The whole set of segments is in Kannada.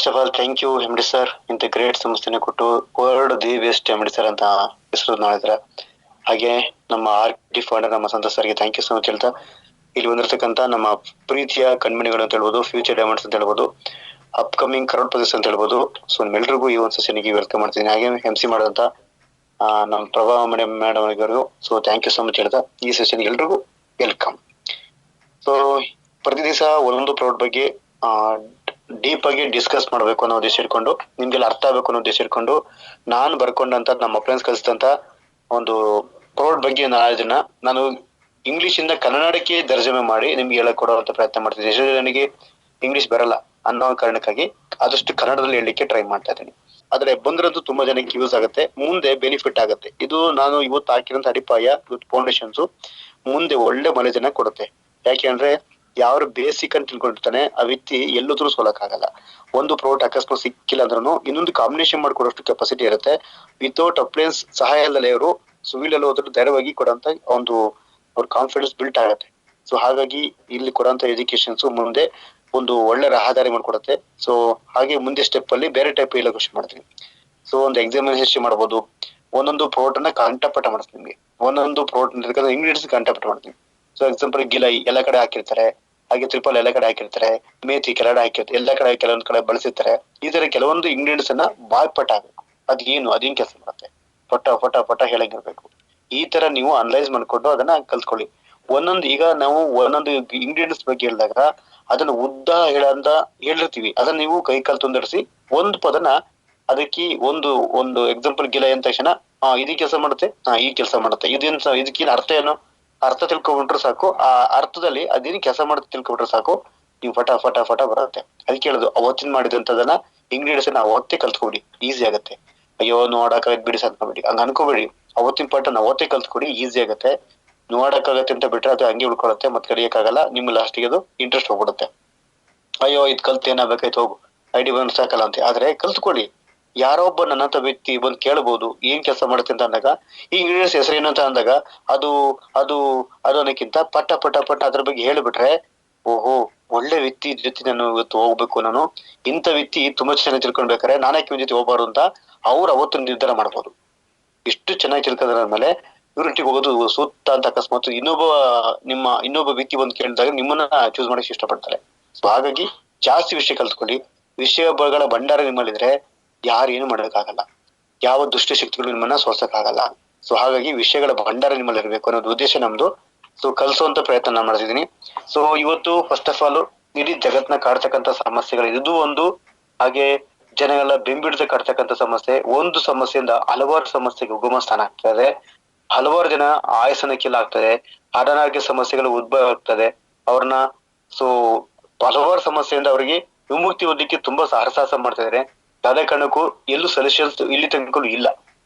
First of all thank U M D sir ಇಂಥ ಗ್ರೇಟ್ ಸಂಸ್ಥೆನ ಕೊಟ್ಟು world the best M D sir ಅಂತ ಹೆಸರು ಮಾಡಿದ್ರ. ಹಾಗೆ ನಮ್ಮ ಆರ್ ಟಿ ಫೌಂಡರ್ ನಮ್ಮ ಸಂತೋಷ್ ಸರ್ಗೆ ಥ್ಯಾಂಕ್ ಯು ಸೊ ಮಚ್ ಹೇಳ್ತಾ, ಇಲ್ಲಿ ಬಂದಿರತಕ್ಕಂತ ನಮ್ಮ ಪ್ರೀತಿಯ ಕಣ್ಮಣಿಗಳು ಅಂತ ಹೇಳ್ಬೋದು, ಫ್ಯೂಚರ್ ಡೈಮಂಡ್ಸ್ ಅಂತ ಹೇಳ್ಬೋದು, ಅಪ್ಕಮಿಂಗ್ ಕರೋಡ್ಪತಿ ಅಂತ ಹೇಳ್ಬೋದು. ಸೊ ನಿಮ್ಮೆಲ್ರಿಗೂ ಈ ಒಂದು ಸೆಷನ್ಗೆ ವೆಲ್ಕಮ್ ಮಾಡ್ತೀನಿ. ಹಾಗೆ ಎಂ ಸಿ ಮಾಡಿದಂತ ನಮ್ಮ ಪ್ರಭಾ ಮೇಡಮ್ ಅವರಿಗೂ so thank you so much ಹೇಳ್ತಾ, ಈ ಸೆಷನ್ ಎಲ್ರಿಗೂ ವೆಲ್ಕಮ್. ಸೊ ಪ್ರತಿ ದಿವಸ ಒಂದೊಂದು ಪ್ರಾಡಕ್ಟ್ ಬಗ್ಗೆ ಡೀಪ್ ಆಗಿ ಡಿಸ್ಕಸ್ ಮಾಡಬೇಕು ಅನ್ನೋ ಉದ್ದೇಶ ಇಟ್ಕೊಂಡು, ನಿಮ್ಗೆಲ್ಲ ಅರ್ಥ ಆಗಬೇಕು ಅನ್ನೋ ಉದ್ದೇಶ ಇಟ್ಕೊಂಡು ನಾನು ಬರ್ಕೊಂಡಂತ ನಮ್ಮ ಫ್ರೆಂಡ್ಸ್ ಕಲಿಸಿದಂತ ಒಂದು ಪ್ರಾಡಕ್ಟ್ ಬಗ್ಗೆ ನಾಳೆದಿನ ನಾನು ಇಂಗ್ಲಿಷ್ ಇಂದ ಕನ್ನಡಕ್ಕೆ ತರ್ಜಮೆ ಮಾಡಿ ನಿಮ್ಗೆ ಹೇಳಕ್ ಕೊಡುವಂತ ಪ್ರಯತ್ನ ಮಾಡ್ತೀನಿ. ಎಷ್ಟು ನನಗೆ ಇಂಗ್ಲಿಷ್ ಬರಲ್ಲ ಅನ್ನೋ ಕಾರಣಕ್ಕಾಗಿ ಆದಷ್ಟು ಕನ್ನಡದಲ್ಲಿ ಹೇಳಲಿಕ್ಕೆ ಟ್ರೈ ಮಾಡ್ತಾ ಇದ್ದೀನಿ. ಆದ್ರೆ ಬಂದಿರೋದು ತುಂಬಾ ಜನಕ್ಕೆ ಯೂಸ್ ಆಗುತ್ತೆ, ಮುಂದೆ ಬೆನಿಫಿಟ್ ಆಗುತ್ತೆ. ಇದು ನಾನು ಇವತ್ತು ಹಾಕಿರೋಂತ ಅಡಿಪಾಯ ಫೌಂಡೇಶನ್ಸ್ ಮುಂದೆ ಒಳ್ಳೆ ಮೈಲೇಜನ್ನ ಕೊಡುತ್ತೆ. ಯಾಕೆ ಅಂದ್ರೆ ಯಾರು ಬೇಸಿಕ್ ಅಂತ ತಿಳ್ಕೊಂಡಿರ್ತಾನೆ ಆ ವ್ಯಕ್ತಿ ಎಲ್ಲೋದ್ರೂ ಸೋಲಕ್ಕಾಗಲ್ಲ. ಒಂದು ಪ್ರಾಡಕ್ಟ್ ಅಕಸ್ಮಾತ್ ಸಿಕ್ಕಿಲ್ಲ ಅಂದ್ರೂ ಇನ್ನೊಂದು ಕಾಂಬಿನೇಷನ್ ಮಾಡಿಕೊಡೋಷ್ಟು ಕೆಪಾಸಿಟಿ ಇರುತ್ತೆ. ವಿತೌಟ್ ಅಪ್ಲೈನ್ಸ್ ಸಹಾಯ ಇಲ್ಲದೆ ಅವರು ಸುವಿಲಲ್ಲಿ ಹೋದ್ರೆ ಧೈರ್ಯವಾಗಿ ಕೊಡೋಂತ ಒಂದು ಅವ್ರ ಕಾನ್ಫಿಡೆನ್ಸ್ ಬಿಲ್ಟ್ ಆಗುತ್ತೆ. ಸೊ ಹಾಗಾಗಿ ಇಲ್ಲಿ ಕೊಡೋಂತ ಎಜುಕೇಶನ್ಸ್ ಮುಂದೆ ಒಂದು ಒಳ್ಳೆ ರಹದಾರಿ ಮಾಡ್ಕೊಡುತ್ತೆ. ಸೊ ಹಾಗೆ ಮುಂದೆ ಸ್ಟೆಪ್ ಅಲ್ಲಿ ಬೇರೆ ಟೈಪ್ ಎಲ್ಲ ಕ್ವಶನ್ ಮಾಡ್ತೀನಿ. ಸೊ ಒಂದು ಎಕ್ಸಾಮಿನೇಷನ್ ಮಾಡ್ಬೋದು, ಒಂದೊಂದು ಪ್ರಾಡಕ್ಟ್ ಅನ್ನ ಕಂಠಪಾಠ ಮಾಡಿಸ್ತೀನಿ ನಿಮಗೆ, ಒಂದೊಂದು ಪ್ರಾಡಕ್ಟ್ ಇಂಗ್ರೀಡಿಯಂಟ್ಸ್ ಕಂಠಪಾಠ ಮಾಡ್ತೀನಿ. ಸೊ ಎಕ್ಸಾಂಪಲ್ ಗಿಲೈ ಎಲ್ಲ ಕಡೆ ಹಾಕಿರ್ತಾರೆ, ಹಾಗೆ ಟ್ರಿಪಲ್ ಎಲ್ಲ ಕಡೆ ಹಾಕಿರ್ತಾರೆ, ಮೇಥಿ ಕೆಳಗಡೆ ಹಾಕಿರ್ತಾರೆ, ಎಲ್ಲ ಕಡೆ ಕೆಲವೊಂದ್ ಕಡೆ ಬಳಸಿರ್ತಾರೆ. ಈ ತರ ಕೆಲವೊಂದು ಇಂಗ್ರೀಡಿಯಂಟ್ಸ್ ಅನ್ನ ಬಾಯ್ಪಟ್ಟ ಆಗ್ಬೇಕು. ಅದೇನ್ ಕೆಲಸ ಮಾಡುತ್ತೆ ಪಟ ಪಟ ಪಟ ಹೇಳಂಗಿರ್ಬೇಕು. ಈ ತರ ನೀವು ಅನಲೈಸ್ ಮಾಡ್ಕೊಂಡು ಅದನ್ನ ಕಲ್ತ್ಕೊಳ್ಳಿ. ಒಂದೊಂದು ಈಗ ನಾವು ಒಂದೊಂದು ಇಂಗ್ರೀಡಿಯಂಟ್ಸ್ ಬಗ್ಗೆ ಹೇಳಿದಾಗ ಅದನ್ನ ಉದ್ದ ಹೇಳಿರ್ತೀವಿ, ಅದನ್ನ ನೀವು ಕೈ ಕಾಲು ತುಂದರಿಸಿ ಒಂದು ಪದನ ಅದಕ್ಕೆ ಒಂದು ಎಕ್ಸಾಂಪಲ್ ಗಿಲೈ ಅಂದ ತಕ್ಷಣ ಇದೇ ಕೆಲಸ ಮಾಡುತ್ತೆ, ಈ ಕೆಲಸ ಮಾಡುತ್ತೆ, ಇದಕ್ಕಿನ ಅರ್ಥ ಏನು, ಅರ್ಥ ತಿಳ್ಕೊಂಡ್ಬಿಟ್ರೆ ಸಾಕು. ಆ ಅರ್ಥದಲ್ಲಿ ಅದೇನು ಕೆಲಸ ಮಾಡುತ್ತೆ ತಿಳ್ಕೊಂಡ್ಬಿಟ್ರೆ ಸಾಕು, ನೀವು ಫಟ ಫಟ ಫಟ ಬರುತ್ತೆ. ಅದಕ್ಕೆ ಹೇಳುದು ಅವತ್ತಿನ ಮಾಡಿದಂತದನ್ನ ಇಂಗ್ರೀಡಿಯಂಟ್ಸ್ ಅವತ್ತೇ ಕಲ್ತ್ಕೊಡಿ, ಈಸಿ ಆಗುತ್ತೆ. ಅಯ್ಯೋ ನೋಡಕ್ಕಾಗತ್ ಬಿಡಿ ಸಾಧ್ಬೇಡಿ ಹಂಗ ಅನ್ಕೋಬೇಡಿ. ಅವತ್ತಿನ ಪಾಠನ ಅವತ್ತೇ ಕಲ್ತ್ಕೊಡಿ, ಈಸಿ ಆಗುತ್ತೆ. ನೋಡಕ್ಕಾಗತ್ತೆ ಅಂತ ಬಿಟ್ರೆ ಅದು ಹಂಗೆ ಉಳ್ಕೊಳತ್ತೆ, ಮತ್ತೆ ಕಲಿಯಕ್ಕಾಗಲ್ಲ. ನಿಮ್ ಲಾಸ್ಟಿಗೆ ಅದು ಇಂಟ್ರೆಸ್ಟ್ ಹೋಗ್ಬಿಡುತ್ತೆ. ಅಯ್ಯೋ ಇದ್ ಕಲ್ತ್ ಏನಾಗಬೇಕಾಯ್ತು, ಹೋಗು ಐಡಿ ಬಂದ್ ಸಾಕಲ್ಲ ಅಂತ. ಆದ್ರೆ ಕಲ್ತ್ಕೊಳ್ಳಿ. ಯಾರೋ ಒಬ್ಬ ನನ್ನಂತ ವ್ಯಕ್ತಿ ಬಂದು ಕೇಳಬಹುದು ಏನ್ ಕೆಲಸ ಮಾಡುತ್ತೆ ಅಂತ ಅಂದಾಗ, ಈ ಇಂಗ್ರೀಡಿಯಂಟ್ಸ್ ಹೆಸರೇನು ಅಂತ ಅಂದಾಗ ಅದು ಅದು ಅದು ಅನ್ನಕ್ಕಿಂತ ಪಟ ಪಟ ಪಟ ಅದ್ರ ಬಗ್ಗೆ ಹೇಳಿಬಿಟ್ರೆ, ಓಹೋ ಒಳ್ಳೆ ವ್ಯಕ್ತಿ ಜೊತೆ ನಾನು ಇವತ್ತು ಹೋಗ್ಬೇಕು, ನಾನು ಇಂಥ ವ್ಯಕ್ತಿ ತುಂಬಾ ಚೆನ್ನಾಗಿ ತಿಳ್ಕೊಳ್ಬೇಕಾರೆ ನಾನಕ್ಕೆ ಇವ್ರ ಜೊತೆ ಹೋಗ್ಬಾರ್ದು ಅಂತ ಅವ್ರು ಅವತ್ತು ನಿರ್ಧಾರ ಮಾಡ್ಬೋದು. ಇಷ್ಟು ಚೆನ್ನಾಗಿ ತಿಳ್ಕೊಂಡ್ರೆ ಇವ್ರೊಟ್ಟಿಗೆ ಹೋಗೋದು ಸೂಕ್ತ ಅಂತ ಅಕಸ್ಮಾತ್ ಇನ್ನೊಬ್ಬ ವ್ಯಕ್ತಿ ಬಂದು ಕೇಳಿದಾಗ ನಿಮ್ಮನ್ನ ಚೂಸ್ ಮಾಡಕ್ಕೆ ಇಷ್ಟಪಡ್ತಾರೆ. ಸೊ ಹಾಗಾಗಿ ಜಾಸ್ತಿ ವಿಷಯ ಕಲ್ತ್ಕೊಳ್ಳಿ. ವಿಷಯಗಳ ಭಂಡಾರ ನಿಮ್ಮಲ್ಲಿದ್ರೆ ಯಾರು ಏನು ಮಾಡೋಕ್ಕಾಗಲ್ಲ, ಯಾವ ದುಷ್ಟಶಕ್ತಿಗಳು ನಿಮ್ಮನ್ನ ಸೋಸಕ್ಕಾಗಲ್ಲ. ಸೊ ಹಾಗಾಗಿ ವಿಷಯಗಳ ಭಂಡಾರ ನಿಮ್ಮಲ್ಲಿ ಇರಬೇಕು ಅನ್ನೋದು ಉದ್ದೇಶ ನಮ್ದು. ಸೊ ಕಲ್ಸೋಂತ ಪ್ರಯತ್ನ ನಾನು ಮಾಡ್ತಿದ್ದೀನಿ. ಸೊ ಇವತ್ತು ಫಸ್ಟ್ ಆಫ್ ಆಲ್ ಇಡೀ ಜಗತ್ನ ಕಾಡ್ತಕ್ಕಂಥ ಸಮಸ್ಯೆಗಳು ಇದು ಒಂದು, ಹಾಗೆ ಜನಗಳ ಬೆಂಬಿಡದೆ ಕಾಡ್ತಕ್ಕಂಥ ಸಮಸ್ಯೆ. ಒಂದು ಸಮಸ್ಯೆಯಿಂದ ಹಲವಾರು ಸಮಸ್ಯೆಗೆ ಉಗಮ ಸ್ಥಾನ ಆಗ್ತದೆ, ಹಲವಾರು ಜನ ಆಯಸ್ಸನ್ನ ಕೀಲಾಗ್ತದೆ, ಅನಾರೋಗ್ಯ ಸಮಸ್ಯೆಗಳು ಉದ್ಭವ ಆಗ್ತದೆ ಅವ್ರನ್ನ. ಸೊ ಹಲವಾರು ಸಮಸ್ಯೆಯಿಂದ ಅವರಿಗೆ ವಿಮುಕ್ತಿ ಹೊಂದಲಿಕ್ಕೆ ತುಂಬಾ ಸಾಹಸ ಮಾಡ್ತಾ ಇದಾರೆ. ಯಾವುದೇ ಕಾರಣಕ್ಕೂ ಎಲ್ಲೂ ಸೊಲ್ಯೂಷನ್ಸ್ ಇಲ್ಲಿ ತನಕೂ ಇಲ್ಲ.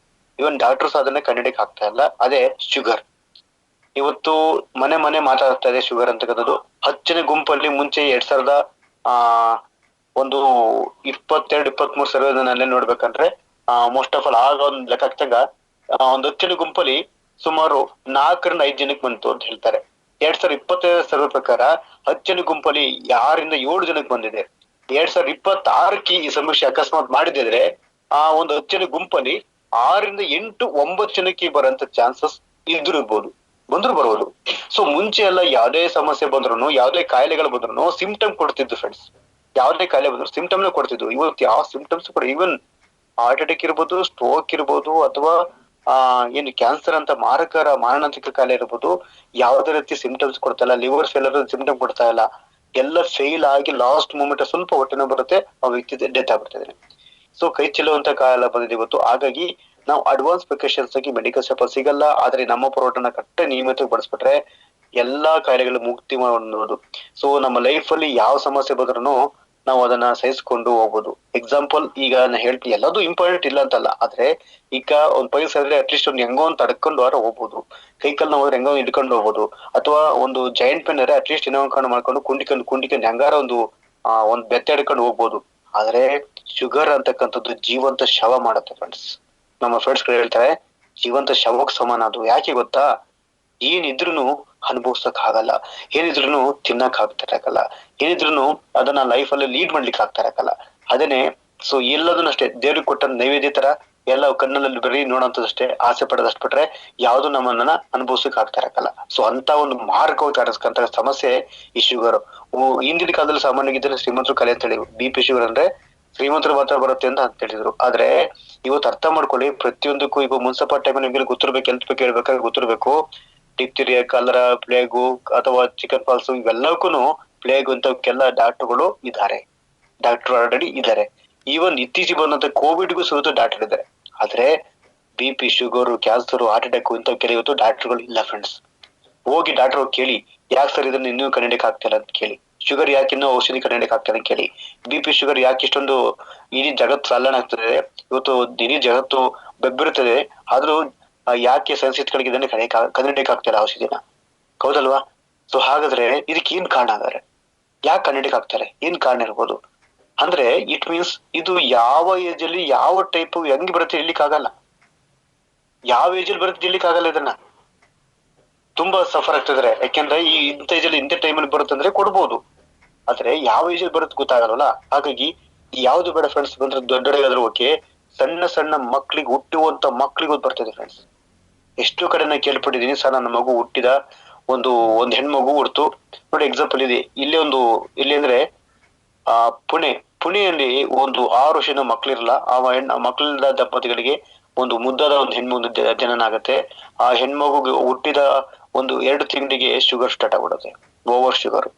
ಇವನ್ ಡಾಕ್ಟರ್ಸ್ ಅದನ್ನ ಕಂಡಿಡಿಕ್ ಆಗ್ತಾ ಇಲ್ಲ. ಅದೇ ಶುಗರ್. ಇವತ್ತು ಮನೆ ಮಾತಾಡ್ತಾ ಇದೆ ಶುಗರ್ ಅಂತಕ್ಕಂಥದ್ದು. 10ನೇ ಗುಂಪಲ್ಲಿ ಮುಂಚೆ 2000 ಒಂದು 22-23 ಸರ್ವೆ ನೋಡ್ಬೇಕಂದ್ರೆ ಮೋಸ್ಟ್ ಆಫ್ ಆಲ್ ಆಗ ಒಂದ್ ಲೆಕ್ಕ ಹಾಕ್ತಾಗ ಒಂದು 10ನೇ ಗುಂಪಲ್ಲಿ ಸುಮಾರು 4-5 ಜನಕ್ಕೆ ಬಂತು ಅಂತ ಹೇಳ್ತಾರೆ. 2025 ಸರ್ವೆ ಪ್ರಕಾರ 10ನೇ ಗುಂಪಲ್ಲಿ 6-7 ಜನಕ್ಕೆ ಬಂದಿದೆ. 2026ಕ್ಕೆ ಈ ಸಮೀಕ್ಷೆ ಅಕಸ್ಮಾತ್ ಮಾಡಿದ್ರೆ ಆ ಒಂದು 10ನೇ ಗುಂಪಲ್ಲಿ 6-8-9 ಜನಕ್ಕೆ ಬರೋಂತ ಚಾನ್ಸಸ್ ಇರ್ಬೋದು, ಬಂದ್ರು ಬರ್ಬೋದು. ಸೊ ಮುಂಚೆ ಎಲ್ಲ ಯಾವ್ದೇ ಸಮಸ್ಯೆ ಬಂದ್ರು, ಯಾವ್ದೇ ಕಾಯಿಲೆಗಳು ಬಂದ್ರು ಸಿಂಪ್ಟಮ್ ಕೊಡ್ತಿದ್ದು ಫ್ರೆಂಡ್ಸ್. ಯಾವ್ದೇ ಕಾಯಿಲೆ ಬಂದ್ರು ಸಿಂಪ್ಟಮ್ನ ಕೊಡ್ತಿದ್ವು. ಇವತ್ತು ಯಾವ ಸಿಂಪ್ಟಮ್ಸ್ ಕೂಡ, ಈವನ್ ಹಾರ್ಟ್ ಅಟ್ಯಾಕ್ ಇರ್ಬೋದು, ಸ್ಟ್ರೋಕ್ ಇರ್ಬೋದು, ಅಥವಾ ಏನು ಕ್ಯಾನ್ಸರ್ ಅಂತ ಮಾರಣಾಂತಿಕ ಕಾಯಿಲೆ ಇರ್ಬೋದು, ಯಾವ್ದೇ ರೀತಿ ಸಿಂಪ್ಟಮ್ಸ್ ಕೊಡ್ತಾ ಇಲ್ಲ. ಲಿವರ್ ಫೇಲರ್ ಸಿಂಪ್ಟಮ್ ಕೊಡ್ತಾ ಇಲ್ಲ. ಎಲ್ಲ ಫೇಲ್ ಆಗಿ ಲಾಸ್ಟ್ ಮೂಮೆಂಟ್ ಸ್ವಲ್ಪ ಹೊಟ್ಟೆನೋ ಬರುತ್ತೆ, ಆ ವ್ಯಕ್ತಿ ಡೆತ್ ಆಗ್ಬಿಡ್ತಿದೆ. ಸೊ ಕೈ ಚೆಲ್ಲುವಂತ ಕಾಲ ಬಂದಿದೆ ಇವತ್ತು. ಹಾಗಾಗಿ ನಾವು ಅಡ್ವಾನ್ಸ್ ಪ್ರಿಕಾಷನ್ಸ್ ಆಗಿ ಮೆಡಿಕಲ್ ಶಾಪ್ ಸಿಗಲ್ಲ, ಆದ್ರೆ ನಮ್ಮ ಪರೋಟನ ನಿಯಮಿತವಾಗಿ ಬಳಸ್ಬಿಟ್ರೆ ಎಲ್ಲಾ ಕಾಯಿಲೆಗಳು ಮುಕ್ತಿ ಮಾಡಬಹುದು. ಸೊ ನಮ್ಮ ಲೈಫ್ ಅಲ್ಲಿ ಯಾವ ಸಮಸ್ಯೆ ಬಂದ್ರು ನಾವು ಅದನ್ನ ಸಹಿಸ್ಕೊಂಡು ಹೋಗ್ಬೋದು. ಎಕ್ಸಾಂಪಲ್ ಈಗ ನಾ ಹೇಳ್ತೀನಿ, ಎಲ್ಲದೂ ಇಂಪಾರ್ಟೆಂಟ್ ಇಲ್ಲ ಅಂತಲ್ಲ, ಆದ್ರೆ ಈಗ ಒಂದ್ ಪೈಲ್ಸ್ ಆದ್ರೆ ಅಟ್ಲೀಸ್ಟ್ ಒಂದ್ ಹೆಂಗೋ ಅಂತ ತಡ್ಕೊಂಡು ಹೋಗ್ಬೋದು. ಕೈಕಲ್ ನಾವು ಹೆಂಗೋ ಹಿಡ್ಕೊಂಡು ಹೋಗ್ಬೋದು. ಅಥವಾ ಒಂದು ಜಾಯಿಂಟ್ ಪೇನ್ ಅರೆ ಅಟ್ಲೀಸ್ಟ್ ಏನೋ ಮಾಡ್ಕೊಂಡು ಕುಂಡಿಕೊಂಡು ಹೆಂಗಾರ ಒಂದ್ ಬೆತ್ತ ಹಿಡ್ಕೊಂಡು ಹೋಗ್ಬೋದು. ಆದ್ರೆ ಶುಗರ್ ಅಂತಕ್ಕಂಥದ್ದು ಜೀವಂತ ಶವ ಮಾಡುತ್ತೆ ಫ್ರೆಂಡ್ಸ್. ನಮ್ಮ ಫ್ರೆಂಡ್ಸ್ ಗಳು ಹೇಳ್ತಾರೆ ಜೀವಂತ ಶವಕ್ ಸಮಾನ ಅದು. ಯಾಕೆ ಗೊತ್ತಾ? ಏನಿದ್ರು ಅನುಭವಿಸಕ್ ಆಗಲ್ಲ, ಏನಿದ್ರು ತಿನ್ನಕ್ ಆಗ್ತಾ ಇರಕಲ್ಲ, ಏನಿದ್ರು ಅದನ್ನ ಲೈಫ್ ಅಲ್ಲಿ ಲೀಡ್ ಮಾಡ್ಲಿಕ್ಕೆ ಆಗ್ತಾ ಇರಕಲ್ಲ. ಅದನ್ನೇ ಸೊ ಎಲ್ಲದನ್ನು ಅಷ್ಟೇ ದೇವ್ರಿಗೆ ಕೊಟ್ಟ ನೈವೇದ್ಯ ತರ ಎಲ್ಲ ಕಣ್ಣಲ್ಲಿ ಬರೀ ನೋಡೋಂಥದ್ದಷ್ಟೇ, ಆಸೆ ಪಡೋದಷ್ಟು ಬಿಟ್ರೆ ಯಾವ್ದು ನಮ್ಮನ್ನ ಅನುಭವಿಸಕ್ ಆಗ್ತಾ ಇರಕ್ಕಲ್ಲ. ಸೊ ಅಂತ ಒಂದು ಮಾರ್ಗವಾಗಿ ಕಾಣಿಸ್ಕೊಂತ ಸಮಸ್ಯೆ ಈ ಶುಗರ್. ಹಿಂದಿನ ಕಾಲದಲ್ಲಿ ಸಾಮಾನ್ಯವಾಗಿದ್ದರೆ ಶ್ರೀಮಂತರು ಕಲೆ ಅಂತ ಹೇಳಿದ್ರು. BP ಶುಗರ್ ಅಂದ್ರೆ ಶ್ರೀಮಂತರು ಮಾತ್ರ ಬರುತ್ತೆ ಅಂತ ಹೇಳಿದ್ರು. ಆದ್ರೆ ಇವತ್ತು ಅರ್ಥ ಮಾಡ್ಕೊಳ್ಳಿ, ಪ್ರತಿಯೊಂದಕ್ಕೂ ಈಗ ಮುನ್ಸಿಪಲ್ ಟೈಮ್ ನಿಮ್ಗೆ ಗೊತ್ತಿರ್ಬೇಕು, ಹೆಲ್ತ್ ಬಗ್ಗೆ ಹೇಳ್ಬೇಕಾದ್ರೆ ಗೊತ್ತಿರ್ಬೇಕು. ಡಿಪ್ತಿರಿಯಾ, ಕಲರಾ, ಪ್ಲೇಗು ಅಥವಾ ಚಿಕನ್ ಪಾಲ್ಸ್ ಇವೆಲ್ಲಕ್ಕೂ ಪ್ಲೇಗ್ ಅಂತವಕ್ಕೆಲ್ಲ ಡಾಕ್ಟರ್ಗಳು ಇದ್ದಾರೆ, ಡಾಕ್ಟರ್ ಆಲ್ರೆಡಿ ಇದ್ದಾರೆ. ಈವನ್ ಇತ್ತೀಚೆಗೆ ಬಂದಂತ ಕೋವಿಡ್ಗೂ ಸಹಿತ ಡಾಕ್ಟರ್ ಇದ್ದಾರೆ. ಆದ್ರೆ BP sugar, cancer, heart attack ಇಂಥವಕ್ಕೆಲ್ಲ ಇವತ್ತು ಡಾಕ್ಟರ್ಗಳು ಇಲ್ಲ ಫ್ರೆಂಡ್ಸ್. ಹೋಗಿ ಡಾಕ್ಟರ್ ಹೋಗಿ ಕೇಳಿ, ಯಾಕೆ ಸರ್ ಇದನ್ನ ಇನ್ನೂ ಕಂಡಿಡಿಯಕ್ ಆಗ್ತಿಲ್ಲ ಅಂತ ಕೇಳಿ. ಶುಗರ್ ಯಾಕೆ ಇನ್ನೂ ಔಷಧಿ ಕಂಡಿಡಿಯಕ್ ಆಗ್ತಿಲ್ಲ ಅಂತ ಕೇಳಿ. BP ಶುಗರ್ ಯಾಕೆ ಇಷ್ಟೊಂದು ಇಡೀ ಜಗತ್ತು ಸಾಲಣ ಆಗ್ತದೆ, ಇವತ್ತು ಇಡೀ ಜಗತ್ತು ಬೆಬ್ಬಿರುತ್ತದೆ, ಆದ್ರೂ ಯಾಕೆ ಸೈನ್ಸಿಸ್ಟ್ಗಳಿಗೆ ಇದನ್ನ ಕಂಡಿಡಿಯಕ್ ಆಗ್ತಿಲ್ಲ ಔಷಧಿನ, ಹೌದಲ್ವಾ? ಸೊ ಹಾಗಾದ್ರೆ ಇದಕ್ಕೆ ಏನ್ ಕಾರಣ ಆಗಾರೆ, ಯಾಕೆ ಕಂಡಿಡಿಯಕ್ ಆಗ್ತಾರೆ, ಏನ್ ಕಾರಣ ಇರ್ಬೋದು ಅಂದ್ರೆ ಇಟ್ ಮೀನ್ಸ್ ಇದು ಯಾವ ಏಜ್ ಅಲ್ಲಿ ಯಾವ ಟೈಪ್ ಹೆಂಗ್ ಬರುತ್ತೆ ಹೇಳಲಿಕ್ ಆಗಲ್ಲ. ಯಾವ ಏಜ್ ಅಲ್ಲಿ ಬರುತ್ತೆ ಹೇಳಲಿಕ್ ಆಗಲ್ಲ. ಇದನ್ನ ತುಂಬಾ ಸಫರ್ ಆಗ್ತಿದ್ರೆ, ಯಾಕೆಂದ್ರೆ ಈ ಇಂಥ ಏಜ್ ಅಲ್ಲಿ ಇಂಥ ಟೈಮಲ್ಲಿ ಬರುತ್ತೆ ಅಂದ್ರೆ ಕೊಡ್ಬೋದು, ಆದ್ರೆ ಯಾವ ಏಜ್ ಅಲ್ಲಿ ಬರುತ್ತೆ ಗೊತ್ತಾಗಲ್ವಲ್ಲ. ಹಾಗಾಗಿ ಯಾವ್ದು ಬೇಡ ಫ್ರೆಂಡ್ಸ್, ಬಂದ್ರೆ ದೊಡ್ಡವರಾದ್ರೂ ಓಕೆ, ಸಣ್ಣ ಸಣ್ಣ ಮಕ್ಳಿಗೆ ಹುಟ್ಟುವಂತ ಮಕ್ಳಿಗೆ ಬರ್ತಿದೆ ಫ್ರೆಂಡ್ಸ್. ಎಷ್ಟೋ ಕಡೆ ನಾ ಕೇಳ್ಪಟ್ಟಿದ್ದೀನಿ, ಸರ್ ನನ್ನ ಮಗು ಹುಟ್ಟಿದ ಒಂದು ಹೆಣ್ಮಗು ಹುಡ್ತು ನೋಡಿ. ಎಕ್ಸಾಂಪಲ್ ಇದೆ ಇಲ್ಲಿ ಅಂದ್ರೆ ಪುಣೆಯಲ್ಲಿ ಒಂದು 6 ವರ್ಷದ ಮಕ್ಳಿರಲ್ಲ, ಆ ಮಕ್ಕಳ ದಂಪತಿಗಳಿಗೆ ಒಂದು ಮುದ್ದಾದ ಒಂದು ಹೆಣ್ಮಗು ಜನನ ಆಗತ್ತೆ. ಆ ಹೆಣ್ಮಗುಗೆ ಹುಟ್ಟಿದ 1-2 ತಿಂಗಳಿಗೆ ಶುಗರ್ ಸ್ಟಾರ್ಟ್ ಆಗ್ಬಿಡುತ್ತೆ, ಓವರ್ ಶುಗರ್.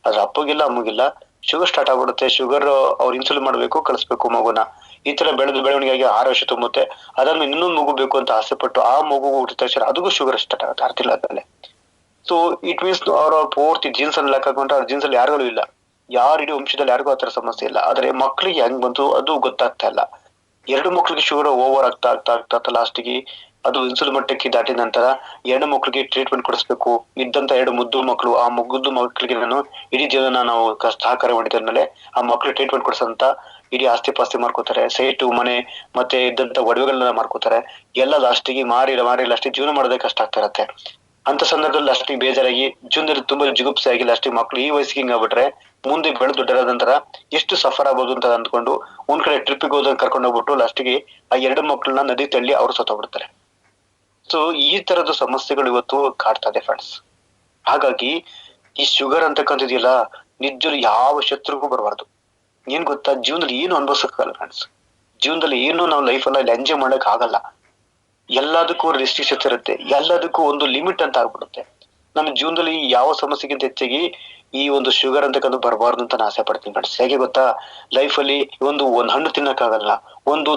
ಅದ್ರ ಅಪ್ಪಗಿಲ್ಲ ಅಮ್ಮಗಿಲ್ಲ, ಶುಗರ್ ಸ್ಟಾರ್ಟ್ ಆಗ್ಬಿಡುತ್ತೆ. ಶುಗರ್ ಅವ್ರು ಇನ್ಸುಲಿನ್ ಮಾಡ್ಬೇಕು, ಕಳಿಸ್ಬೇಕು ಮಗುನ. ಈ ತರ ಬೆಳವಣಿಗೆಯಾಗಿ 6 ವರ್ಷ ತುಂಬುತ್ತೆ. ಅದಾದ್ಮೇಲೆ ಇನ್ನೊಂದು ಮಗು ಬೇಕು ಅಂತ ಆಸೆ ಪಟ್ಟು ಆ ಮಗು ಹುಟ್ಟಿದ ತಕ್ಷಣ ಅದಕ್ಕೂ ಶುಗರ್ ಸ್ಟಾರ್ಟ್ ಆಗುತ್ತೆ, ಅರ್ಥ ಇಲ್ಲ ಅದಲ್ಲೇ. ಸೊ ಇಟ್ ಮೀನ್ಸ್ ಅವ್ರ ಪೂರ್ತಿ ಜೀನ್ಸ್ ಅಲ್ಲಿ ಲೆಕ್ಕ ಹಾಕೊಂಡ್ರೆ ಅವ್ರ ಜೀನ್ಸ್ ಅಲ್ಲಿ ಯಾರಿಗೂ ಇಲ್ಲ, ಯಾರು ಇಡೀ ವಂಶದಲ್ಲಿ ಯಾರಿಗೂ ಆತರ ಸಮಸ್ಯೆ ಇಲ್ಲ. ಆದ್ರೆ ಮಕ್ಳಿಗೆ ಹೆಂಗ್ ಬಂತು ಅದು ಗೊತ್ತಾಗ್ತಾ ಇಲ್ಲ. 2 ಮಕ್ಳಿಗೆ ಶುಗರ್ ಓವರ್ ಆಗ್ತಾ ಲಾಸ್ಟಿಗೆ ಅದು ಇನ್ಸುಲಿನ್ ಮಟ್ಟಕ್ಕೆ ದಾಟಿದ ನಂತರ 2 ಮಕ್ಳಿಗೆ ಟ್ರೀಟ್ಮೆಂಟ್ ಕೊಡಿಸ್ಬೇಕು. ಇದ್ದಂತ 2 ಮುದ್ದು ಮಕ್ಕಳು, ಆ ಮುದ್ದು ಮಕ್ಕಳಿಗೆ ನಾನು ಇಡೀ ಜೀವನ ನಾವು ಸಹಕಾರ ಮಾಡಿದ್ಮೇಲೆ ಆ ಮಕ್ಳಿಗೆ ಟ್ರೀಟ್ಮೆಂಟ್ ಕೊಡಿಸಂತ ಇಡೀ ಆಸ್ತಿ ಪಾಸ್ತಿ ಮಾಡ್ಕೋತಾರೆ, ಸೈಟು ಮನೆ ಮತ್ತೆ ಇದ್ದಂತ ಒಡವೆಗಳನ್ನ ಮಾಡ್ಕೋತಾರೆ. ಎಲ್ಲ ಲಾಸ್ಟಿಗೆ ಮಾರಿ ಲಾಸ್ಟಿಗೆ ಜೀವನ ಮಾಡೋದೇ ಕಷ್ಟ ಆಗ್ತಾ ಇರತ್ತೆ. ಅಂತ ಸಂದರ್ಭದಲ್ಲಿ ಲಾಸ್ಟಿಗೆ ಬೇಜಾರಾಗಿ ಜೀವನದಲ್ಲಿ ತುಂಬಾ ಜಿಗುಪ್ಸೆ ಆಗಿ ಲಾಸ್ಟಿಗೆ ಮಕ್ಳು ಈ ವಯಸ್ಸಿಗೆ ಹಿಂಗಾಗ್ಬಿಟ್ರೆ ಮುಂದೆ ಬೆಳೆದು ದೊಡ್ಡರಾದ ನಂತರ ಎಷ್ಟು ಸಫರ್ ಆಗ್ಬೋದು ಅಂತ ಅಂದ್ಕೊಂಡು ಒಂದ್ ಕಡೆ ಟ್ರಿಪ್ಪಿಗೆ ಹೋದಾಗ ಕರ್ಕೊಂಡು ಹೋಗ್ಬಿಟ್ಟು ಲಾಸ್ಟಿಗೆ ಆ 2 ಮಕ್ಕಳನ್ನ ನದಿ ತಳ್ಳಿ ಅವ್ರು ಸತ್ತೋಗ್ಬಿಡ್ತಾರೆ. ಸೊ ಈ ತರದ ಸಮಸ್ಯೆಗಳು ಇವತ್ತು ಕಾಡ್ತಾ ಇದೆ ಫ್ರೆಂಡ್ಸ್. ಹಾಗಾಗಿ ಈ ಶುಗರ್ ಅಂತಕ್ಕಂಥದ್ದಿಲ್ಲ, ನಿಜರು ಯಾವ ಶತ್ರುಗೂ ಬರಬಾರ್ದು. ಏನ್ ಗೊತ್ತಾ, ಜೀವನದಲ್ಲಿ ಏನು ಅನುಭವಿಸಕ್ಕಾಗಲ್ಲ ಫ್ರೆಂಡ್ಸ್. ಜೀವನದಲ್ಲಿ ಏನು ನಾವು ಲೈಫ್ ಅಲ್ಲ ಎಂಜಾಯ್ ಮಾಡಕ್ ಆಗಲ್ಲ. ಎಲ್ಲದಕ್ಕೂ ರೆಸ್ಟ್ರಿಕ್ಷನ್ಸ್ ಇರುತ್ತೆ, ಎಲ್ಲದಕ್ಕೂ ಒಂದು ಲಿಮಿಟ್ ಅಂತ ಆಗ್ಬಿಡುತ್ತೆ. ನಮ್ಮ ಜೀವನದಲ್ಲಿ ಯಾವ ಸಮಸ್ಯೆಗಿಂತ ಹೆಚ್ಚಾಗಿ ಈ ಒಂದು ಶುಗರ್ ಅಂತಕ್ಕಂಥ ಬರಬಾರ್ದು ಅಂತ ನಾನು ಆಸೆ ಪಡ್ತೀನಿ ಫ್ರೆಂಡ್ಸ್. ಹೇಗೆ ಗೊತ್ತಾ, ಲೈಫ್ ಅಲ್ಲಿ ಒಂದು ಹಣ್ಣು ತಿನ್ನಕ್ಕಾಗಲ್ಲ, ಒಂದು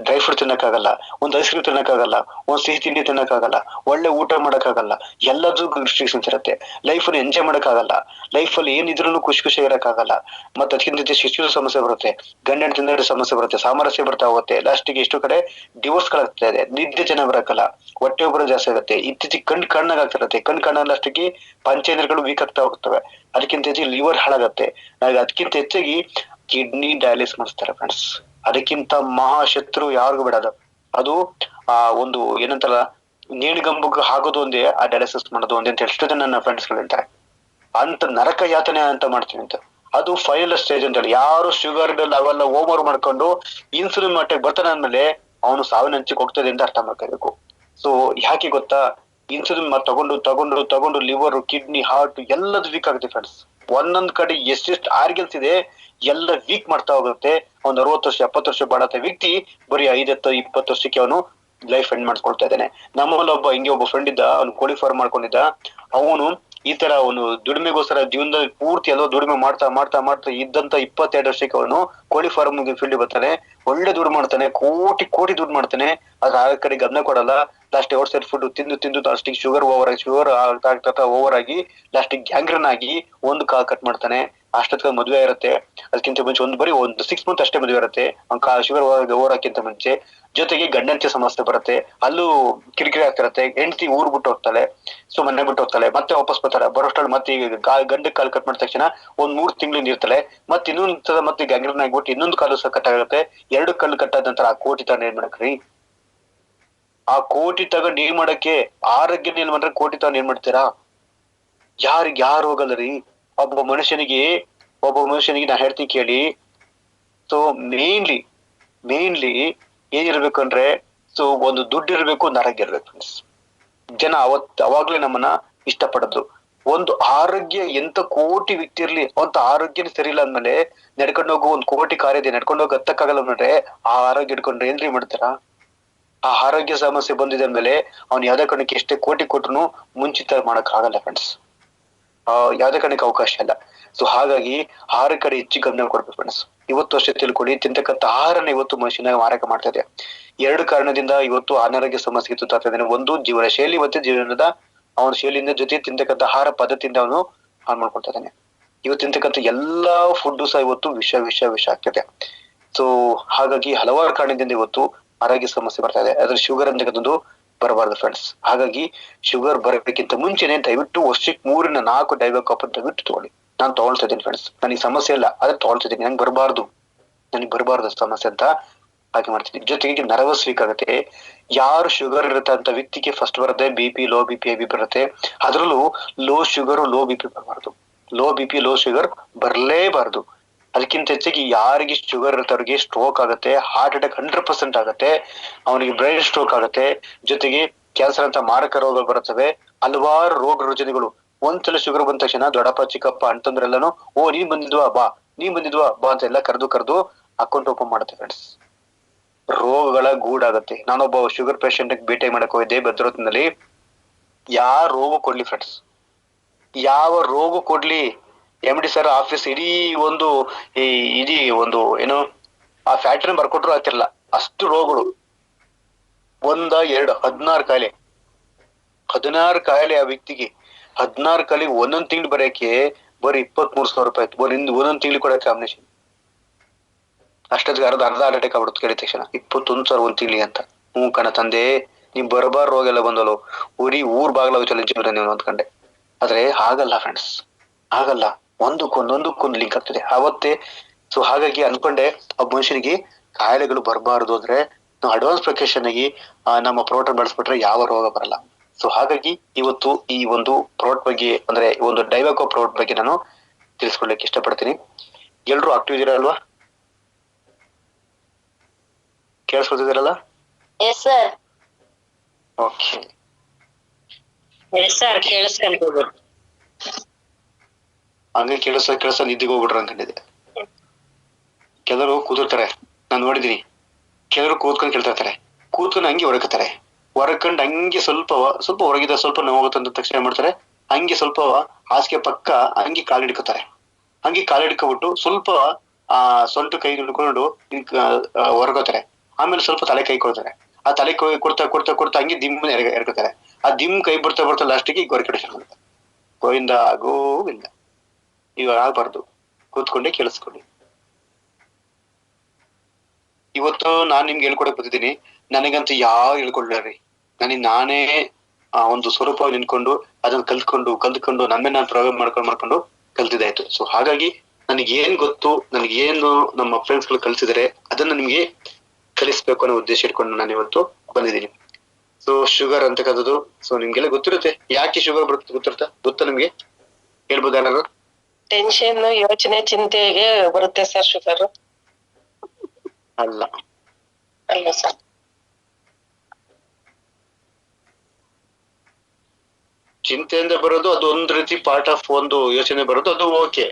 ಡ್ರೈ ಫ್ರೂಟ್ ತಿನ್ನಕ್ಕಾಗಲ್ಲ, ಒಂದು ಐಸ್ ಕ್ರೀಮ್ ತಿನ್ನಕ್ಕಾಗಲ್ಲ, ಒಂದು ಸಿಹಿ ತಿಂಡಿ ತಿನ್ನಕ್ಕಾಗಲ್ಲ, ಒಳ್ಳೆ ಊಟ ಮಾಡಕ್ಕಾಗಲ್ಲ. ಎಲ್ಲದಕ್ಕೂ ರಿಸ್ಟ್ರಿಕ್ಷನ್ಸ್ ಇರುತ್ತೆ. ಲೈಫ್ ಅಲ್ಲಿ ಎಂಜಾಯ್ ಮಾಡಕ್ಕಾಗಲ್ಲ, ಲೈಫ್ ಅಲ್ಲಿ ಏನಿದ್ರು ಖುಷಿ ಇರಕ್ಕಾಗಲ್ಲ. ಮತ್ತೆ ಅದಕ್ಕಿಂತ ಶಿಶು ಸಮಸ್ಯೆ ಬರುತ್ತೆ, ಗಂಡ ತಿಂದ ಸಮಸ್ಯೆ ಬರುತ್ತೆ, ಸಾಮರಸ್ಯ ಬರ್ತಾ ಹೋಗುತ್ತೆ. ಲಾಸ್ಟಿಗೆ ಎಷ್ಟು ಕಡೆ ಡಿವೋರ್ಸ್ ಗಳಾಗ್ತಾ ಇದೆ, ನಿದ್ದೆ ಚೆನ್ನಾಗ್ ಬರಕ್ಕಲ್ಲ, ಹೊಟ್ಟೆ ಉಬ್ಬರ ಜಾಸ್ತಿ ಆಗುತ್ತೆ, ಇತ್ತೀಚೆಗೆ ಕಣ್ಣಾಗ್ತಿರತ್ತೆ, ಕಣ್ಣಲ್ಲಿ ಲಾಸ್ಟಿಗೆ ಪಂಚೇಂದ್ರಗಳು ವೀಕ್ ಆಗ್ತಾ ಹೋಗ್ತವೆ. ಅದಕ್ಕಿಂತ ಹೆಚ್ಚಾಗಿ ಲಿವರ್ ಹಾಳಾಗತ್ತೆ, ಅದಕ್ಕಿಂತ ಹೆಚ್ಚಾಗಿ ಕಿಡ್ನಿ ಡಯಾಲಿಸ್ ಮಾಡಿಸ್ತಾರೆ ಫ್ರೆಂಡ್ಸ್. ಅದಕ್ಕಿಂತ ಮಹಾಶತ್ರು ಯಾರಿಗೂ ಬಿಡೋದು ಅದು ಒಂದು ಏನಂತಾರ ನೇಣಿಗಂಬಕ್ಕೆ ಹಾಕೋದು ಒಂದೇ, ಆ ಡಯಾಲಿಸಿಸ್ ಮಾಡೋದು ಒಂದೇ ಅಂತ ಎಷ್ಟೋ ಜನ ನನ್ನ ಫ್ರೆಂಡ್ಸ್ ಗಳು ಹೇಳ್ತಾರೆ. ಅಂತ ನರಕ ಯಾತನೆ ಅಂತ ಮಾಡ್ತೀವಿ ಅಂತ. ಅದು ಫೈನಲ್ ಸ್ಟೇಜ್ ಅಂತ ಹೇಳಿ, ಯಾರು ಶುಗರ್ ಅವೆಲ್ಲ ಓವರ್ ಮಾಡ್ಕೊಂಡು ಇನ್ಸುಲಿನ್ ಮಟ್ಟಕ್ಕೆ ಬರ್ತಾನೆ ಅಂದ್ಮೇಲೆ ಅವನು ಸಾವಿನ ಹಂಚಿಗೆ ಹೋಗ್ತದೆ ಅಂತ ಅರ್ಥ ಮಾಡ್ಕೋಬೇಕು. ಸೊ ಯಾಕೆ ಗೊತ್ತಾ, ಇನ್ಸುಲಿನ್ ತಗೊಂಡು ಲಿವರ್, ಕಿಡ್ನಿ, ಹಾರ್ಟ್ ಎಲ್ಲದು ವೀಕ್ ಆಗುತ್ತೆ ಫ್ರೆಂಡ್ಸ್. ಒಂದೊಂದ್ ಕಡೆ ಎಷ್ಟೆಷ್ಟು ಆರ್ಗನ್ಸ್ ಇದೆ ಎಲ್ಲ ವೀಕ್ ಮಾಡ್ತಾ ಹೋಗುತ್ತೆ. ಒಂದ್ 60 ವರ್ಷ 70 ವರ್ಷ ಬಾಳತ್ತ ವ್ಯಕ್ತಿ ಬರೀ 5-20 ವರ್ಷಕ್ಕೆ ಅವನು ಲೈಫ್ ಎಂಡ್ ಮಾಡ್ಕೊಳ್ತಾ ಇದ್ದಾನೆ. ನಮ್ಮಲ್ಲಿ ಒಬ್ಬ ಫ್ರೆಂಡ್ ಇದ್ದ, ಅವ್ನು ಕೋಳಿ ಫಾರ್ಮ್ ಮಾಡ್ಕೊಂಡಿದ್ದ. ಅವನು ಈ ತರ ಅವನು ದುಡಿಮೆಗೋಸ್ಕರ ಜೀವನದಲ್ಲಿ ಪೂರ್ತಿ ಎಲ್ಲ ದುಡಿಮೆ ಮಾಡ್ತಾ ಇದ್ದಂತ 22 ವರ್ಷಕ್ಕೆ ಅವನು ಕೋಳಿ ಫಾರ್ಮ್ ಫೀಲ್ಡ್ ಬರ್ತಾನೆ. ಒಳ್ಳೆ ದುಡ್ಡು ಮಾಡ್ತಾನೆ, ಕೋಟಿ ದುಡ್ಡು ಮಾಡ್ತಾನೆ. ಅದ್ರ ಆ ಕಡೆ ಗಮನ ಕೊಡಲ್ಲ. ಲಾಸ್ಟ್ ಔಟ್ ಸೈಡ್ ಫುಡ್ ತಿಂದು ಲಾಸ್ಟಿಗೆ ಶುಗರ್ ಓವರ್ ಆಗಿ ಲಾಸ್ಟಿಗೆ ಗ್ಯಾಂಗ್ರನ್ ಆಗಿ ಒಂದು ಕಾಲ್ ಕಟ್ ಮಾಡ್ತಾನೆ. ಅಷ್ಟೊತ್ತಿಗೆ ಮದುವೆ ಇರುತ್ತೆ, ಅದಕ್ಕಿಂತ ಮುಂಚೆ ಬರೀ ಒಂದು 6 ಮಂತ್ ಅಷ್ಟೇ ಮದುವೆ ಇರುತ್ತೆ. ಶುಗರ್ ಓವರ್ ಹಾಕಿಂತ ಮುಂಚೆ ಜೊತೆಗೆ ಗಂಡಂತೆ ಸಮಸ್ಯೆ ಬರುತ್ತೆ, ಅಲ್ಲೂ ಕಿರಿಕಿರಿ ಆಗ್ತಿರತ್ತೆ. ಹೆಂಡತಿ ಊರ್ ಬಿಟ್ಟು ಹೋಗ್ತಾಳೆ, ಸೊ ಮನೆ ಬಿಟ್ಟು ಹೋಗ್ತಾಳೆ, ಮತ್ತೆ ವಾಪಸ್ ಬರ್ತಾಳೆ. ಬರೋಷ್ಟಲ್ಲಿ ಮತ್ತೆ ಈಗ ಗಂಡಕ್ಕೆ ಕಾಲ್ ಕಟ್ ಮಾಡಿದ ತಕ್ಷಣ 3 ತಿಂಗಳಿಂದ ಇರ್ತಾಳೆ. ಮತ್ತೆ ಇನ್ನೊಂದ್ ಮತ್ತೆ ಗ್ಯಾಂಗ್ರನ್ ಆಗ್ಬಿಟ್ಟು ಇನ್ನೊಂದು ಕಾಲು ಕಟ್ ಆಗುತ್ತೆ. 2 ಕಲ್ಲು ಕಟ್ಟಾದ ನಂತರ ಆ ಕೋಟಿ ತಗೊಂಡು ಏನ್ ಮಾಡಕ್ರಿ, ಆ ಕೋಟಿ ತಗೊಂಡು ಏನ್ ಮಾಡಕ್ಕೆ, ಆರೋಗ್ಯ ಏನ್ ಮಾಡ್ರೆ ಕೋಟಿ ತಗೊಂಡು ಏನ್ ಮಾಡ್ತೀರಾ? ಯಾರು ಹೋಗಲ್ಲ ರೀ. ಒಬ್ಬ ಮನುಷ್ಯನಿಗೆ ನಾ ಹೇಳ್ತೀನಿ ಕೇಳಿ, ಸೊ ಮೇನ್ಲಿ ಏನಿರ್ಬೇಕು ಅಂದ್ರೆ ಸೊ ಒಂದು ದುಡ್ಡು ಇರ್ಬೇಕು, ಒಂದು ಆರೋಗ್ಯ ಇರ್ಬೇಕು ಫ್ರೆಂಡ್ಸ್. ಜನ ಅವಾಗ್ಲೇ ನಮ್ಮನ್ನ ಇಷ್ಟಪಡೋದು. ಒಂದು ಆರೋಗ್ಯ ಎಂತ ಕೋಟಿ ವ್ಯಕ್ತಿ ಇರ್ಲಿ, ಅಂತ ಆರೋಗ್ಯನೇ ಸರಿ ಇಲ್ಲ ಅಂದ್ಮೇಲೆ ನಡ್ಕೊಂಡು ಹೋಗು, ಒಂದು ಕೋಟಿ ಕಾರ್ಯ ಇದೆ ನಡ್ಕೊಂಡು ಹೋಗಿ ಹತ್ತಕ್ಕಾಗಲ್ಲ ಅಂದ್ರೆ ಆ ಆರೋಗ್ಯ ಇಟ್ಕೊಂಡ್ರೆ ಏನ್ರಿ ಮಾಡ್ತಾರ? ಆ ಆರೋಗ್ಯ ಸಮಸ್ಯೆ ಬಂದಿದೆ ಅಂದ್ಮೇಲೆ ಅವ್ನು ಯಾವ್ದೇ ಕಾರಣಕ್ಕೆ ಎಷ್ಟೇ ಕೋಟಿ ಕೊಟ್ರು ಮುಂಚಿತ ಮಾಡಕ್ ಆಗಲ್ಲ ಫ್ರೆಂಡ್ಸ್. ಯಾವ್ದೇ ಕಾರಣಕ್ಕೆ ಅವಕಾಶ ಇಲ್ಲ. ಸೊ ಹಾಗಾಗಿ ಆಹಾರ ಕಡೆ ಹೆಚ್ಚು ಗಮನ ಕೊಡ್ಬೇಕು ಫ್ರೆಂಡ್ಸ್. ಇವತ್ತು ಅಷ್ಟೇ ತಿಳ್ಕೊಳ್ಳಿ, ತಿಂತಕ್ಕಂಥ ಆಹಾರನ ಇವತ್ತು ಮನುಷ್ಯನ ಮಾರಾಟ ಮಾಡ್ತಾ ಇದೆ. 2 ಕಾರಣದಿಂದ ಇವತ್ತು ಅನಾರೋಗ್ಯ ಸಮಸ್ಯೆಗೆ ತುತ್ತಾಗ್ತಾ ಇದ್ದಾನೆ. ಒಂದು ಜೀವನ ಶೈಲಿ, ಮತ್ತೆ ಜೀವನದ ಅವನ ಶೈಲಿಯಿಂದ ಜೊತೆ ತಿಂತಕ್ಕಂಥ ಆಹಾರ ಪದ್ಧತಿಯಿಂದ ಅವನು ಹಾಳು ಮಾಡ್ಕೊಳ್ತಾ ಇದ್ದಾನೆ. ಇವತ್ತು ತಿಂತಕ್ಕಂಥ ಎಲ್ಲಾ ಫುಡ್ ಸಹ ಇವತ್ತು ವಿಷ ಆಗ್ತದೆ. ಸೊ ಹಾಗಾಗಿ ಹಲವಾರು ಕಾರಣದಿಂದ ಇವತ್ತು ಆರೋಗ್ಯ ಸಮಸ್ಯೆ ಬರ್ತಾ ಇದೆ. ಅದ್ರ ಶುಗರ್ ಅಂತಕ್ಕಂಥದ್ದು ಬರಬಾರ್ದು ಫ್ರೆಂಡ್ಸ್. ಹಾಗಾಗಿ ಶುಗರ್ ಬರಬೇಕಿಂತ ಮುಂಚೆನೆ ದಯವಿಟ್ಟು ವರ್ಷಕ್ಕೆ 3-4 ಡೈವಕಾಪ್ ಅಂತ ದಯವಿಟ್ಟು ತಗೊಳ್ಳಿ. ನಾನು ತಗೊಳ್ತಾ ಇದ್ದೀನಿ ಫ್ರೆಂಡ್ಸ್, ನನಗೆ ಸಮಸ್ಯೆ ಇಲ್ಲ ಆದ್ರೆ ತಗೊಳ್ತಾ ಇದ್ದೀನಿ. ನನಗೆ ಬರಬಾರ್ದು ಸಮಸ್ಯೆ ಅಂತ ಹಾಗೆ ಮಾಡ್ತೀನಿ. ಜೊತೆಗೆ ನರ್ವಸ್ ವೀಕ್ ಆಗುತ್ತೆ. ಯಾರು ಶುಗರ್ ಇರುತ್ತೆ ಅಂತ ವ್ಯಕ್ತಿಗೆ ಫಸ್ಟ್ ಬರುತ್ತೆ BP, low BP, high BP ಬರುತ್ತೆ. ಅದ್ರಲ್ಲೂ ಲೋ ಶುಗರ್, ಲೋ BP ಬರಬಾರ್ದು. ಲೋ BP, ಲೋ ಶುಗರ್ ಬರಲೇಬಾರ್ದು. ಅದಕ್ಕಿಂತ ಹೆಚ್ಚಾಗಿ ಯಾರಿಗೆ ಶುಗರ್ ಇರುತ್ತೆ ಅವ್ರಿಗೆ ಸ್ಟ್ರೋಕ್ ಆಗುತ್ತೆ, ಹಾರ್ಟ್ ಅಟ್ಯಾಕ್ 100% ಆಗುತ್ತೆ, ಅವನಿಗೆ ಬ್ರೈನ್ ಸ್ಟ್ರೋಕ್ ಆಗುತ್ತೆ. ಜೊತೆಗೆ ಕ್ಯಾನ್ಸರ್ ಅಂತ ಮಾರಕ ರೋಗಗಳು ಬರುತ್ತವೆ, ಹಲವಾರು ರೋಗ ರುಜಿನಗಳು. ಒಂದ್ಸಲ ಶುಗರ್ ಬಂದ ತಕ್ಷಣ ದೊಡ್ಡಪ್ಪ ಚಿಕ್ಕಪ್ಪ ಅಂತಂದ್ರೆಲ್ಲಾನು ನೀನ್ ಬಂದಿದ್ವಾ ಬಾ ಅಂತ ಎಲ್ಲ ಕರೆದು ಅಕೌಂಟ್ ಓಪನ್ ಮಾಡುತ್ತೆ ಫ್ರೆಂಡ್ಸ್. ರೋಗಗಳ ಗೂಡಾಗತ್ತೆ. ನಾನೊಬ್ಬ ಶುಗರ್ ಪೇಷಂಟ್ ಭೇಟಿ ಮಾಡಕ್ ಹೋಗಿದ್ದೆ ಭದ್ರಾವತಿನಲ್ಲಿ. ಯಾವ ರೋಗ ಕೊಡ್ಲಿ MD ಸರ್ ಆಫೀಸ್ ಇಡೀ ಒಂದು ಏನು ಆ ಫ್ಯಾಕ್ಟ್ರಿ ಬರ್ಕೊಟ್ರು ಆಗ್ತಿರಲ್ಲ, ಅಷ್ಟು ರೋಗಗಳು. 16 ಕಾಯಿಲೆ ಆ ವ್ಯಕ್ತಿಗೆ. 16 ಕಾಯಿಲೆಗೆ ಒಂದೊಂದ್ ತಿಂಗಳು ಬರೆಯಕ್ಕೆ ಬರೀ 23,000 ರೂಪಾಯಿ ಆಯ್ತು. ಒಂದೊಂದ್ ತಿಂಗಳು ಕೊಡಕ್ಕೆ ಕಾಂಬಿನೇಷನ್. ಅಷ್ಟೊತ್ತಿಗೆ ಅರ್ಧ ಹಾರ್ಟ್ ಅಟ್ಯಾಕ್ ಆಗ್ಬಿಡುತ್ತೆ ಕೇಳಿದ ತಕ್ಷಣ. 21,000 ಒಂದ್ ತಿಂಗಳಿಗೆ ಅಂತ. ಕಣ ತಂದೆ, ನೀವ್ ಬರಬಾರ ರೋಗ ಎಲ್ಲ ಬಂದಲು ಊರ್ ಬಾಗ್ಲ ಚಲಂಚಿ ನೀವು ಅಂದ್ಕೊಂಡೆ. ಆದ್ರೆ ಆಗಲ್ಲ ಫ್ರೆಂಡ್ಸ್, ಆಗಲ್ಲ. ಒಂದಕ್ಕೊಂದು ಲಿಂಕ್ ಆಗ್ತದೆ ಅವತ್ತೇ. ಸೊ ಹಾಗಾಗಿ ಅನ್ಕೊಂಡೆ ಆ ಮನುಷ್ಯನಿಗೆ ಕಾಯಿಲೆಗಳು ಬರಬಾರದು ಅಂದ್ರೆ ನಾವು ಅಡ್ವಾನ್ಸ್ ಪ್ರಿಕಾಷನ್ ಆಗಿ ನಮ್ಮ ಪ್ರೋಟೋನ್ ಬಳಸ್ಬಿಟ್ರೆ ಯಾವ ರೋಗ ಬರಲ್ಲ. ಸೊ ಹಾಗಾಗಿ ಇವತ್ತು ಈ ಒಂದು ಪ್ರಾಡಕ್ಟ್ ಬಗ್ಗೆ, ಅಂದ್ರೆ ಒಂದು ಡೈವಕೋ ಪ್ರಾಡಕ್ಟ್ ಬಗ್ಗೆ ನಾನು ತಿಳಿಸ್ಕೊಡ್ಲಿಕ್ಕೆ ಇಷ್ಟಪಡ್ತೀನಿ. ಎಲ್ರು ಆಕ್ಟಿವ್ ಇದೀರಾ ಅಲ್ವಾ? ಕೇಳಿಸ್ಕೊತಿದ್ದೀರಲ್ಲ? ಓಕೆ, ಹಂಗೆ ಕೇಳಿಸ ನಿದ್ದಿಗೆ ಹೋಗ್ಬಿಟ್ರ ಅನ್ಕೊಂಡಿದ್ದೆ. ಕೆಲವರು ಕೂತಿರ್ತಾರೆ, ನಾನ್ ನೋಡಿದೀನಿ. ಕೆಲವರು ಕೂತ್ಕೊಂಡು ಕೇಳ್ತಾ ಇರ್ತಾರೆ, ಕೂತ್ಕೊಂಡು ಹಂಗೆ ಹೊರಕತ್ತಾರೆ. ಹೊರಕೊಂಡು ಹಂಗೆ ಸ್ವಲ್ಪ ಹೊರಗಿದ ಸ್ವಲ್ಪ ನೋವಾಗುತ್ತೆ ಅಂತ ತಕ್ಷಣ ಮಾಡ್ತಾರೆ, ಹಂಗೆ ಸ್ವಲ್ಪ ಹಾಸಿಗೆ ಪಕ್ಕ ಹಂಗೆ ಕಾಲಿಡ್ಕೋತಾರೆ. ಹಂಗೆ ಕಾಲಿಡ್ಕೊಬಿಟ್ಟು ಸ್ವಲ್ಪ ಸೊಂಟು ಕೈ ಹಿಡ್ಕೊಂಡು ಹೊರಗೋತಾರೆ. ಆಮೇಲೆ ಸ್ವಲ್ಪ ತಲೆ ಕೈ ಕೊಡ್ತಾರೆ. ಆ ತಲೆ ಕೈ ಕೊಡ್ತಾ ಹಂಗೆ ದಿಮ್ಮ ಎರ್ಕೋತಾರೆ. ಆ ದಿಮ್ ಕೈ ಬರ್ತಾ ಲಾಸ್ಟಿಗೆ ಗೊರಕೆ ಮಾಡ್ತಾರೆ. ಗೋವಿಂದ. ಇವಾಗ ಆಗ್ಬಾರ್ದು, ಕೂತ್ಕೊಂಡೆ ಕೇಳಿಸ್ಕೊಳ್ಳಿ. ಇವತ್ತು ನಾನ್ ನಿಮ್ಗೆ ಹೇಳ್ಕೊಡಕ್ ಬಂದಿದ್ದೀನಿ. ನನಗಂತೂ ಯಾವ ಹೇಳ್ಕೊಡ್ರಿ, ನಾನೇ ಒಂದು ಸ್ವರೂಪವಾಗಿ ನಿಂತ್ಕೊಂಡು ಅದನ್ನ ಕಲ್ತ್ಕೊಂಡು ನನ್ನೇ ನಾನು ಪ್ರಯೋಗ ಮಾಡ್ಕೊಂಡು ಕಲ್ತಿದ್ದಾಯ್ತು. ಸೊ ಹಾಗಾಗಿ ನನಗೇನ್ ಗೊತ್ತು, ನನಗೇನು ನಮ್ಮ ಫ್ರೆಂಡ್ಸ್ ಗಳು ಕಲ್ಸಿದಾರೆ ಅದನ್ನ ನಿಮ್ಗೆ ಕಲಿಸ್ಬೇಕು ಅನ್ನೋ ಉದ್ದೇಶ ಇಟ್ಕೊಂಡು ನಾನು ಇವತ್ತು ಬಂದಿದ್ದೀನಿ. ಸೊ ಶುಗರ್ ಅಂತಕ್ಕಂಥದ್ದು ಸೊ ನಿಮ್ಗೆಲ್ಲ ಗೊತ್ತಿರುತ್ತೆ. ಯಾಕೆ ಶುಗರ್ ಬರುತ್ತೆ ಗೊತ್ತಾ ನಿಮ್ಗೆ? ಹೇಳ್ಬೋದು ಯಾರು? ಟೆನ್ಷನ್, ಯೋಚನೆ, ಚಿಂತೆಗೆ ಬರುತ್ತೆ ಸರ್ ಶುಗರ್. ಅಲ್ಲ ಸರ್, ಚಿಂತೆಯಿಂದ ಬರೋದು ಅದು ಒಂದ್ ರೀತಿ ಪಾರ್ಟ್ ಆಫ್ ಒಂದು ಯೋಚನೆ ಬರೋದು, ಅದು ಓಕೆ.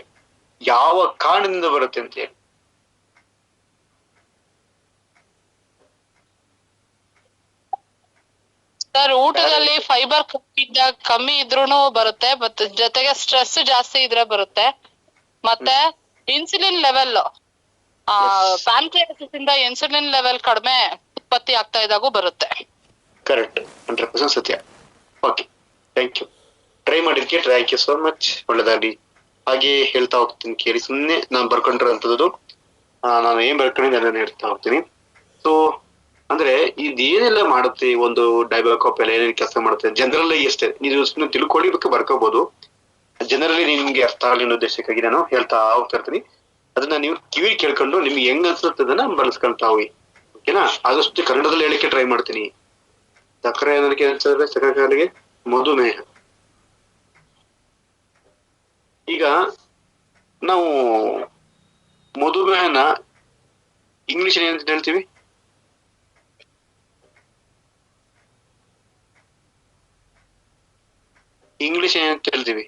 ಯಾವ ಕಾರಣದಿಂದ ಬರುತ್ತೆ ಅಂತ ಹೇಳಿ ಸರ್, ಊಟದಲ್ಲಿ ಫೈಬರ್ ಕಮ್ಮಿ ಇದ್ರೂನು ಬರುತ್ತೆ, ಮತ್ತೆ ಜೊತೆಗೆ ಸ್ಟ್ರೆಸ್ ಜಾಸ್ತಿ ಇದ್ರೆ ಬರುತ್ತೆ. ಮತ್ತೆ ಇನ್ಸುಲಿನ್ ಲೆವೆಲ್, ಪ್ಯಾನ್ಕ್ರಿಯಾಸಿಸ್ ಇಂದ ಇನ್ಸುಲಿನ್ ಲೆವೆಲ್ ಕಡಿಮೆ ಉತ್ಪತ್ತಿ ಆಗ್ತಾ ಇದ್ದಾಗೂ ಬರುತ್ತೆ. ಕರೆಕ್ಟ್, 100% ಸತ್ಯ. Okay, thank you. ಟ್ರೈ ಮಾಡಿದ್ಕೆ ಥ್ಯಾಂಕ್ ಯು ಸೋ ಮಚ್. ಒಳ್ಳೆದಾಗ್ಲಿ. ಹಾಗೆ ಹೇಳ್ತಾ ಹೋಗ್ತೀನಿ ಕೇಳಿ. ಸುಮ್ನೆ ನಾನು ಬರ್ಕೊಂಡಿರೋಂಥದ್ದು ನಾನು ಏನ್ ಬರ್ಕೊಂಡಿದ್ದೆ ಅದನ್ನ ಹೇಳ್ತಾ ಹೋಗ್ತೀನಿ. ಸೊ ಅಂದ್ರೆ ಇದೇನೆಲ್ಲ ಮಾಡುತ್ತೆ ಒಂದು ಡೈಬಾಕಾಪ್ ಎಲ್ಲ ಏನೇನು ಕೆಲಸ ಮಾಡುತ್ತೆ ಜನರಲ್ ಅಷ್ಟೇ, ನೀವು ಸುಮ್ಮನೆ ತಿಳ್ಕೊಳ್ಳಿ, ಬರ್ಕೋಬಹುದು. ಜನರಲಿ ನಿಮ್ಗೆ ಅರ್ಥ ಆಗಲಿ ಅನ್ನೋ ಉದ್ದೇಶಕ್ಕಾಗಿ ನಾನು ಹೇಳ್ತಾ ಹೋಗ್ತಾ ಇರ್ತೀನಿ. ಅದನ್ನ ನೀವು ಕಿವಿ ಕೇಳ್ಕೊಂಡು ನಿಮ್ಗೆ ಹೆಂಗ್ ಅನ್ಸುತ್ತೆ ಅದನ್ನ ಬಳಸ್ಕೊಂತಾ ಹೋಗಿ. ಓಕೆನಾ? ಆದಷ್ಟು ಕನ್ನಡದಲ್ಲಿ ಹೇಳಿಕೆ ಟ್ರೈ ಮಾಡ್ತೀನಿ. ಸಕ್ಕರೆ ಅನ್ನೋದಕ್ಕೆ ಸಕ್ಕರೆ ಕಾಯಿಲೆಗೆ ಮಧುಮೇಹ. ಈಗ ನಾವು ಮಧುಮೇಹನ ಇಂಗ್ಲಿಷ್ ಏನಂತ ಹೇಳ್ತೀವಿ? ಇಂಗ್ಲಿಷ್ ಏನಂತ ಹೇಳ್ತೀವಿ?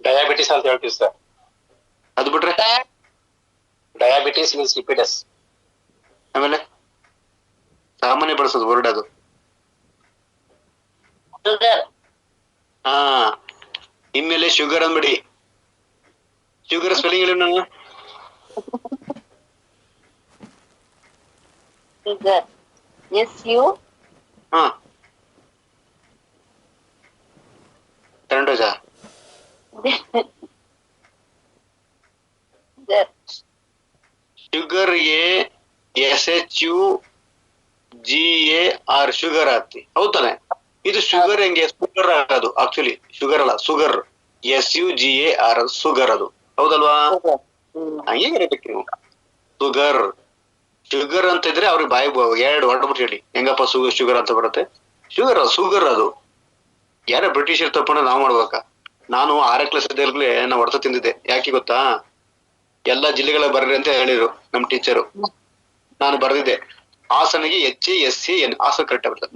ಡಯಾಬಿಟಿಸ್ ಅಂತ ಹೇಳ್ತೀವಿ ಸರ್. ಅದು ಬಿಟ್ರೆ ಡಯಾಬಿಟಿಸ್ ಮೀನ್ಸ್ ಇಪಿಡಸ್. ಆಮೇಲೆ ಸಾಮಾನ್ಯ ಬಳಸೋದು ವರ್ಡ್ ಅದು. ಹಾ, ಇನ್ಮೇಲೆ ಶುಗರ್ ಅಂದ್ಬಿಡಿ. ಶುಗರ್ ಸ್ಪೆಲ್ಲಿಂಗ್ ಹೇಳಿ ನಾನು. ಹಾ, ಕನ್ನಡ ಶುಗರ್ಗೆ SHUGAR ಶುಗರ್ ಆಗ್ತಿ, ಹೌದಾನೆ? ಇದು ಶುಗರ್ ಹೆಂಗೆ? ಶುಗರ್ ಆಗೋದು ಆಕ್ಚುಲಿ ಶುಗರ್ ಅಲ್ಲ, ಸುಗರ್. SUGAR ಸುಗರ್ ಅದು, ಹೌದಲ್ವಾ? ಹಂಗೆ ಇರಬೇಕು ನೀವು. ಸುಗರ್ ಶುಗರ್ ಅಂತ ಇದ್ರೆ ಅವ್ರಿಗೆ ಬಾಯಿ ಎರಡು ಹೊರಡ್ಬಿಟ್ಟು ಹೇಳಿ ಹೆಂಗಪ್ಪ ಶುಗರ್ ಅಂತ ಬರುತ್ತೆ. ಶುಗರ್ ಸುಗರ್ ಅದು. ಯಾರ ಬ್ರಿಟಿಷರ್ ತಪ್ಪನ ನಾವ್ ಮಾಡ್ಬೇಕಾ? ನಾನು 6ನೇ ಕ್ಲಾಸ್ ಇದ್ದಾಗಲೇ ನಾವು ಹೊಡೆತ ತಿಂದಿದ್ದೆ. ಯಾಕೆ ಗೊತ್ತಾ? ಎಲ್ಲಾ ಜಿಲ್ಲೆಗಳ ಬರ್ರಿ ಅಂತ ಹೇಳಿದ್ರು ನಮ್ ಟೀಚರು. ನಾನು ಬರ್ದಿದ್ದೆ ಹಾಸನಿಗೆ HASAN, ಹಾಸನ ಕರೆಕ್ಟ್ ಬರ್ತದೆ.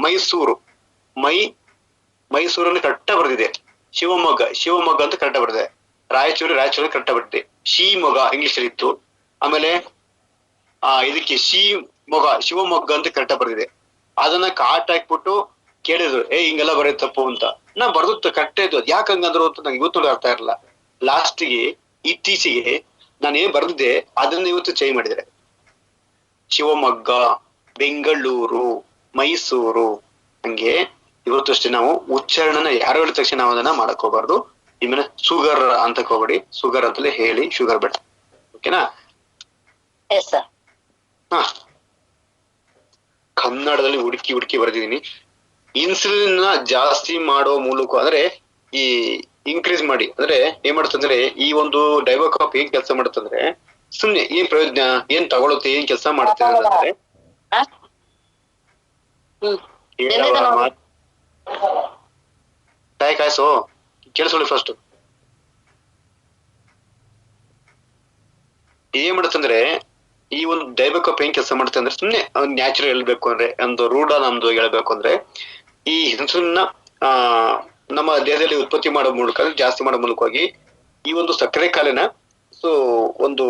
ಮೈಸೂರನ್ನು ಕರೆಕ್ಟ್ ಬರ್ದಿದೆ. ಶಿವಮೊಗ್ಗ ಅಂತ ಕರೆಕ್ಟ್ ಬರ್ದಿದೆ. ರಾಯಚೂರು ಕರೆಕ್ಟ್ ಬರ್ದಿದೆ. ಶಿವಮೊಗ್ಗ ಇಂಗ್ಲಿಷ್ ಅಲ್ಲಿ ಇತ್ತು. ಆಮೇಲೆ ಇದಕ್ಕೆ ಶಿವಮೊಗ್ಗ ಅಂತ ಕರೆಕ್ಟ್ ಬರ್ದಿದೆ. ಅದನ್ನ ಕಾಟ್ ಹಾಕ್ಬಿಟ್ಟು ಕೇಳಿದ್ರು, ಹಿಂಗೆಲ್ಲ ಬರೀ ತಪ್ಪು ಅಂತ. ನಾ ಬರ್ದು ಕರೆಕ್ಟ್ ಇದ್ದು. ಯಾಕೆ ಹಂಗಂದ್ರು ಅಂತ ನಂಗೆ ಇವತ್ತು ಅರ್ಥ ಇರಲ್ಲ. ಲಾಸ್ಟಿಗೆ ಇತ್ತೀಚೆಗೆ ನಾನು ಏನ್ ಬರ್ದಿದ್ದೆ ಅದನ್ನ ಇವತ್ತು ಚೇಂಜ್ ಮಾಡಿದ್ದಾರೆ. ಶಿವಮೊಗ್ಗ, ಬೆಂಗಳೂರು, ಮೈಸೂರು, ಹಂಗೆ ಇವತ್ತು ಅಷ್ಟೇ ನಾವು ಉಚ್ಚಾರಣನ ಯಾರು ಹೇಳಿದ ತಕ್ಷಣ ನಾವು ಅದನ್ನ ಮಾಡಕ್ ಹೋಗ್ಬಾರ್ದು. ಇನ್ಮೇಲೆ ಸುಗರ್ ಅಂತ ಹೋಗ್ಬೇಡಿ, ಸುಗರ್ ಅಂತಲೇ ಹೇಳಿ, ಶುಗರ್ ಬೇಡ. ಓಕೆನಾ? ಹಾ, ಕನ್ನಡದಲ್ಲಿ ಹುಡುಕಿ ಬರ್ದಿದೀನಿ. ಇನ್ಸುಲಿನ್ ಜಾಸ್ತಿ ಮಾಡೋ ಮೂಲಕ ಅಂದ್ರೆ ಈ ಇನ್ಕ್ರೀಸ್ ಮಾಡಿ ಅಂದ್ರೆ ಏನ್ ಮಾಡುತ್ತಂದ್ರೆ ಈ ಒಂದು ಡೈವೋಕಾಪ್ ಏನ್ ಕೆಲಸ ಮಾಡುತ್ತಂದ್ರೆ ಸುಮ್ನೆ ಏನ್ ಪ್ರಯೋಜನ, ಏನ್ ತಗೊಳುತ್ತೆ, ಏನ್ ಕೆಲಸ ಮಾಡುತ್ತೆ ಅಂತಂದ್ರೆ ಕಾಯ್ಸು ಕೇಳಿಸ್ಕೊಳ್ಳಿ ಫಸ್ಟ್. ಏನ್ ಮಾಡುತ್ತಂದ್ರೆ ಈ ಒಂದು ಡೈವೋಕಾಪ್ ಏನ್ ಕೆಲಸ ಮಾಡುತ್ತೆ ಅಂದ್ರೆ ಸುಮ್ನೆ ನ್ಯಾಚುರಲ್ ಹೇಳ್ಬೇಕು ಅಂದ್ರೆ ಒಂದು ರೂಢ ನಮ್ದು ಹೇಳ್ಬೇಕು ಅಂದ್ರೆ ಈ ಇನ್ಸುಲಿನ್ ನಮ್ಮ ದೇಹದಲ್ಲಿ ಉತ್ಪತ್ತಿ ಮಾಡೋ ಮೂಲಕ ಜಾಸ್ತಿ ಮಾಡೋ ಮೂಲಕವಾಗಿ ಈ ಒಂದು ಸಕ್ಕರೆ ಕಾಲಿನ ಒಂದು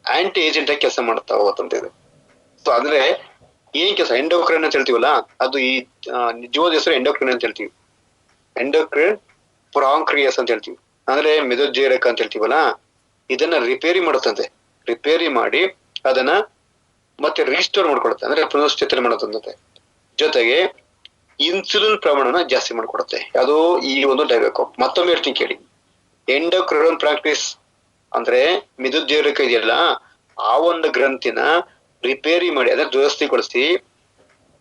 ಆಂಟಿ ಏಜೆಂಟ್ ಆಗಿ ಕೆಲಸ ಮಾಡ್ತಾ ಹೋಗುತ್ತಂತ ಇದು. ಸೊ ಅಂದ್ರೆ ಏನ್ ಕೆಲಸ ಎಂಡೋಕ್ರೈನ್ ಅಂತ ಹೇಳ್ತೀವಲ್ಲ, ಅದು ಈ ನಿಜವಾದ ಹೆಸರು ಎಂಡೋಕ್ರೈನ್ ಅಂತ ಹೇಳ್ತೀವಿ. ಎಂಡೋಕ್ರೈನ್ ಪ್ರಾಂಕ್ರಿಯಸ್ ಅಂತ ಹೇಳ್ತೀವಿ, ಅಂದ್ರೆ ಮೆದೋಜೇರಕ ಅಂತ ಹೇಳ್ತೀವಲ್ಲ. ಇದನ್ನ ರಿಪೇರಿ ಮಾಡುತ್ತಂತೆ. ರಿಪೇರಿ ಮಾಡಿ ಅದನ್ನ ಮತ್ತೆ ರಿಸ್ಟೋರ್ ಮಾಡ್ಕೊಡುತ್ತೆ, ಅಂದ್ರೆ ಪುನಶ್ಚೇತನ ಮಾಡುತ್ತಂತೆ. ಜೊತೆಗೆ ಇನ್ಸುಲಿನ್ ಪ್ರಮಾಣನ ಜಾಸ್ತಿ ಮಾಡ್ಕೊಡುತ್ತೆ. ಅದು ಈ ಒಂದು ಡೈವೋಕಾಪ್. ಮತ್ತೊಮ್ಮೆ ಹೇಳ್ತೀನಿ ಕೇಳಿ. ಎಂಡೋಕ್ರೈನ್ ಪ್ರಾಕ್ಟೀಸ್ ಅಂದ್ರೆ ಮೆದೋಜೇರಕ ಇದೆಯಲ್ಲ, ಆ ಒಂದು ಗ್ರಂಥಿನ ರಿಪೇರಿ ಮಾಡಿ ಅದನ್ನ ದುರಸ್ತಿಗೊಳಿಸಿ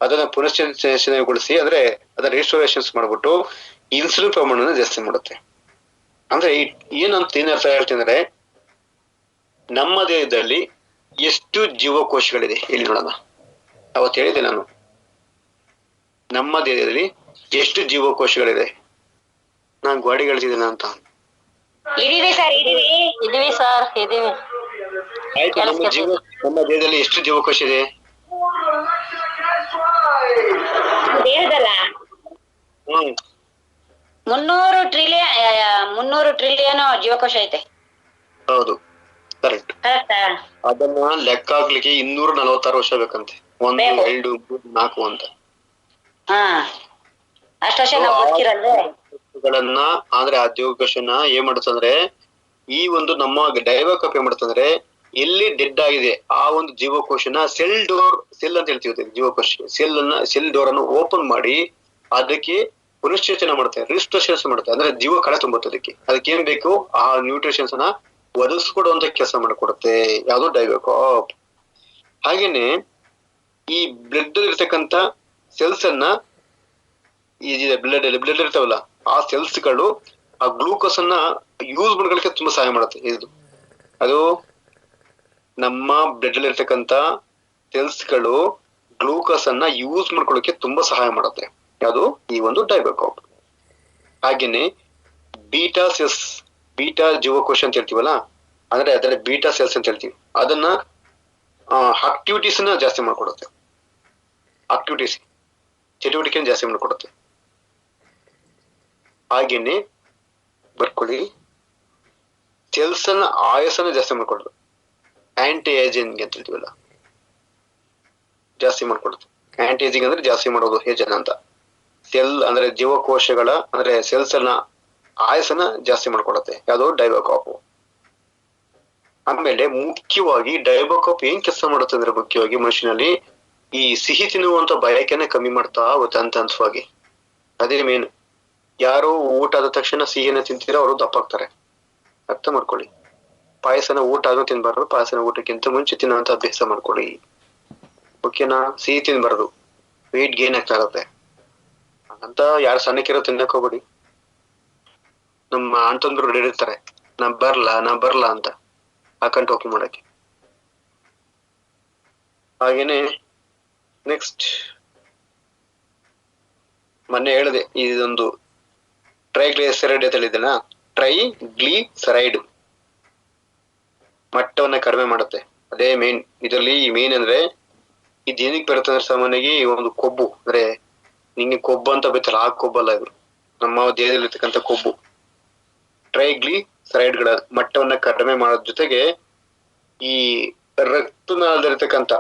ಅದನ್ನ ಪುನಶ್ಚೇತನಗೊಳಿಸಿ ಅಂದ್ರೆ ಅದನ್ನ ರಿಸ್ಟೋರೇಷನ್ಸ್ ಮಾಡ್ಬಿಟ್ಟು ಇನ್ಸುಲಿನ್ ಪ್ರಮಾಣನ ಜಾಸ್ತಿ ಮಾಡುತ್ತೆ. ಅಂದ್ರೆ ಏನಂತ ಏನ್ ಅರ್ಥ ಹೇಳ್ತೀನಿ ಅಂದ್ರೆ, ನಮ್ಮ ದೇಹದಲ್ಲಿ ಎಷ್ಟು ಜೀವಕೋಶಗಳಿದೆ ಹೇಳಿ ನೋಡೋಣ. ಅವತ್ತು ಹೇಳಿದೆ ನಾನು, ನಮ್ಮ ದೇಹದಲ್ಲಿ ಎಷ್ಟು ಜೀವಕೋಶಗಳಿದೆ. ನಾನ್ ಗಾಡಿ ಗಳಿಸಿದ್ದೇನೆ ಅಂತ. ಆಯ್ತು, ನಮ್ಮ ದೇಹದಲ್ಲಿ ಎಷ್ಟು ಜೀವಕೋಶ ಇದೆ? ಹ್ಮ್ 300 ಟ್ರಿಲಿಯನ್ ಜೀವಕೋಶ ಐತೆ. ಹೌದು, ಕರೆಕ್ಟ್. ಅದನ್ನ ಲೆಕ್ಕ ಹಾಕ್ಲಿಕ್ಕೆ 246 ವರ್ಷ ಬೇಕಂತೆ. 1, 2, 3, 4 ಅಂತ. ಅಂದ್ರೆ ಆ ಜೀವಕೋಶನ ಏನ್ ಮಾಡುತ್ತಂದ್ರೆ ಈ ಒಂದು ನಮ್ಮ ಡೈವೋಕಾಪ್ ಏನ್ ಮಾಡುತ್ತಂದ್ರೆ ಎಲ್ಲಿ ಡೆಡ್ ಆಗಿದೆ ಆ ಒಂದು ಜೀವಕೋಶನ ಸೆಲ್ ಅಂತ ಹೇಳ್ತೀವಿ. ಜೀವಕೋಶ ಸೆಲ್ ಡೋರ್ ಅನ್ನು ಓಪನ್ ಮಾಡಿ ಅದಕ್ಕೆ ಪುನಶ್ಚೇತನ ಮಾಡುತ್ತೆ, ರಿಸ್ಟೋರೇಷನ್ಸ್ ಮಾಡುತ್ತೆ. ಅಂದ್ರೆ ಜೀವ ಕಳೆ ತುಂಬುತ್ತೆ. ಅದಕ್ಕೆ ಏನ್ ಬೇಕು ಆ ನ್ಯೂಟ್ರಿಷನ್ಸ್ ನ ಒದಗಿಸ್ಕೊಡುವಂತ ಕೆಲಸ ಮಾಡಿಕೊಡುತ್ತೆ ಯಾವ್ದು ಡೈವೋಕಾಪ್. ಹಾಗೇನೆ ಈ ಬ್ಲಡ್ ಇರ್ತಕ್ಕಂತ ಸೆಲ್ಸ್ ಅನ್ನ ಬ್ಲಡ್ ಇರ್ತಾವಲ್ಲ ಆ ಸೆಲ್ಸ್ ಗಳು ಆ ಗ್ಲೂಕೋಸ್ ಅನ್ನ ಯೂಸ್ ಮಾಡ್ಲಿಕ್ಕೆ ತುಂಬಾ ಸಹಾಯ ಮಾಡುತ್ತೆ. ಅದು ನಮ್ಮ ಬ್ಲಡ್ ಅಲ್ಲಿ ಇರ್ತಕ್ಕಂತ ಸೆಲ್ಸ್ ಗಳು ಗ್ಲೂಕೋಸ್ ಅನ್ನ ಯೂಸ್ ಮಾಡ್ಕೊಳ್ಳಿಕ್ಕೆ ತುಂಬಾ ಸಹಾಯ ಮಾಡುತ್ತೆ ಯಾವುದು ಈ ಒಂದು ಡೈವೋಕಾಪ್. ಹಾಗೇನೆ ಬೀಟಾ ಜೀವಕೋಶ ಅಂತ ಹೇಳ್ತೀವಲ್ಲ, ಅಂದ್ರೆ ಅದರ ಬೀಟಾ ಸೆಲ್ಸ್ ಅಂತ ಹೇಳ್ತೀವಿ. ಅದನ್ನ ಆಕ್ಟಿವಿಟೀಸ್ ಜಾಸ್ತಿ ಮಾಡ್ಕೊಡುತ್ತೆ. ಆಕ್ಟಿವಿಟೀಸ್ ಚಟುವಟಿಕೆಯನ್ನು ಜಾಸ್ತಿ ಮಾಡ್ಕೊಡುತ್ತೆ. ಹಾಗೇನೆ ಬರ್ಕೊಳ್ಳಿ, ಸೆಲ್ಸ್ ಅನ್ನ ಆಯಸ್ಸನ್ನ ಜಾಸ್ತಿ ಮಾಡ್ಕೊಡುದು. ಆಂಟಿ ಏಜಿಂಗ್ ಅಂತ ಹೇಳ್ತೀವಲ್ಲ, ಜಾಸ್ತಿ ಮಾಡ್ಕೊಡುತ್ತೆ. ಆಂಟಿ ಏಜಿಂಗ್ ಅಂದ್ರೆ ಜಾಸ್ತಿ ಮಾಡೋದು ಏಜನ್ ಅಂತ. ಸೆಲ್ ಅಂದ್ರೆ ಜೀವಕೋಶಗಳ ಅಂದ್ರೆ ಸೆಲ್ಸ್ ಅನ್ನ ಆಯಸ್ಸನ್ನ ಜಾಸ್ತಿ ಮಾಡ್ಕೊಡುತ್ತೆ. ಯಾವುದು ಡೈಬಾಕಾಪ್. ಆಮೇಲೆ ಮುಖ್ಯವಾಗಿ ಡೈಬಾಕಾಪ್ ಏನ್ ಕೆಲಸ ಮಾಡುತ್ತೆ ಅಂದ್ರೆ ಮುಖ್ಯವಾಗಿ ಮನುಷ್ಯನಲ್ಲಿ ಈ ಸಿಹಿ ತಿನ್ನುವಂತ ಬಯಕೆನ ಕಮ್ಮಿ ಮಾಡ್ತಾ ಹೋಗುತ್ತೆ ಹಂತವಾಗಿ. ಅದೇ ಮೇನ್. ಯಾರು ಊಟ ಆದ ತಕ್ಷಣ ಸಿಹಿನ ತಿಂತೀರೋ ಅವರು ದಪ್ಪ ಆಗ್ತಾರೆ. ಅರ್ಥ ಮಾಡ್ಕೊಳ್ಳಿ. ಪಾಯಸನ ಊಟ ಆದ್ರೂ ತಿನ್ಬಾರ್ದು, ಪಾಯಸನ ಊಟಕ್ಕಿಂತ ಮುಂಚೆ ತಿನ್ನುವಂತ ಅಭ್ಯಾಸ ಮಾಡ್ಕೊಳ್ಳಿ. ಓಕೆನಾ? ಸಿಹಿ ತಿನ್ಬಾರ್ದು, ವೇಟ್ ಗೇನ್ ಆಗ್ತಾ ಇರುತ್ತೆ ಅಂತ. ಯಾರು ಸಣ್ಣಕ್ಕಿರೋ ತಿನ್ನಕ್ ಹೋಗ್ಬೇಡಿ. ನಮ್ಮ ಅಣ್ತಂದ್ರು ರೆಡಿ ಇರ್ತಾರೆ, ನಾ ಬರ್ಲಾ ಅಂತ ಹಾಕೊಂಡು ಟೋಕಿ ಮಾಡಕ್ಕೆ. ಹಾಗೇನೆ ನೆಕ್ಸ್ಟ್ ಮೊನ್ನೆ ಹೇಳಿದೆ, ಇದೊಂದು ಟ್ರೈಗ್ಲಿಸರೈಡ್ ಅಂತ ಹೇಳಿದೆನಾ, ಟ್ರೈಗ್ಲಿಸರೈಡ್ ಮಟ್ಟವನ್ನ ಕಡಿಮೆ ಮಾಡುತ್ತೆ. ಅದೇ ಮೇನ್. ಇದರಲ್ಲಿ ಮೇನ್ ಅಂದ್ರೆ ಇದು ಏನಕ್ಕೆ ಬರುತ್ತೆ ಅಂದ್ರೆ ಸಾಮಾನ್ಯವಾಗಿ ಒಂದು ಕೊಬ್ಬು ಅಂದ್ರೆ ನಿಂಗೆ ಕೊಬ್ಬು ಅಂತ ಬೇಕಲ್ಲ, ಆ ಕೊಬ್ಬಲ್ಲ ಇದು, ನಮ್ಮ ದೇಹದಲ್ಲಿ ಇರ್ತಕ್ಕಂಥ ಕೊಬ್ಬು. ಟ್ರೈಗ್ಲಿಸರೈಡ್ಗಳ ಮಟ್ಟವನ್ನ ಕಡಿಮೆ ಮಾಡೋದ್ ಜೊತೆಗೆ ಈ ರಕ್ತನಾಳದಲ್ಲಿರ್ತಕ್ಕಂಥ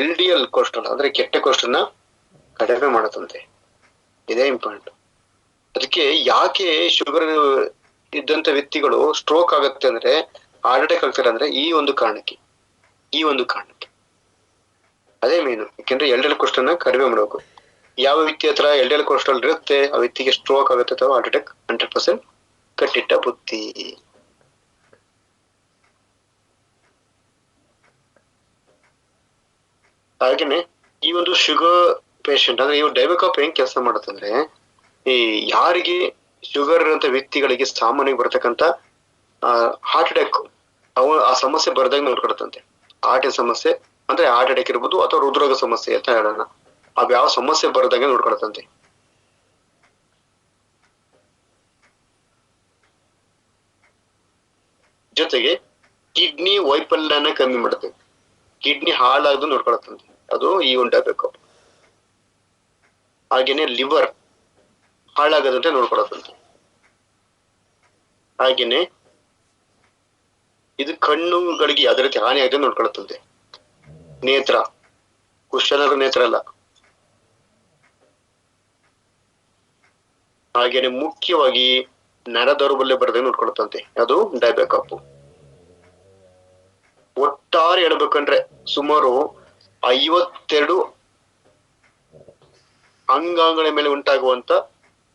LDL ಕೊಲೆಸ್ಟ್ರಾಲ್ ಅಂದ್ರೆ ಕೆಟ್ಟ ಕೊಲೆಸ್ಟ್ರಾಲ್ನ ಕಡಿಮೆ ಮಾಡುತ್ತಂತೆ. ಇದೇ ಇಂಪಾರ್ಟೆಂಟ್. ಅದಕ್ಕೆ ಯಾಕೆ ಶುಗರ್ ಇದ್ದಂತ ವ್ಯಕ್ತಿಗಳು ಸ್ಟ್ರೋಕ್ ಆಗುತ್ತೆ ಅಂದ್ರೆ, ಹಾರ್ಟ್ ಅಟ್ಯಾಕ್ ಆಗ್ತಾರೆ ಅಂದ್ರೆ ಈ ಒಂದು ಕಾರಣಕ್ಕೆ. ಅದೇ ಮೇನು. ಯಾಕೆಂದ್ರೆ LDL ಕೊಲೆಸ್ಟ್ರಾಲ್ನ ಕಡಿಮೆ ಮಾಡಬೇಕು. ಯಾವ ವ್ಯಕ್ತಿ ಹತ್ರ LDL ಕೊಲೆಸ್ಟ್ರಾಲ್ ಇರುತ್ತೆ ಆ ವ್ಯಕ್ತಿಗೆ ಸ್ಟ್ರೋಕ್ ಆಗುತ್ತೆ ಅಥವಾ ಹಾರ್ಟ್ ಅಟ್ಯಾಕ್ 100% ಕಟ್ಟಿಟ್ಟ ಬುತ್ತಿ. ಹಾಗೇನೆ ಈ ಒಂದು ಶುಗರ್ ಪೇಷಂಟ್ ಅಂದ್ರೆ ಇವ್ ಡೈಬಾಕಾಪ್ ಹೆಂಗ್ ಕೆಲಸ ಮಾಡುತ್ತಂದ್ರೆ, ಈ ಯಾರಿಗೆ ಶುಗರ್ ಇರುವಂತ ವ್ಯಕ್ತಿಗಳಿಗೆ ಸಾಮಾನ್ಯವಾಗಿ ಬರ್ತಕ್ಕಂಥ ಹಾರ್ಟ್ ಅಟ್ಯಾಕ್ ಆ ಸಮಸ್ಯೆ ಬರ್ದಂಗೆ ನೋಡ್ಕೊಡುತ್ತಂತೆ. ಹಾರ್ಟಿನ ಸಮಸ್ಯೆ ಅಂದ್ರೆ ಹಾರ್ಟ್ ಅಟ್ಯಾಕ್ ಇರ್ಬೋದು ಅಥವಾ ಹೃದ್ರೋಗ ಸಮಸ್ಯೆ ಅಂತ ಹೇಳೋಣ, ಅವ್ ಯಾವ ಸಮಸ್ಯೆ ಬರ್ದಂಗೆ ನೋಡ್ಕೊಡುತ್ತಂತೆ. ಜೊತೆಗೆ ಕಿಡ್ನಿ ವೈಫಲ್ಯನ ಕಮ್ಮಿ ಮಾಡುತ್ತೆ. ಕಿಡ್ನಿ ಹಾಳಾಗದು ನೋಡ್ಕೊಳತ್ತಂತೆ, ಅದು ಈ ಒಂದು ಡೈಬಾಕಾಪ್. ಹಾಗೇನೆ ಲಿವರ್ ಹಾಳಾಗದಂತೆ ನೋಡ್ಕೊಳತ್ತಂತೆ. ಹಾಗೇನೆ ಇದು ಕಣ್ಣುಗಳಿಗೆ ಯಾವುದೇ ರೀತಿ ಹಾನಿ ಆಗದೆ ನೋಡ್ಕೊಳತ್ತಂತೆ. ನೇತ್ರ, ಕುಶಲರ ನೇತ್ರ ಅಲ್ಲ. ಹಾಗೇನೆ ಮುಖ್ಯವಾಗಿ ನರ ದೌರ್ಬಲ್ಯ ಬರದೆ ನೋಡ್ಕೊಳತ್ತಂತೆ, ಅದು ಡೈಬಾಕಾಪ್. ಒಟ್ಟಾರೆ ಹೇಳ್ಬೇಕಂದ್ರೆ ಸುಮಾರು 52 ಅಂಗಾಂಗಗಳ ಮೇಲೆ ಉಂಟಾಗುವಂತ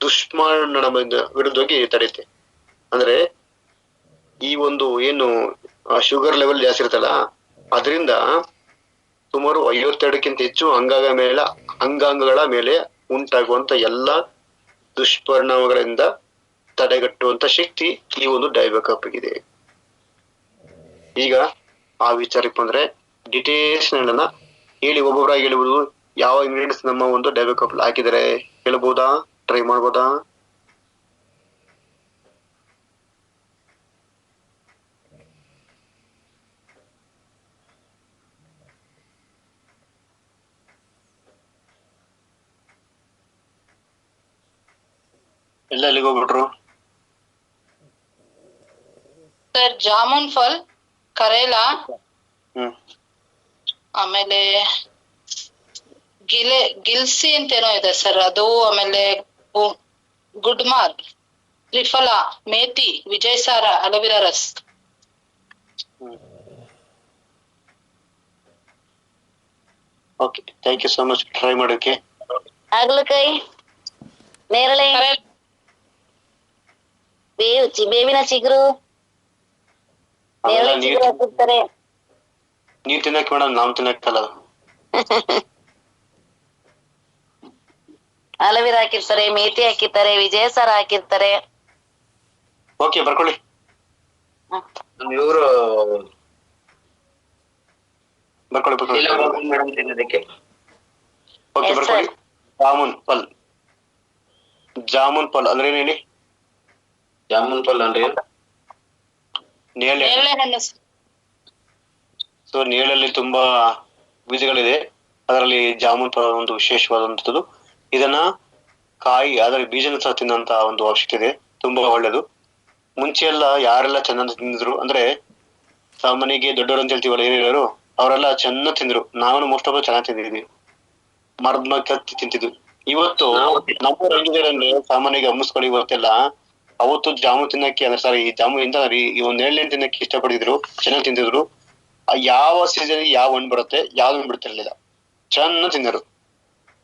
ದುಷ್ಪರಿಣಾಮದ ವಿರುದ್ಧವಾಗಿ ತಡೆಯುತ್ತೆ. ಅಂದ್ರೆ ಈ ಒಂದು ಏನು ಶುಗರ್ ಲೆವೆಲ್ ಜಾಸ್ತಿ ಇರುತ್ತಲ್ಲ, ಅದರಿಂದ ಸುಮಾರು 52ಕ್ಕಿಂತ ಹೆಚ್ಚು ಅಂಗಾಂಗಗಳ ಮೇಲೆ ಉಂಟಾಗುವಂತ ಎಲ್ಲ ದುಷ್ಪರಿಣಾಮಗಳಿಂದ ತಡೆಗಟ್ಟುವಂತ ಶಕ್ತಿ ಈ ಒಂದು ಡೈಬಾಕಾಪ್ ಇದೆ. ಈಗ ಆ ವಿಚಾರಕ್ಕೆ ಬಂದ್ರೆ ಡಿಟೇಲ್ಸ್ ಹೇಳಿ ಒಬ್ಬೊಬ್ಬರಾಗಿ ಹೇಳ್ಬೋದು. ಯಾವ ಇಂಗ್ರೀಡಿಯೆಂಟ್ಸ್ ನಮ್ಮ ಒಂದು ಡೈಬಾಕಾಪ್ ಹಾಕಿದರೆ ಹೇಳ್ಬೋದಾ? ಟ್ರೈ ಮಾಡ್ಬೋದಾ? ಎಲ್ಲ ಎಲ್ಲಿಗೆ ಹೋಗ್ಬಿಟ್ರು? ಸರ್ ಜಾಮೂನ್ ಫಲ್, ಕರೇಲಾ, ಆಮೇಲೆ ಗಿಲ್ಸಿ ಅಂತೇನೋ ಇದೆ ಸರ್ ಅದು, ಆಮೇಲೆ ಗುಡ್ಮಾರ್, ತ್ರಿಫಲ, ಮೇಥಿ, ವಿಜಯಸಾರ, ಅಲೋವೆರಾ ರಸ್. Okay, thank you so much. Try ಮಾಡೋಕೆ. ಹಾಗಲಕಾಯಿ, ನೇರಳೆ, ಬೇವಿನ ಚಿಗುರು, ನೇರಳೆ ಚಿಗುರು ಹಾಕಿರ್ತಾರೆ. ನೀವ್ ತಿನ್ನಕ್ ಮೇಡಮ್, ನಾವ್ ತಿನ್ನಕ್ಕಲ್ಲ. ಅಲೋವೆರಾ ಹಾಕಿರ್ತಾರೆ, ಮೇಥಿ ಹಾಕಿರ್ತಾರೆ, ವಿಜಯಸಾರ ಹಾಕಿರ್ತಾರೆ. ಓಕೆ, ಬರ್ಕೊಳ್ಳಿ. ಇವರು ಬರ್ಕೊಳ್ಳಿ. ಓಕೆ, ಬರ್ಕೊಳ್ಳಿ. ಜಾಮೂನ್ ಫಲ್ ಅಂದ್ರೆ ಏನ್ ಹೇಳಿ? ಜಾಮೂನ್ ಫಲ್ ಅಂದ್ರೆ ನೇರಳೆ ಹಣ್ಣು. ಸೊ ನೇರಳೆಯಲ್ಲಿ ತುಂಬಾ ಬೀಜಗಳಿದೆ. ಅದರಲ್ಲಿ ಜಾಮೂನ್ ಫಲ ಒಂದು ವಿಶೇಷವಾದಂಥದ್ದು. ಇದನ್ನ ಕಾಯಿ ಅದರ ಬೀಜನ ಸಹ ತಿನ್ನಂತ ಒಂದು ಅವಶ್ಯಕತೆ ಇದೆ, ತುಂಬಾ ಒಳ್ಳೇದು. ಮುಂಚೆ ಎಲ್ಲ ಯಾರೆಲ್ಲ ಚೆನ್ನಾಗಿ ತಿಂದಿದ್ರು ಅಂದ್ರೆ ಸಾಮಾನ್ಯಗೆ ದೊಡ್ಡವರು ಅಂತ ಹೇಳ್ತೀವಲ್ಲ ಹಿರಿಯರು, ಅವರೆಲ್ಲ ಚೆನ್ನಾಗಿ ತಿಂದ್ರು. ನಾವು ಮೋಸ್ಟ್ ಆಫ್ ಚೆನ್ನಾಗಿ ತಿಂದಿದ್ವಿ, ಮರದ ಕತ್ತಿ ತಿಂತಿದ್ವಿ. ಇವತ್ತು ನಮ್ಮ ಹೆಂಗಿದ್ದಾರೆ ಅಂದ್ರೆ ಸಾಮಾನ್ಯಗೆ ಅಮ್ಮಸ್ಗಳು ಇವತ್ತೆಲ್ಲ ಅವತ್ತು ಜಾಮೂನ್ ತಿನ್ನಕ್ಕೆ ಅಂದ್ರೆ ಸಾರಿ ಈ ಜಾಮೂನ್ ಇಂದ ಈ ಒಂದ್ ನೇರಳೆ ತಿನ್ನಕ್ಕೆ ಇಷ್ಟಪಟ್ಟಿದ್ರು, ಚೆನ್ನಾಗಿ ತಿಂತಿದ್ರು. ಯಾವ ಸೀಸನ್ ಯಾವ ಹಣ್ಣು ಬರುತ್ತೆ ಯಾವ್ದು ಹಣ್ಣು ಬಿಡ್ತಿರ್ಲಿಲ್ಲ, ಚೆನ್ನಾಗಿ ತಿಂದರು.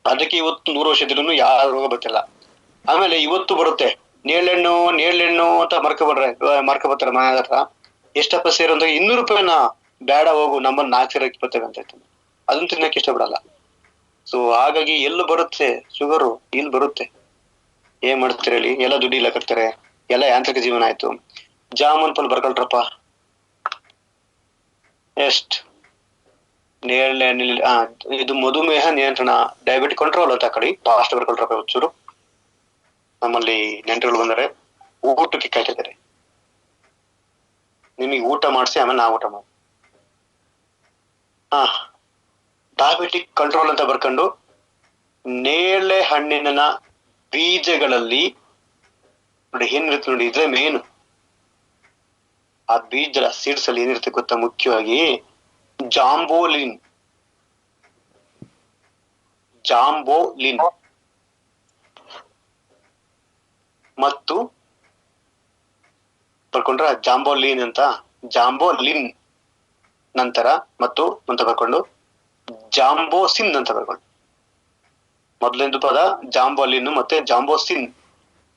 ಅದಕ್ಕೆ ಇವತ್ತು 100 ವರ್ಷ ಇದ್ರೂ ಯಾವ ರೋಗ ಬರ್ತಿಲ್ಲ. ಆಮೇಲೆ ಇವತ್ತು ಬರುತ್ತೆ ನೇರಳೆಣ್ಣು ಅಂತ ಮಾರ್ಕ ಬರ್ತಾರೆ ಮನೆ ಹತ್ರ. ಎಷ್ಟಪ್ಪ ಸೇರು ಅಂದ್ರೆ 200 ರೂಪಾಯಿನ, ಬೇಡ ಹೋಗು ನಮ್ಮಲ್ಲಿ 4 ಸೇರಕ್ಕೆ ಬರ್ತೇವೆ ಅಂತ ಹೇಳ್ತೀನಿ. ಅದನ್ನ ತಿನ್ನಕ್ಕೆ ಇಷ್ಟಪಡಲ್ಲ. ಸೊ ಹಾಗಾಗಿ ಎಲ್ಲಿ ಬರುತ್ತೆ ಶುಗರು, ಇಲ್ಲಿ ಬರುತ್ತೆ. ಏನ್ ಮಾಡ್ತಾರೆ ಹೇಳಿ, ಎಲ್ಲ ದುಡ್ಡು ಇಲ್ಲ ಕಟ್ತಾರೆ, ಎಲ್ಲ ಯಾಂತ್ರಿಕ ಜೀವನ ಆಯ್ತು. ಜಾಮೂನ್ ಫಲ ಬರ್ಕೊಳ್ರಪ್ಪ ಎಷ್ಟ್ ನೇರಳೆ ಇದು ಮಧುಮೇಹ ನಿಯಂತ್ರಣ, ಡಯಾಬಿಟಿಕ್ ಕಂಟ್ರೋಲ್ ಅಂತ ಕಡೆ ಫಾಸ್ಟ್ ಬರ್ಕೊಳ್ರಪ್ಪ ಹುಚ್ಚೂರು. ನಮ್ಮಲ್ಲಿ ನೆಂಟರುಗಳು ಬಂದರೆ ಊಟಕ್ಕೆ ಕಾಯ್ತಿದ್ದಾರೆ, ನಿಮಗೆ ಊಟ ಮಾಡಿಸಿ ಆಮೇಲೆ ನಾವು ಊಟ ಮಾಡಿ. ಡಯಾಬಿಟಿಕ್ ಕಂಟ್ರೋಲ್ ಅಂತ ಬರ್ಕೊಂಡು ನೇರಳೆ ಹಣ್ಣಿನ ಬೀಜಗಳಲ್ಲಿ ನೋಡಿ ಏನಿರುತ್ತೆ ನೋಡಿ, ಇದ್ರೆ ಮೇನು ಆ ಬೀಜ ಸೀಡ್ಸ್ ಅಲ್ಲಿ ಏನಿರುತ್ತೆ ಗೊತ್ತಾ, ಮುಖ್ಯವಾಗಿ ಜಾಂಬೋಲಿನ್ ಮತ್ತು ಬರ್ಕೊಂಡ್ರೆ ಜಾಂಬೋಲಿನ್ ನಂತರ ಮತ್ತು ಅಂತ ಬರ್ಕೊಂಡು ಜಾಂಬೋಸಿನ್ ಅಂತ ಬರ್ಕೊಂಡು, ಮೊದಲನೇದು ಪದ ಜಾಂಬೋಲಿನ್ ಮತ್ತೆ ಜಾಂಬೋಸಿನ್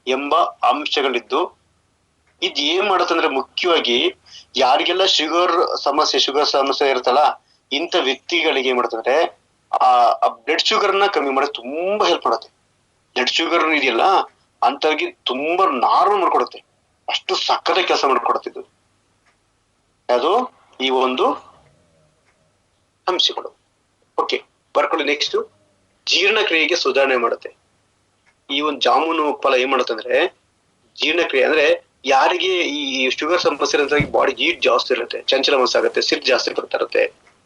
ಎಂಬ ಅಂಶಗಳಿದ್ದು, ಇದು ಏನ್ ಮಾಡತ್ತಂದ್ರೆ ಮುಖ್ಯವಾಗಿ ಯಾರಿಗೆಲ್ಲ ಶುಗರ್ ಸಮಸ್ಯೆ ಇರುತ್ತಲ್ಲ, ಇಂಥ ವ್ಯಕ್ತಿಗಳಿಗೆ ಏನ್ ಮಾಡತ್ತಂದ್ರೆ ಆ ಬ್ಲಡ್ ಶುಗರ್ ನ ಕಮ್ಮಿ ಮಾಡೋಕೆ ತುಂಬಾ ಹೆಲ್ಪ್ ಮಾಡುತ್ತೆ. ಬ್ಲಡ್ ಶುಗರ್ ಇದೆಯಲ್ಲ ಅಂತವ್ರಿಗೆ ತುಂಬಾ ನಾರ್ಮಲ್ ಮಾಡ್ಕೊಡುತ್ತೆ, ಅಷ್ಟು ಸಕ್ಕರೆ ಕೆಲಸ ಮಾಡ್ಕೊಡುತ್ತಿದ್ದು ಅದು ಈ ಒಂದು ಅಂಶಗಳು. ಓಕೆ ಬರ್ಕೊಳ್ಳಿ. ನೆಕ್ಸ್ಟ್ ಜೀರ್ಣಕ್ರಿಯೆಗೆ ಸುಧಾರಣೆ ಮಾಡುತ್ತೆ. ಈ ಒಂದು ಜಾಮೂನು ಫಲ ಏನ್ ಮಾಡುತ್ತಂದ್ರೆ ಜೀರ್ಣಕ್ರಿಯೆ ಅಂದ್ರೆ ಯಾರಿಗೆ ಈ ಶುಗರ್ ಸಮಸ್ಯೆ ಇರೋದ್ರಾಗ ಬಾಡಿ ಹೀಟ್ ಜಾಸ್ತಿ ಇರುತ್ತೆ, ಚಂಚಲ ಮನಸ್ಸಾಗುತ್ತೆ, ಸಿಟ್ಟು ಜಾಸ್ತಿ ಬರ್ತಾ ಇರುತ್ತೆ,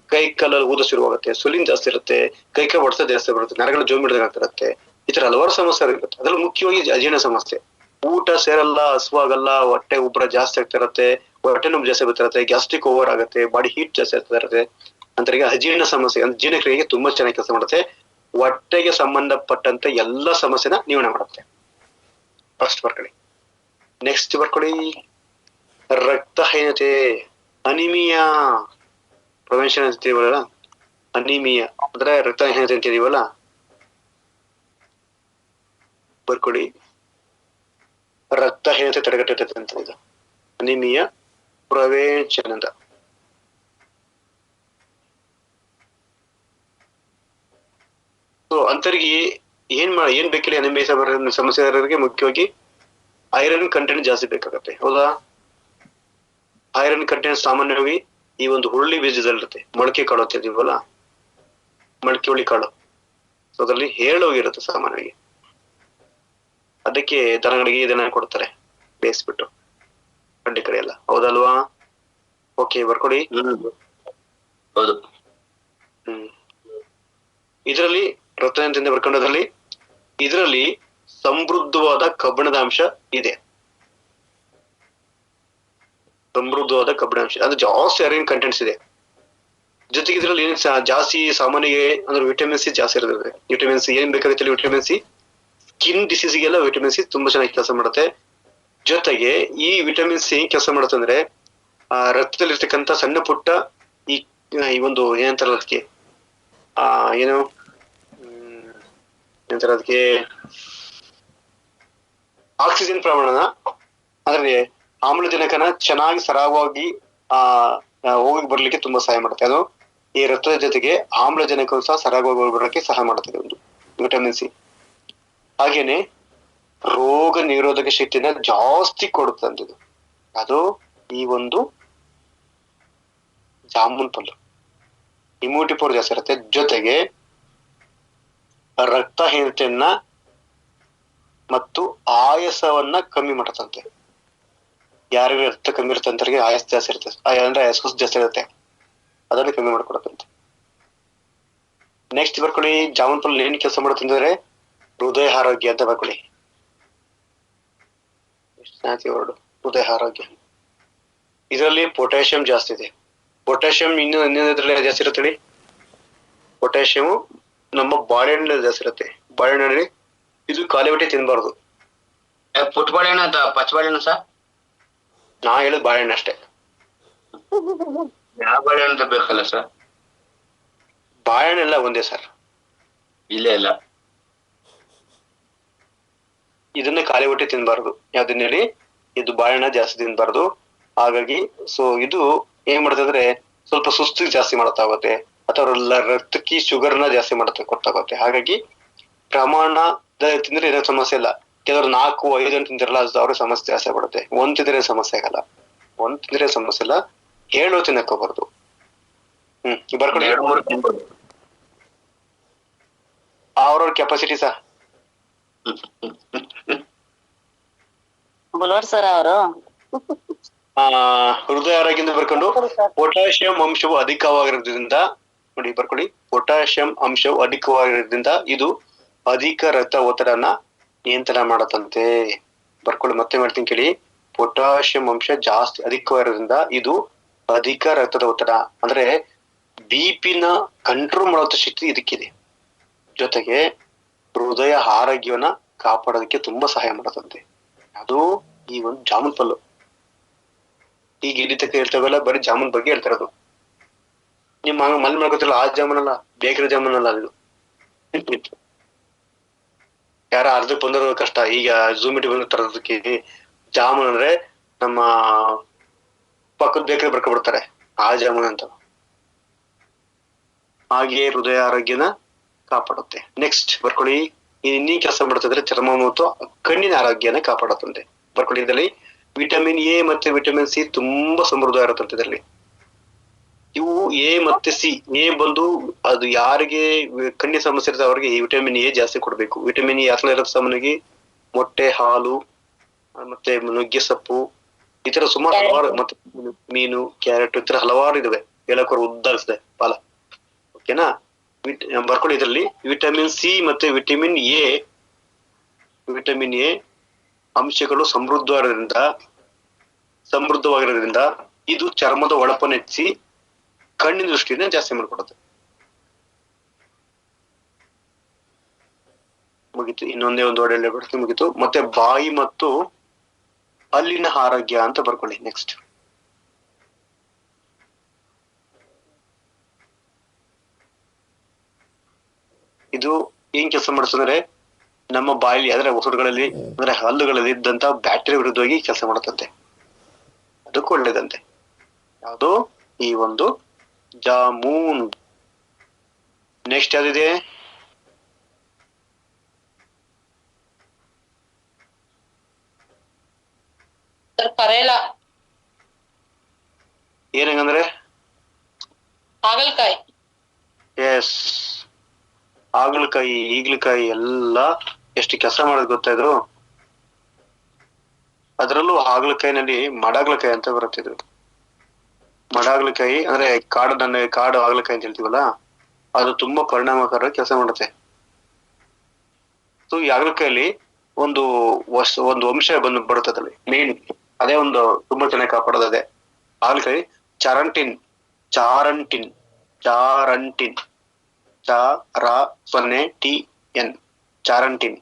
ಕೈ ಕಾಲಲ್ಲಿ ಊದ ಶುರುವಾಗುತ್ತೆ, ಸುಲಿನ್ ಜಾಸ್ತಿ ಇರುತ್ತೆ, ಕೈ ಹೊಡೆತ ಜಾಸ್ತಿ ಬರುತ್ತೆ, ನರಗಳು ಜೋಮ್ ಹಿಡಿದಾಗ್ತಿರುತ್ತೆ, ಈ ತರ ಹಲವಾರು ಸಮಸ್ಯೆ ಇರುತ್ತೆ. ಅದ್ರಲ್ಲಿ ಮುಖ್ಯವಾಗಿ ಅಜೀರ್ಣ ಸಮಸ್ಯೆ. ಊಟ ಸೇರಲ್ಲ, ಹಸುವಾಗಲ್ಲ, ಹೊಟ್ಟೆ ಉಬ್ಬರ ಜಾಸ್ತಿ ಆಗ್ತಾ ಇರುತ್ತೆ, ಹೊಟ್ಟೆ ನೋವು ಜಾಸ್ತಿ ಬರ್ತಾ ಇರುತ್ತೆ, ಗ್ಯಾಸ್ಟ್ರಿಕ್ ಓವರ್ ಆಗುತ್ತೆ, ಬಾಡಿ ಹೀಟ್ ಜಾಸ್ತಿ ಆಗ್ತಾ ಇರುತ್ತೆ. ಅಂತರಿಗೆ ಅಜೀರ್ಣ ಸಮಸ್ಯೆ ಅಂದ್ರೆ ಜೀರ್ಣಕ್ರಿಯೆಗೆ ತುಂಬಾ ಚೆನ್ನಾಗಿ ಕೆಲಸ ಮಾಡುತ್ತೆ. ಹೊಟ್ಟೆಗೆ ಸಂಬಂಧಪಟ್ಟಂತ ಎಲ್ಲಾ ಸಮಸ್ಯೆನ ನಿವಾರಣೆ ಮಾಡುತ್ತೆ. ಫಸ್ಟ್ ಬರ್ಕೊಳ್ಳಿ. ನೆಕ್ಸ್ಟ್ ಬರ್ಕೊಳ್ಳಿ ರಕ್ತಹೀನತೆ, ಅನಿಮಿಯಾ ಪ್ರಿವೆನ್ಷನ್ ಅಂತೀವಲ್ಲ, ಅನಿಮಿಯಾ ಅಂದ್ರೆ ರಕ್ತಹೀನತೆ ಅಂತಿದೀವಲ್ಲ, ಬರ್ಕೊಳ್ಳಿ ರಕ್ತಹೀನತೆ ತಡೆಗಟ್ಟುತ್ತೆ ಅಂತ ಇದು ಅನಿಮಿಯಾ ಪ್ರಿವೆನ್ಷನ್ ಅಂತ. ಸೊ ಅಂತರಿಗೆ ಏನ್ ಬೇಕಿಲ್ಲ ಅನಿಮಿಯಾ ಸಮಸ್ಯೆ ಇರೋರಿಗೆ ಮುಖ್ಯವಾಗಿ ಐರನ್ ಕಂಟೆಂಟ್ ಜಾಸ್ತಿ ಬೇಕಾಗತ್ತೆ, ಹೌದಾ? ಐರನ್ ಕಂಟೆಂಟ್ ಸಾಮಾನ್ಯವಾಗಿ ಈ ಒಂದು ಹುರುಳಿ ಬೀಜದಲ್ಲಿರುತ್ತೆ, ಮೊಳಕೆ ಕಾಳು ಅಂತಿದೀವಲ್ಲ, ಮೊಳಕೆ ಹುಳಿ ಕಾಳು, ಸೊ ಅದರಲ್ಲಿ ಹೇಳೋಗಿರುತ್ತೆ ಸಾಮಾನ್ಯವಾಗಿ. ಅದಕ್ಕೆ ದನಗಳಿಗೆ ಇದನ್ನ ಕೊಡ್ತಾರೆ ಬೇಯಿಸ್ಬಿಟ್ಟು ಗಡ್ಡೆ ಕಡೆ ಎಲ್ಲ, ಹೌದಲ್ವಾ? ಓಕೆ ಬರ್ಕೊಡಿ. ಹೌದು. ಇದರಲ್ಲಿ ರಕ್ತದಿಂದ ಬರ್ಕೊಂಡದ್ರಲ್ಲಿ ಇದರಲ್ಲಿ ಸಮೃದ್ಧವಾದ ಕಬ್ಬಿಣದ ಅಂಶ ಇದೆ, ಸಮೃದ್ಧವಾದ ಕಬ್ಬಿಣ ಅಂಶ ಅಂದ್ರೆ ಜಾಸ್ತಿ ಐರನ್ ಕಂಟೆಂಟ್ಸ್ ಇದೆ. ಜೊತೆಗೆ ಇದ್ರಲ್ಲಿ ಏನ್ ಜಾಸ್ತಿ ಸಾಮಾನ್ಯ ಅಂದ್ರೆ ವಿಟಮಿನ್ ಸಿ ಜಾಸ್ತಿ ಇರ್ತದೆ. ವಿಟಮಿನ್ ಸಿ ಏನ್ ಬೇಕಾಗುತ್ತೆ, ವಿಟಮಿನ್ ಸಿ ಸ್ಕಿನ್ ಡಿಸೀಸ್ಗೆಲ್ಲ ವಿಟಮಿನ್ ಸಿ ತುಂಬಾ ಚೆನ್ನಾಗಿ ಕೆಲಸ ಮಾಡುತ್ತೆ. ಜೊತೆಗೆ ಈ ವಿಟಮಿನ್ ಸಿ ಕೆಲಸ ಮಾಡುತ್ತೆ ಅಂದ್ರೆ ರಕ್ತದಲ್ಲಿರ್ತಕ್ಕಂಥ ಸಣ್ಣ ಪುಟ್ಟ ಈ ಒಂದು ಏನಂತಾರ ಅದಕ್ಕೆ ಏನು ಏನಂತಾರ ಅದಕ್ಕೆ ಆಕ್ಸಿಜನ್ ಪ್ರಮಾಣನ ಅಂದ್ರೆ ಆಮ್ಲಜನಕನ ಚೆನ್ನಾಗಿ ಸರಾಗವಾಗಿ ಹೋಗಿ ಬರ್ಲಿಕ್ಕೆ ತುಂಬಾ ಸಹಾಯ ಮಾಡುತ್ತೆ. ಅದು ಈ ರಕ್ತದ ಜೊತೆಗೆ ಆಮ್ಲಜನಕ ಸಹ ಸರಾಗವಾಗಿ ಹೋಗಿ ಬರಲಿಕ್ಕೆ ಸಹಾಯ ಮಾಡುತ್ತದೆ ಒಂದು ವಿಟಮಿನ್ ಸಿ. ಹಾಗೇನೆ ರೋಗ ನಿರೋಧಕ ಶಕ್ತಿನ ಜಾಸ್ತಿ ಕೊಡುತ್ತಂತಿದ್ದು ಅದು ಈ ಒಂದು ಜಾಮೂನ್ ಫಲ. ಇಮ್ಯುನಿಟಿ ಪವರ್ ಜಾಸ್ತಿ ಇರುತ್ತೆ. ಜೊತೆಗೆ ರಕ್ತಹೀನತೆಯನ್ನ ಮತ್ತು ಆಯಾಸವನ್ನ ಕಮ್ಮಿ ಮಾಡತ್ತಂತೆ. ಯಾರಿಗೆ ರಕ್ತ ಕಮ್ಮಿ ಇರುತ್ತೆ ಅಂತವ್ರಿಗೆ ಆಯಾಸ ಜಾಸ್ತಿ ಇರುತ್ತೆ, ಅಂದ್ರೆ ಆಯಾಸ ಜಾಸ್ತಿ ಇರುತ್ತೆ. ಅದನ್ನು ಕಮ್ಮಿ ಮಾಡ್ಕೊಡತ್ತಂತೆ. ನೆಕ್ಸ್ಟ್ ಬರ್ಕೊಳ್ಳಿ, ಜಾಮೂನ್ ಫಲ ಏನ್ ಕೆಲಸ ಮಾಡುತ್ತಂದ್ರೆ ಹೃದಯ ಆರೋಗ್ಯ ಅಂತ ಬರ್ಕೊಳ್ಳಿ. ಹೃದಯ ಆರೋಗ್ಯ, ಇದರಲ್ಲಿ ಪೊಟ್ಯಾಷಿಯಂ ಜಾಸ್ತಿ ಇದೆ. ಪೊಟ್ಯಾಷಿಯಂ ಇನ್ನೊಂದ್ರಲ್ಲಿ ಜಾಸ್ತಿ ಇರುತ್ತೆ. ಪೊಟ್ಯಾಷಿಯಂ ನಮ್ಮ ಬಾಳೆಹಣ್ಣಲ್ಲಿ ಜಾಸ್ತಿ ಇರುತ್ತೆ. ಬಾಳೆಹಣ್ಣಲ್ಲಿ ಇದು ಖಾಲಿ ಹೊಟ್ಟೆ ತಿನ್ಬಾರ್ದು. ಪುಟ್ ಬಾಳೆಹಣ್ಣು ಅಂತ ಪಚ್ಚ ಬಾಳೆಹಣ್ಣು ಸರ್? ನಾ ಹೇಳೋದು ಬಾಳೆಹಣ್ಣು ಅಷ್ಟೇ. ಯಾವ ಬಾಳೆಹಣ್ಣು ಅಂತ ಬೇಕಲ್ಲ ಸರ್? ಬಾಳೆಹಣ್ಣೆಲ್ಲ ಒಂದೇ ಸರ್. ಇಲ್ಲ ಇದನ್ನ ಖಾಲಿ ಹೊಟ್ಟೆ ತಿನ್ಬಾರ್ದು. ಯಾವ್ದನ್ನ ಹೇಳಿ, ಇದು ಬಾಳೆಹಣ್ಣ ಜಾಸ್ತಿ ತಿನ್ಬಾರ್ದು. ಹಾಗಾಗಿ ಇದು ಏನ್ ಮಾಡ್ತಂದ್ರೆ ಸ್ವಲ್ಪ ಸುಸ್ತು ಜಾಸ್ತಿ ಮಾಡ್ತಾ ಹೋಗುತ್ತೆ, ಅಥವಾ ರಕ್ತಕ್ಕೆ ಶುಗರ್ನ ಜಾಸ್ತಿ ಮಾಡ್ತಾ ಕೊಡ್ತಾಗುತ್ತೆ. ಹಾಗಾಗಿ ಪ್ರಮಾಣ ತಿಂದ್ರೆ ಏನೋ ಸಮಸ್ಯೆ ಇಲ್ಲ. ಕೆಲವರು 4-5 ತಿಂತಿರಲ್ಲ, ಅವ್ರಿಗೆ ಸಮಸ್ಯೆ ಜಾಸ್ತಿ ಪಡುತ್ತೆ. ಒಂದ್ ತಿಂದ್ರೆ ಸಮಸ್ಯೆ ಆಗಲ್ಲ, ಒಂದ್ ತಿಂದ್ರೆ ಸಮಸ್ಯೆ ಇಲ್ಲ. 7 ತಿನ್ನಕೋಬಾರ್ದು. ಬರ್ಕೊಳ್ಳಿ. ಅವ್ರವ್ರ ಕೆಪಾಸಿಟಿ ಸಹ. ಬುಲೋಡ್ ಸರ್ ಅವರು ಹೃದಯ ಆರೋಗ್ಯದಿಂದ ಬರ್ಕೊಂಡು ಪೊಟ್ಯಾಷಿಯಂ ಅಂಶವು ಅಧಿಕವಾಗಿರೋದ್ರಿಂದ ನೋಡಿ ಬರ್ಕೊಳ್ಳಿ, ಪೊಟ್ಯಾಷಿಯಂ ಅಂಶವು ಅಧಿಕವಾಗಿರೋದ್ರಿಂದ ಇದು ಅಧಿಕ ರಕ್ತ ಒತ್ತಡನ ನಿಯಂತ್ರಣ ಮಾಡತ್ತಂತೆ. ಬರ್ಕೊಳ್ಳಿ, ಮತ್ತೆ ಮಾಡ್ತೀನಿ ಕೇಳಿ. ಪೊಟ್ಯಾಷಿಯಂ ಅಂಶ ಜಾಸ್ತಿ ಅಧಿಕವಾಗಿರೋದ್ರಿಂದ ಇದು ಅಧಿಕ ರಕ್ತದ ಒತ್ತಡ ಅಂದ್ರೆ BP-ನ ಕಂಟ್ರೋಲ್ ಮಾಡುವಂತ ಶಕ್ತಿ ಇದಕ್ಕಿದೆ. ಜೊತೆಗೆ ಹೃದಯ ಆರೋಗ್ಯವನ್ನ ಕಾಪಾಡೋದಕ್ಕೆ ತುಂಬಾ ಸಹಾಯ ಮಾಡತ್ತಂತೆ. ಅದು ಈ ಒಂದು ಜಾಮೂನ್ ಫಲ್ಲು. ಈಗ ಇಲ್ಲಿ ತಕ್ಕ ಹೇಳ್ತಾವೆಲ್ಲ ಬರೀ ಜಾಮೂನ್ ಬಗ್ಗೆ ಹೇಳ್ತಿರೋದು. ನಿಮ್ಮ ಮಲ್ ಮಾಡ್ಕೊತಿರಲ್ಲ, ಆ ಜಾಮೂನ್ ಅಲ್ಲ, ಬೇಕರಿ ಜಾಮೂನ್ ಅಲ್ಲ ಅದು. ಯಾರ ಅರ್ಧಕ್ಕೆ ಬಂದಿರೋ ಕಷ್ಟ. ಈಗ ಝೂಮ್ ಮೀಟಿಂಗ್ ಬಂದು ತರೋದಕ್ಕೆ ಜಾಮೂನ್ ಅಂದ್ರೆ ನಮ್ಮ ಪಕ್ಕದ ಬೇಕರಿ ಬರ್ಕೊಬಿಡ್ತಾರೆ ಆ ಜಾಮೂನ್ ಅಂತ. ಹಾಗೆ ಹೃದಯ ಆರೋಗ್ಯನ ಕಾಪಾಡುತ್ತೆ. ನೆಕ್ಸ್ಟ್ ಬರ್ಕೊಳ್ಳಿ, ಇನ್ನೀ ಕೆಲಸ ಮಾಡ್ತಿದ್ರೆ ಚರ್ಮ ಮತ್ತು ಕಣ್ಣಿನ ಆರೋಗ್ಯನ ಕಾಪಾಡುತ್ತಂತೆ. ಬರ್ಕೊಳ್ಳಿ, ಇದರಲ್ಲಿ ವಿಟಮಿನ್ ಎ ಮತ್ತೆ ವಿಟಮಿನ್ ಸಿ ತುಂಬಾ ಸಮೃದ್ಧ ಇರುತ್ತಂತೆ ಇದರಲ್ಲಿ. ಇವು ಎ ಮತ್ತೆ ಸಿ. ಎ ಬಂದು ಅದು ಯಾರಿಗೆ ಕಣ್ಣಿನ ಸಮಸ್ಯೆ ಇರುತ್ತೆ ಅವ್ರಿಗೆ ಈ ವಿಟಮಿನ್ ಎ ಜಾಸ್ತಿ ಕೊಡ್ಬೇಕು. ವಿಟಮಿನ್ ಎ ಅಸಲ ಇರುತ್ತೆ ಸಾಮಾನ್ಯವಾಗಿ ಮೊಟ್ಟೆ, ಹಾಲು, ಮತ್ತೆ ನುಗ್ಗೆ ಸೊಪ್ಪು, ಈ ತರ ಸುಮಾರು ಹಲವಾರು, ಮತ್ತೆ ಮೀನು, ಕ್ಯಾರೆಟ್, ಈ ತರ ಹಲವಾರು ಇದಾವೆ. ಹೇಳಕೋರು ಉದ್ದಾರಿಸಿದೆ ಪಾಲ. ಓಕೆನಾ? ಬರ್ಕೊಳ್ಳಿ, ಇದರಲ್ಲಿ ವಿಟಮಿನ್ ಸಿ ಮತ್ತೆ ವಿಟಮಿನ್ ಎ ಅಂಶಗಳು ಸಮೃದ್ಧವಾಗಿರೋದ್ರಿಂದ ಇದು ಚರ್ಮದ ಹೊಳಪನ್ನು ಹೆಚ್ಚಿಸಿ ಕಣ್ಣಿನ ದೃಷ್ಟಿನ ಜಾಸ್ತಿ ಮಾಡಿಕೊಡುತ್ತೆ. ಮುಗಿತು. ಇನ್ನೊಂದೇ ಒಂದು ಒಳ್ಳೆ ಬಿಡ್ತೀನಿ, ಮುಗಿತು. ಮತ್ತೆ ಬಾಯಿ ಮತ್ತು ಹಲ್ಲಿನ ಆರೋಗ್ಯ ಅಂತ ಬರ್ಕೊಳ್ಳಿ. ನೆಕ್ಸ್ಟ್ ಇದು ಏನ್ ಕೆಲಸ ಮಾಡುತ್ತಂದ್ರೆ ನಮ್ಮ ಬಾಯಲ್ಲಿ ಅಂದ್ರೆ ಉಸಿರುಗಳಲ್ಲಿ ಅಂದ್ರೆ ಹಲ್ಲುಗಳಲ್ಲಿ ಇದ್ದಂತ ಬ್ಯಾಕ್ಟೀರಿಯಾ ವಿರುದ್ಧವಾಗಿ ಕೆಲಸ ಮಾಡುತ್ತಂತೆ. ಅದಕ್ಕೂ ಒಳ್ಳೇದಂತೆ. ಯಾವುದು? ಈ ಒಂದು ಜಾಮೂನ್. ನೆಕ್ಸ್ಟ್ ಯಾವ್ದಿದೆ? ಕರೇಲ, ಏನಂಗಂದ್ರೆ ಹಾಗಲಕಾಯಿ. ಎಸ್, ಹಾಗಲಕಾಯಿ, ಈಗಲಕಾಯಿ ಎಲ್ಲ ಎಷ್ಟು ಕೆಲಸ ಮಾಡೋದು ಗೊತ್ತಾದ್ರು. ಅದರಲ್ಲೂ ಹಾಗಲಕಾಯಿನಲ್ಲಿ ಮಡಾಗ್ಲಕಾಯಿ ಅಂತ ಬರುತ್ತಿದ್ರು. ಮಡಾಗ್ಲಕಾಯಿ ಅಂದ್ರೆ ಕಾಡು ಹಾಗಲಕಾಯಿ ಅಂತ ಹೇಳ್ತೀವಲ್ಲ, ಅದು ತುಂಬಾ ಪರಿಣಾಮಕಾರಿ ಕೆಲಸ ಮಾಡುತ್ತೆ. ಸೊ ಈ ಹಾಗಲಕಾಯಲ್ಲಿ ಒಂದು ವಂಶ ಬರುತ್ತದೆ ಮೇನ್. ಅದೇ ಒಂದು ತುಂಬಾ ಚೆನ್ನಾಗಿ ಕಾಪಾಡೋದು ಅದೇ ಹಾಗಲಕಾಯಿ. ಚಾರಂಟಿನ್ ಚಾರಂಟಿನ್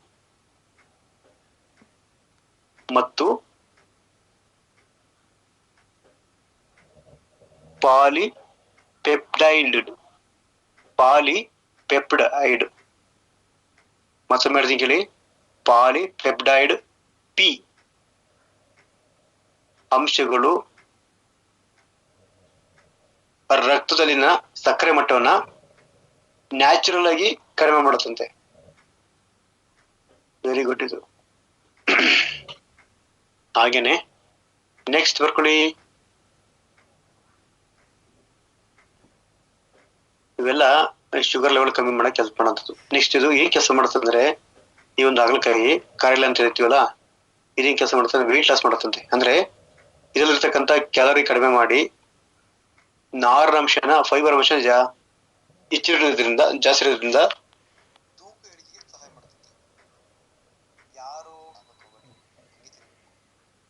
ಮತ್ತು ಪಾಲಿಪೆಪ್ಟೈಡ್ ಮತ್ತೆ ಮಾಡ್ತೀನಿ ಕೇಳಿ. ಪಾಲಿಪೆಪ್ಟೈಡ್ ಪಿ ಅಂಶಗಳು ರಕ್ತದಲ್ಲಿನ ಸಕ್ಕರೆ ಮಟ್ಟವನ್ನ ನ್ಯಾಚುರಲ್ ಆಗಿ ಕಡಿಮೆ ಮಾಡುತ್ತಂತೆ. ವೆರಿ ಗುಡ್ ಇದು. ಹಾಗೇನೆ ನೆಕ್ಸ್ಟ್ ಬರ್ಕೊಳ್ಳಿ, ಇವೆಲ್ಲ ಶುಗರ್ ಲೆವೆಲ್ ಕಮ್ಮಿ ಮಾಡಕ್ ಕೆಲಸ ಮಾಡೋದು. ನೆಕ್ಸ್ಟ್ ಇದು ಏನ್ ಕೆಲಸ ಮಾಡುತ್ತಂದ್ರೆ ಈ ಒಂದು ಹಾಗಲಕಾಯಿ ಕಾಯಿಲೆ ಅಂತ ಹೇಳ್ತೀವಲ್ಲ, ಇದೇನ್ ಕೆಲಸ ಮಾಡುತ್ತೆ? ವೆಯ್ಟ್ ಲಾಸ್ ಮಾಡುತ್ತಂತೆ. ಅಂದ್ರೆ ಇದರಲ್ಲಿರ್ತಕ್ಕಂಥ ಕ್ಯಾಲರಿ ಕಡಿಮೆ ಮಾಡಿ ನಾರಿನಂಶನ ಫೈಬರ್ ಅಂಶ ಹೆಚ್ಚಿರೋದ್ರಿಂದ ಜಾಸ್ತಿ ಇರೋದ್ರಿಂದ ತೂಕ ಇಳಿಕೆಗೆ ಸಹಾಯ ಮಾಡುತ್ತೆ. ಯಾರು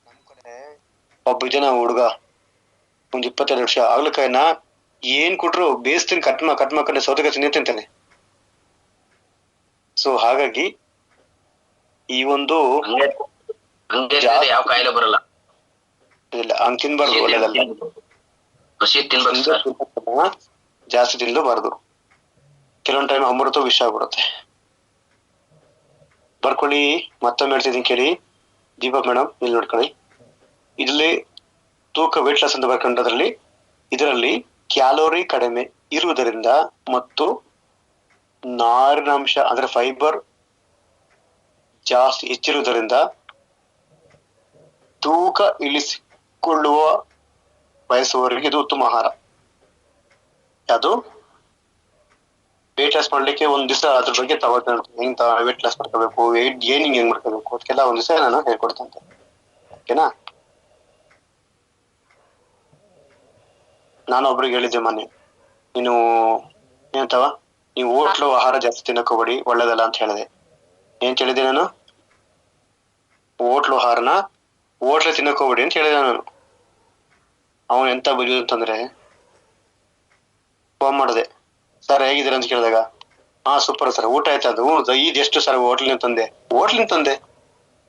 ನಮ್ ಕಡೆ ಒಬ್ಬ ಜನ ಹುಡುಗ ಒಂದ್ 22 ವರ್ಷ ಆಗ್ಲಕಾಯಿನ ಏನ್ ಕೊಟ್ರು ಬೇಯಿಸ್ತೀನಿ ಕಟ್ ಮಾಡ್ಕೊಂಡು ಸೌತೆಕಾಯಿ ತಿಂತಾನೆ. ಸೊ ಹಾಗಾಗಿ ಈ ಒಂದು ಯಾವ ಕಾಯಿಲೆ ಬರಲ್ಲ. ಇಲ್ಲ ಹಂಗ್ ತಿನ್ಬಾರ್ದು, ಒಳ್ಳೇದಲ್ಲ. ಹಸಿ ತಿನ್ಬೇಕು ಸರ್. ಜಾಸ್ತಿ ತಿನ್ಲೂಬಾರ್ದು. ಕೆಲವೊಂದ್ ಟೈಮ್ ಅಮೃತ ವಿಷ ಆಗ್ಬಿಡುತ್ತೆ. ಬರ್ಕೊಳ್ಳಿ, ಮತ್ತೊಮ್ಮೆ ಹೇಳ್ತಿದ್ದೀನಿ ಕೇಳಿ. ದೀಪಕ್ ಮೇಡಮ್ ಇಲ್ಲಿ ನೋಡ್ಕೊಳ್ಳಿ. ಇಲ್ಲಿ ತೂಕ ವೇಟ್ ಲಾಸ್ ಅಂತ ಬರ್ಕೊಂಡದ್ರಲ್ಲಿ ಇದರಲ್ಲಿ ಕ್ಯಾಲೋರಿ ಕಡಿಮೆ ಇರುವುದರಿಂದ ಮತ್ತು ನಾರಿನಾಂಶ ಅಂದ್ರೆ ಫೈಬರ್ ಜಾಸ್ತಿ ಹೆಚ್ಚಿರುವುದರಿಂದ ತೂಕ ಇಳಿಸಿಕೊಳ್ಳುವ ಬಯಸುವವರಿಗೆ ಇದು ಉತ್ತಮ ಆಹಾರ. ಅದು ವೇಟ್ ಲಾಸ್ ಮಾಡ್ಲಿಕ್ಕೆ ಒಂದ್ ದಿವಸ ಅದ್ರ ಬಗ್ಗೆ ಹೆಂಗ್ ವೇಟ್ ಲಾಸ್ ಮಾಡ್ಕೋಬೇಕು, ವೇಟ್ ಗೇನಿಂಗ್ ಹೆಂಗ್ ಮಾಡ್ಕೋಬೇಕು ಅದಕ್ಕೆಲ್ಲ ಒಂದ್ ದಿವಸ ನಾನು ಹೇಳ್ಕೊಡ್ತೇನೆ. ಓಕೆನಾ? ನಾನು ಒಬ್ರಿಗೆ ಹೇಳಿದ್ದೆ ಮೊನ್ನೆ, ನೀನು ಏನಂತವ ನೀವು ಹೋಟ್ಲು ಆಹಾರ ಜಾಸ್ತಿ ತಿನ್ನಕ್ ಹೋಗ್ಬೇಡಿ, ಒಳ್ಳೇದಲ್ಲ ಅಂತ ಹೇಳಿದೆ. ಏನ್ ಹೇಳಿದೆ ನಾನು? ಹೋಟ್ಲು ಆಹಾರನ ಹೋಟ್ಲೆ ತಿನ್ನಕ್ ಹೋಗ್ಬೇಡಿ ಅಂತ ಹೇಳಿದೆ ನಾನು. ಅವನು ಎಂತ ಬುದ್ಧಿ ಅಂತಂದ್ರೆ, ಫೋನ್ ಮಾಡಿದೆ, ಸರ್ ಹೇಗಿದ್ದೀರ ಅಂತ ಕೇಳಿದಾಗ, ಹಾ ಸೂಪರ್ ಸರ್, ಊಟ ಆಯ್ತಾ? ಅದು ಇದೆಷ್ಟು ಸರ್ ಹೋಟ್ಲಿನ ತಂದೆ.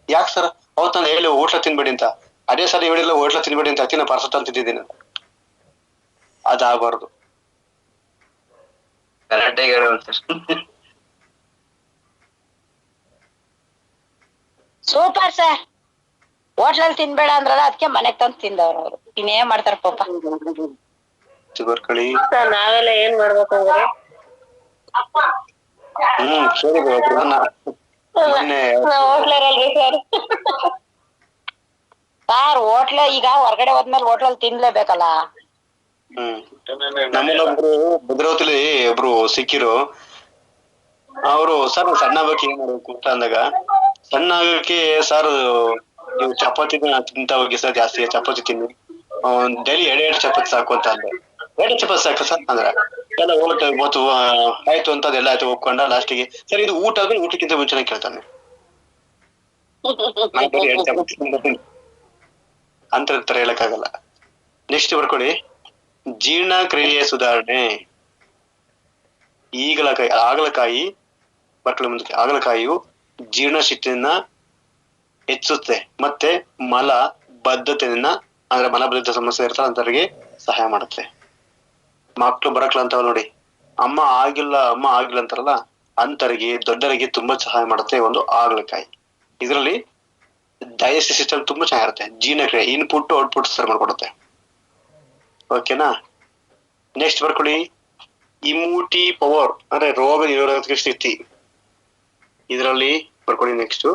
ಯಾಕೆ ಸರ್? ಅವತ್ತು ನಾನು ಹೇಳಿ ಹೋಟ್ಲ ತಿನ್ಬೇಡಿ ಅಂತ. ಅದೇ ಸರ್ ಹೇಳಿಲ್ಲ ಹೋಟ್ಲ ತಿನ್ಬೇಡಿ ಅಂತ, ಅತಿನ ಪಾರ್ಸಲ್ ತಂತಿದ್ದೀನಿ. ಅದಾಗಬಾರ್ದು. Super sir. ಹೋಟ್ಲಲ್ಲಿ ತಿನ್ಬೇಡ ಅಂದ್ರಲ್ಲ, ಅದಕ್ಕೆ ಮನೆಗ್ ತಂದು ತಿಂದವ್ರು ಅವ್ರು. ಇನ್ನೇನ್ ಮಾಡ್ತಾರ ಪಾಪ. ಬರ್ಕೊಳ್ಳಿ. ನಾವೆಲ್ಲ ಏನ್ ಮಾಡ್ಬೇಕಂದ್ರೆ ಸರಿ ಮೊನ್ನೆ ಹೋಟ್ಲರಲ್ರಿ ಸರ್. ಸರ್ ಹೋಟ್ಲ ಈಗ ಹೊರಗಡೆ ಹೋದ್ಮೇಲೆ ಹೋಟ್ಲಲ್ಲಿ ತಿನ್ಲೇಬೇಕಲ್ಲ. ನಮ್ಮಲ್ಲೊಬ್ರು ಭದ್ರಾವತಿಲಿ ಒಬ್ರು ಸಿಕ್ಕಿರು. ಅವರು ಸರ್ ಸಣ್ಣ ಆಗಕ್ಕೆ ಏನ್ ಮಾಡ್ಬೇಕು ಅಂತ ಅಂದಾಗ, ಸಣ್ಣ ಆಗಕ್ಕೆ ಸರ್ ನೀವು ಚಪಾತಿ ತಿಂತ ಹೋಗಿ ಸರ್, ಜಾಸ್ತಿ ಚಪಾತಿ ತಿನ್ನಿ, ಡೈಲಿ 2 ಚಪಾತಿ ಸಾಕು ಅಂತ ಅಂದೆ. 2 ಚಪಾತಿ ಸಾಕು ಸರ್ ಅಂದ್ರೆ ಎಲ್ಲ ಹೋಗ್ತು ಆಯ್ತು ಅಂತ ಅದೆಲ್ಲ ಆಯ್ತು ಒಪ್ಕೊಂಡ. ಲಾಸ್ಟಿಗೆ ಸರ್ ಇದು ಊಟ ಆದ್ಮೇಲೆ ಊಟಕ್ಕಿಂತ ಮುಂಚೆನೆ ಕೇಳ್ತಾನೆ, ನಾನು ಬರೀ 2 ಚಪಾತಿ ಅಂತ ಹೇಳಕ್ಕಾಗಲ್ಲ. ನೆಕ್ಸ್ಟ್ ಬರ್ಕೊಳ್ಳಿ, ಜೀರ್ಣಕ್ರಿಯೆ ಸುಧಾರಣೆ. ಹಾಗಲಕಾಯಿ ಬರ್ಕೊಳ್ಳಿ ಮುಂದಕ್ಕೆ. ಹಾಗಲಕಾಯಿಯು ಜೀರ್ಣಶಕ್ತಿಯನ್ನ ಹೆಚ್ಚಿಸುತ್ತೆ ಮತ್ತೆ ಮಲಬದ್ಧತೆಯನ್ನ ಅಂದ್ರೆ ಮಲಬದ್ಧತೆ ಸಮಸ್ಯೆ ಇರ್ತಾರ ಅಂತವರಿಗೆ ಸಹಾಯ ಮಾಡುತ್ತೆ. ಮಕ್ಳು ಬರಕ್ಲ ಅಂತವ ನೋಡಿ, ಅಮ್ಮ ಆಗಿಲ್ಲ ಅಂತಾರಲ್ಲ, ಅಂತರಿಗೆ ದೊಡ್ಡರಿಗೆ ತುಂಬಾ ಸಹಾಯ ಮಾಡುತ್ತೆ ಒಂದು ಹಾಗಲಕಾಯಿ. ಇದರಲ್ಲಿ ಡೈಜೆಸ್ಟಿವ್ ಸಿಸ್ಟಮ್ ತುಂಬಾ ಚೆನ್ನಾಗಿರುತ್ತೆ. ಜೀರ್ಣಕ್ರಿಯೆ ಇನ್ಪುಟ್ ಔಟ್ಪುಟ್ ಸರ್ ಮಾಡ್ಕೊಡುತ್ತೆ. ಓಕೆನಾ? ನೆಕ್ಸ್ಟ್ ಬರ್ಕೊಳ್ಳಿ, ಇಮ್ಯೂನಿಟಿ ಪವರ್ ಅಂದ್ರೆ ರೋಗ ನಿರೋಧಕ ಸ್ಥಿತಿ. ಇದರಲ್ಲಿ ಬರ್ಕೊಳ್ಳಿ ನೆಕ್ಸ್ಟ್.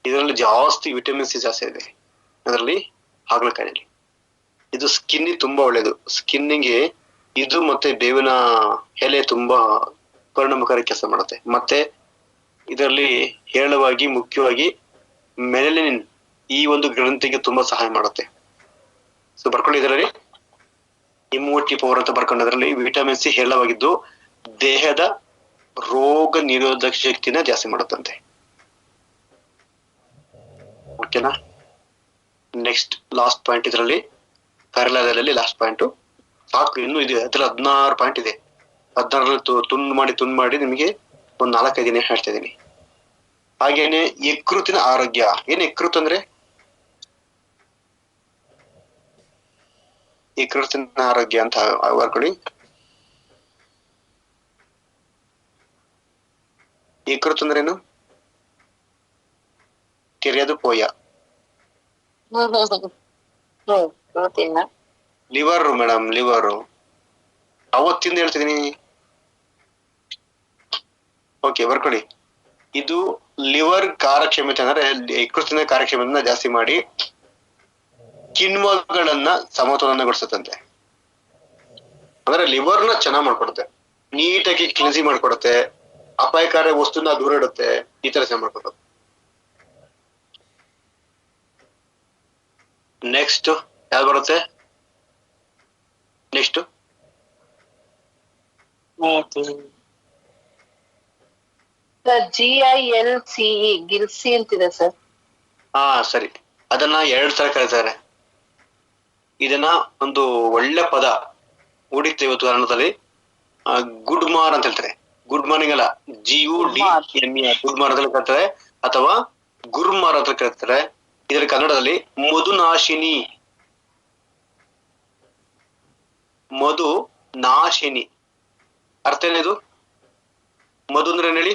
ಇದರಲ್ಲಿ ಜಾಸ್ತಿ ವಿಟಮಿನ್ ಸಿ ಜಾಸ್ತಿ ಇದೆ ಅದರಲ್ಲಿ, ಹಾಗಲಕಾಯಿಯಲ್ಲಿ. ಇದು ಸ್ಕಿನ್ ತುಂಬಾ ಒಳ್ಳೇದು. ಸ್ಕಿನ್ನಿಗೆ ಇದು ಮತ್ತೆ ಬೇವಿನ ಎಲೆ ತುಂಬಾ ಪರಿಣಾಮಕಾರಿ ಕೆಲಸ ಮಾಡುತ್ತೆ. ಮತ್ತೆ ಇದರಲ್ಲಿ ಹೇರಳವಾಗಿ ಮುಖ್ಯವಾಗಿ ಮೆಲನಿನ್ ಈ ಒಂದು ಗ್ರಂಥಿಗೆ ತುಂಬಾ ಸಹಾಯ ಮಾಡುತ್ತೆ. ಸೊ ಬರ್ಕೊಳ್ಳಿ, ಇದರಲ್ಲಿ ಇಮ್ಯೂನಿಟಿ ಪವರ್ ಅಂತ ಬರ್ಕೊಂಡದ್ರಲ್ಲಿ ವಿಟಮಿನ್ ಸಿ ಹೇರಳವಾಗಿದ್ದು ದೇಹದ ರೋಗ ನಿರೋಧಕ ಶಕ್ತಿನ ಜಾಸ್ತಿ ಮಾಡುತ್ತಂತೆ. ಓಕೆನಾ? ನೆಕ್ಸ್ಟ್ ಲಾಸ್ಟ್ ಪಾಯಿಂಟ್ ಇದರಲ್ಲಿ ಕರಲದಲ್ಲಿ ಲಾಸ್ಟ್ ಪಾಯಿಂಟ್ ಸಾಕು. ಇನ್ನು ಇದೆ ಅದ್ರಲ್ಲಿ 16 ಪಾಯಿಂಟ್ ಇದೆ. 16ರಲ್ಲಿ ತುಂಡು ಮಾಡಿ ನಿಮಗೆ ಒಂದು 4-5 ದಿನ ಹೇಳ್ತಾ ಇದೀನಿ. ಹಾಗೇನೆ ಯಕೃತಿನ ಆರೋಗ್ಯ. ಏನ್ ಯಕೃತ್ ಅಂದ್ರೆ? ಯಕೃತಿನ ಆರೋಗ್ಯ ಅಂತ ಬರ್ಕೊಳ್ಳಿ. ಯಕೃತ್ ಅಂದ್ರೇನು? ಕೆರೆಯದು ಪೋಯ. ಲಿವರ್ ಮೇಡಮ್, ಲಿವರ್ ಅವತ್ತಿಂದ ಹೇಳ್ತಿದೀನಿ. ಓಕೆ ಬರ್ಕೊಳ್ಳಿ. ಇದು ಲಿವರ್ ಕಾರ್ಯಕ್ಷಮತೆ ಅಂದ್ರೆ ಯಕೃತಿನ ಕಾರ್ಯಕ್ಷಮತೆನ ಜಾಸ್ತಿ ಮಾಡಿ ಕಿಣ್ವಗಳನ್ನ ಸಮತೋಲನಗೊಳಿಸುತ್ತಂತೆ. ಅಂದ್ರೆ ಲಿವರ್ನ ಚೆನ್ನಾಗ್ ಮಾಡ್ಕೊಡುತ್ತೆ, ನೀಟಾಗಿ ಕ್ಲಿನ್ಸಿಂಗ್ ಮಾಡ್ಕೊಡುತ್ತೆ, ಅಪಾಯಕಾರಿ ವಸ್ತುನ ದೂರ ಇಡುತ್ತೆ, ಈ ತರ ಮಾಡ್ಕೊಡುತ್ತೆ. ನೆಕ್ಸ್ಟ್ ಯಾವ್ದು ಬರುತ್ತೆ? ಸರ್ GILCE ಗಿಲ್ಸಿ ಅಂತಿದೆ ಸರ್. ಹಾ ಸರಿ, ಅದನ್ನ 2 ತರ ಕರೀತಾರೆ. ಇದನ್ನ ಒಂದು ಒಳ್ಳೆ ಪದ ಹೂಡಿತ್ತೆ ಇವತ್ತು ಕನ್ನಡದಲ್ಲಿ. ಗುಡ್ ಮಾರ್ ಅಂತ ಹೇಳ್ತಾರೆ. ಗುಡ್ ಮಾರ್ನಿಂಗ್ ಅಲ್ಲ, GUDME ಗುಡ್ ಮಾರ್ ಅಂತ ಕರೀತಾರೆ, ಅಥವಾ ಗುರುಮಾರ್ ಅಂತ ಕರೀತಾರೆ. ಇದರ ಕನ್ನಡದಲ್ಲಿ ಮಧುನಾಶಿನಿ. ಮಧು ನಾಶಿನಿ ಅರ್ಥ ಏನಿದು? ಮಧು ಅಂದ್ರೆ ಏನ್ ಹೇಳಿ?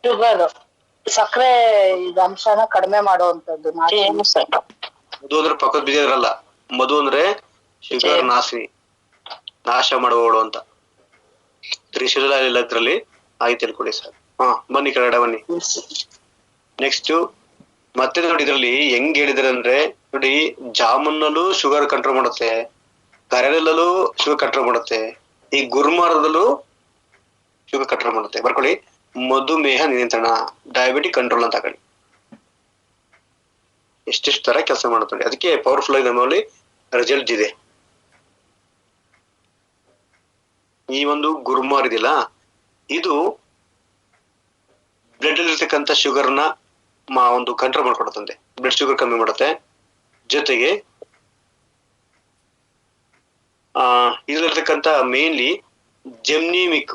ಶುಗರ್, ಸಕ್ಕರೆ ಅಂಶನ ಕಡಿಮೆ ಮಾಡುವಂತದ್ದು. ಮಧು ಅಂದ್ರೆ ಪಕ್ಕದ ಬೀಜ ಇರಲ್ಲ. ಮಧು ಅಂದ್ರೆ ಶುಗರ್ ನಾಶಿನಿ, ನಾಶ ಮಾಡುವವಳು ಅಂತ. ತ್ರಿಶೂಲ ಇಲ್ಲ ಇದ್ರಲ್ಲಿ, ಆಗಿ ತಿಳ್ಕೊಳ್ಳಿ ಸರ್. ಬನ್ನಿ ಕೆಳಗಡೆ ಬನ್ನಿ. ನೆಕ್ಸ್ಟ್ ಮತ್ತೆ ನೋಡಿ, ಇದ್ರಲ್ಲಿ ಹೆಂಗ್ ಹೇಳಿದಾರೆ ಅಂದ್ರೆ ನೋಡಿ, ಜಾಮೂನಲ್ಲೂ ಶುಗರ್ ಕಂಟ್ರೋಲ್ ಮಾಡುತ್ತೆ, ಕರೆರಲ್ಲೂ ಶುಗರ್ ಕಂಟ್ರೋಲ್ ಮಾಡುತ್ತೆ, ಈ ಗುರುಮಾರದಲ್ಲೂ ಶುಗರ್ ಕಂಟ್ರೋಲ್ ಮಾಡುತ್ತೆ. ಬರ್ಕೊಳ್ಳಿ, ಮಧುಮೇಹ ನಿಯಂತ್ರಣ, ಡಯಾಬಿಟಿಕ್ ಕಂಟ್ರೋಲ್ ಅಂತ ಹಾಕೊಳ್ಳಿ. ಎಷ್ಟೆಷ್ಟು ತರ ಕೆಲಸ ಮಾಡುತ್ತೆ, ಅದಕ್ಕೆ ಪವರ್ಫುಲ್ ಆಗಿ ನಮ್ಮಲ್ಲಿ ರಿಸಲ್ಟ್ ಇದೆ. ಈ ಒಂದು ಗುರುಮಾರ್ ಇದೆಯಲ್ಲ, ಇದು ಬ್ಲಡ್ ಅಲ್ಲಿ ಇರ್ತಕ್ಕಂಥ ಶುಗರ್ನ ಒಂದು ಕಂಟ್ರೋಲ್ ಮಾಡ್ಕೊಡುತ್ತಂತೆ, ಬ್ಲಡ್ ಶುಗರ್ ಕಮ್ಮಿ ಮಾಡುತ್ತೆ. ಜೊತೆಗೆ ಇದ್ರಲ್ಲಿರ್ತಕ್ಕಂಥ ಮೇನ್ಲಿ ಜಿಮ್ನಿಮಿಕ್